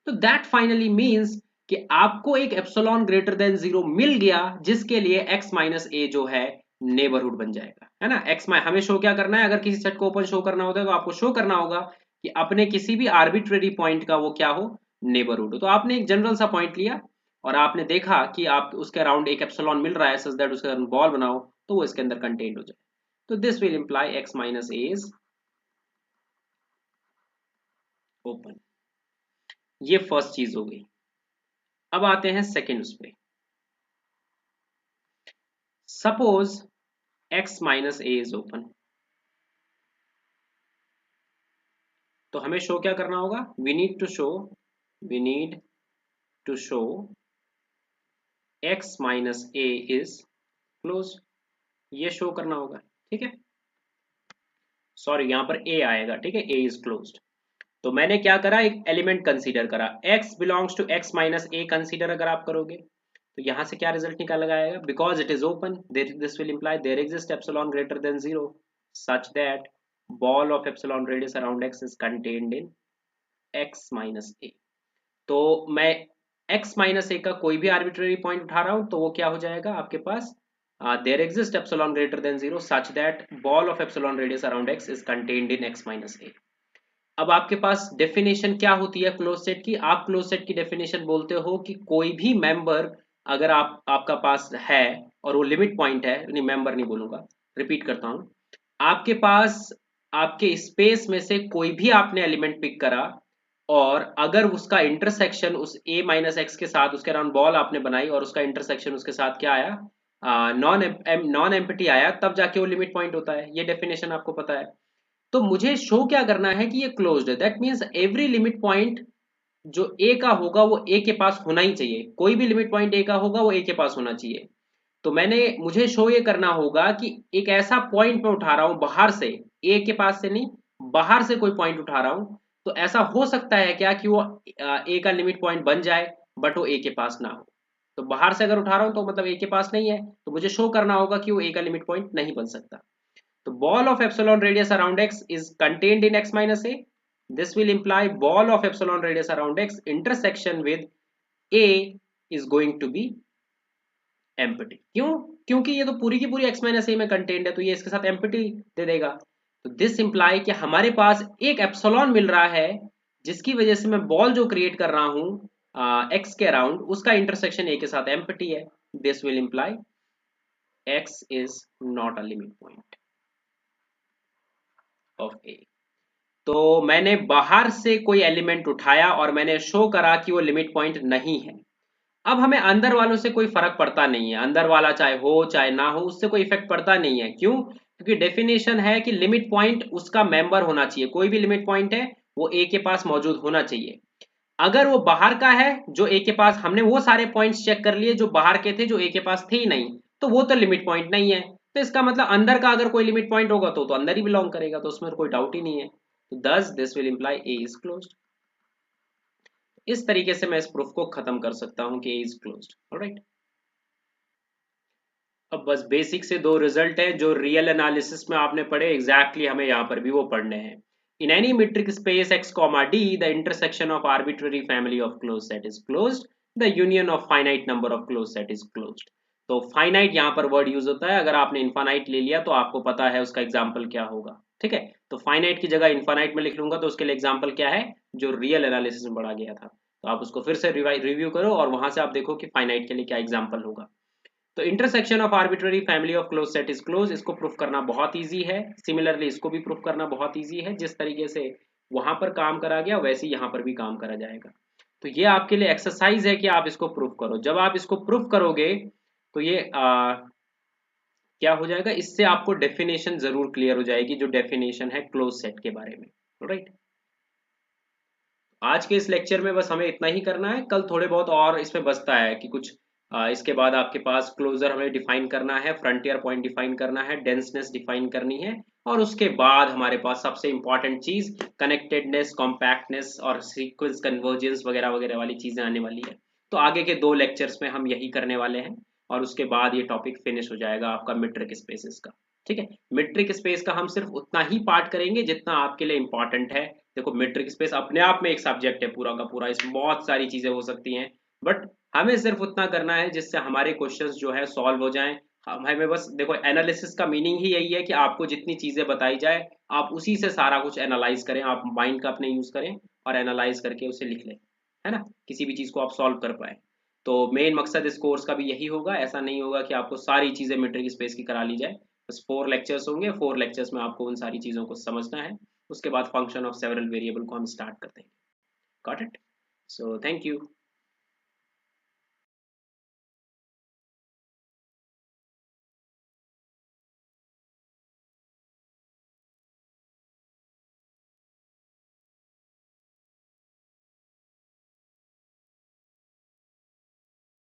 तो दैट फाइनली मीन्स कि आपको एक एप्सिलॉन ग्रेटर देन जीरो मिल गया, जिसके लिए x माइनस ए जो है नेबरहुड बन जाएगा, है ना। x हमें शो क्या करना है, अगर किसी सेट को ओपन शो करना होता है तो आपको शो करना होगा कि अपने किसी भी आर्बिट्रेरी पॉइंट का वो क्या हो, नेबरहुड हो। तो आपने एक जनरल सा पॉइंट लिया और आपने देखा कि आप उसके अराउंड एक एप्सिलॉन मिल रहा है सच दैट उसके अराउंड बॉल बनाओ तो वो इसके अंदर कंटेन्ड हो जाए। तो this will imply x minus A is open. ये फर्स्ट चीज हो गई। अब आते हैं सेकेंड उस पे। Suppose x minus A is open, तो हमें शो क्या करना होगा, we need to show x minus A is close. ये शो करना होगा, ठीक है। सॉरी यहाँ पर a आएगा, ठीक है, a इज क्लोज्ड। तो मैंने क्या करा, एक एलिमेंट कंसीडर करा, x belongs to x minus A consider अगर आप करोगे तो यहां से क्या रिजल्ट निकाला आएगा, because it is open this will imply there exist epsilon greater than zero such that ball of epsilon radius around x is contained in x minus A. तो मैं x माइनस ए का कोई भी आर्बिट्रेरी पॉइंट उठा रहा हूं तो वो क्या हो जाएगा आपके पास, there exist epsilon greater than zero such that ball of epsilon radius around x is contained in x minus A. अब आपके पास डेफिनेशन क्या होती है क्लोज सेट की, आप क्लोज सेट की डेफिनेशन बोलते हो कि कोई भी मेंबर अगर आपका पास है और वो लिमिट पॉइंट है, नहीं मेंबर नहीं बोलूंगा, रिपीट करता हूं, आपके पास आपके स्पेस में से कोई भी आपने एलिमेंट पिक करा और अगर उसका इंटरसेक्शन उस a माइनस एक्स के साथ, उसके अराउंड बॉल आपने बनाई और उसका इंटरसेक्शन उसके साथ क्या आया, नॉन एम्प्टी आया, तब जाके वो लिमिट पॉइंट होता है। ये डेफिनेशन आपको पता है। तो मुझे शो क्या करना है कि ये क्लोज्ड है, that means every limit point जो ए का होगा वो ए के पास होना ही चाहिए। कोई भी लिमिट पॉइंट ए का होगा वो ए के पास होना चाहिए। तो मुझे शो ये करना होगा कि एक ऐसा पॉइंट मैं उठा रहा हूं बाहर से, ए के पास से नहीं, बाहर से कोई पॉइंट उठा रहा हूं, तो ऐसा हो सकता है क्या कि वो ए का लिमिट पॉइंट बन जाए बट वो ए के पास ना हो। तो बाहर से अगर उठा रहा हूं तो मतलब ए के पास नहीं है, तो मुझे शो करना होगा कि वो ए का लिमिट पॉइंट नहीं बन सकता। तो ball of epsilon radius around x is contained in x minus a। This will imply ball of epsilon radius around x intersection with a is going to be empty। क्यों, क्योंकि ये तो पूरी की पूरी x minus a में contained है, तो ये इसके साथ empty दे देगा। तो दिस इंप्लाई कि हमारे पास एक एप्सिलॉन मिल रहा है जिसकी वजह से मैं बॉल जो क्रिएट कर रहा हूं x के अराउंड, उसका इंटरसेक्शन a के साथ empty है। This will imply x is not a limit point of a। तो मैंने बाहर से कोई एलिमेंट उठाया और मैंने शो करा कि वो लिमिट पॉइंट नहीं है। अब हमें अंदर वालों से कोई फर्क पड़ता नहीं है, अंदर वाला चाहे हो चाहे ना हो उससे कोई इफेक्ट पड़ता नहीं है। क्यों, क्योंकि डेफिनेशन है कि लिमिट पॉइंट उसका मेंबर होना चाहिए। कोई भी लिमिट पॉइंट है वो ए के पास मौजूद होना चाहिए। अगर वो बाहर का है जो ए के पास, हमने वो सारे पॉइंट्स चेक कर लिए जो बाहर के थे जो ए के पास थे ही नहीं, तो वो तो लिमिट पॉइंट नहीं है। तो इसका मतलब अंदर का अगर कोई लिमिट पॉइंट होगा तो अंदर ही बिलोंग करेगा, तो उसमें कोई डाउट ही नहीं है। तो दस this will imply A is closed. इस तरीके से मैं इस प्रूफ को खत्म कर सकता हूं कि ए इज क्लोज्ड। ऑलराइट, अब बस बेसिक से दो रिजल्ट है जो रियल एनालिसिस में आपने पढ़े, एग्जैक्टली हमें यहाँ पर भी वो पढ़ने हैं। In any metric space x comma D the intersection of arbitrary family of close set is closed, the union of finite number of close set is closed. तो फाइनाइट यहाँ पर वर्ड यूज होता है, अगर आपने इनफाइनाइट ले लिया तो आपको पता है उसका एग्जाम्पल क्या होगा। ठीक है, तो फाइनाइट की जगह इनफाइनाइट में लिख लूंगा तो उसके लिए एग्जाम्पल क्या है जो रियल एनालिसिस में पढ़ा गया था। तो आप उसको फिर से रिव्यू करो और वहां से आप देखो कि फाइनाइट के लिए क्या एग्जाम्पल होगा। तो intersection of arbitrary family of close set is close, इसको प्रूफ करना बहुत इजी है। सिमिलरली इसको भी प्रूफ करना बहुत इजी है, जिस तरीके से वहां पर काम करा गया वैसे ही यहाँ पर भी काम करा जाएगा। तो ये आपके लिए एक्सरसाइज है कि आप इसको प्रूफ करो। जब आप इसको प्रूफ करोगे तो ये क्या हो जाएगा, इससे आपको डेफिनेशन जरूर क्लियर हो जाएगी, जो डेफिनेशन है क्लोज सेट के बारे में। राइट, आज के इस लेक्चर में बस हमें इतना ही करना है। कल थोड़े बहुत और इसमें बचता है कि कुछ इसके बाद आपके पास क्लोजर हमें डिफाइन करना है, फ्रंटियर पॉइंट डिफाइन करना है, डेंसनेस डिफाइन करनी है, और उसके बाद हमारे पास सबसे इंपॉर्टेंट चीज कनेक्टेडनेस, कॉम्पैक्टनेस और सीक्वेंस कन्वर्जेंस वगैरह वगैरह वाली चीजें आने वाली है। तो आगे के दो लेक्चर्स में हम यही करने वाले हैं और उसके बाद ये टॉपिक फिनिश हो जाएगा आपका मीट्रिक स्पेसेस का। ठीक है, मीट्रिक स्पेस का हम सिर्फ उतना ही पार्ट करेंगे जितना आपके लिए इंपॉर्टेंट है। देखो मीट्रिक स्पेस अपने आप में एक सब्जेक्ट है पूरा का पूरा, इसमें बहुत सारी चीजें हो सकती हैं, बट हमें सिर्फ उतना करना है जिससे हमारे क्वेश्चंस जो है सॉल्व हो जाएं। हमें बस देखो एनालिसिस का मीनिंग ही यही है कि आपको जितनी चीजें बताई जाए आप उसी से सारा कुछ एनालाइज करें, आप माइंड का अपने यूज करें और एनालाइज करके उसे लिख लें, है ना, किसी भी चीज को आप सॉल्व कर पाए। तो मेन मकसद इस कोर्स का भी यही होगा, ऐसा नहीं होगा कि आपको सारी चीजें मीट्रिक स्पेस की करा ली जाए। बस 4 लेक्चर्स होंगे, 4 लेक्चर्स में आपको उन सारी चीजों को समझना है। उसके बाद फंक्शन ऑफ सेवरल वेरिएबल को हम स्टार्ट करते हैं। Got it? So thank you.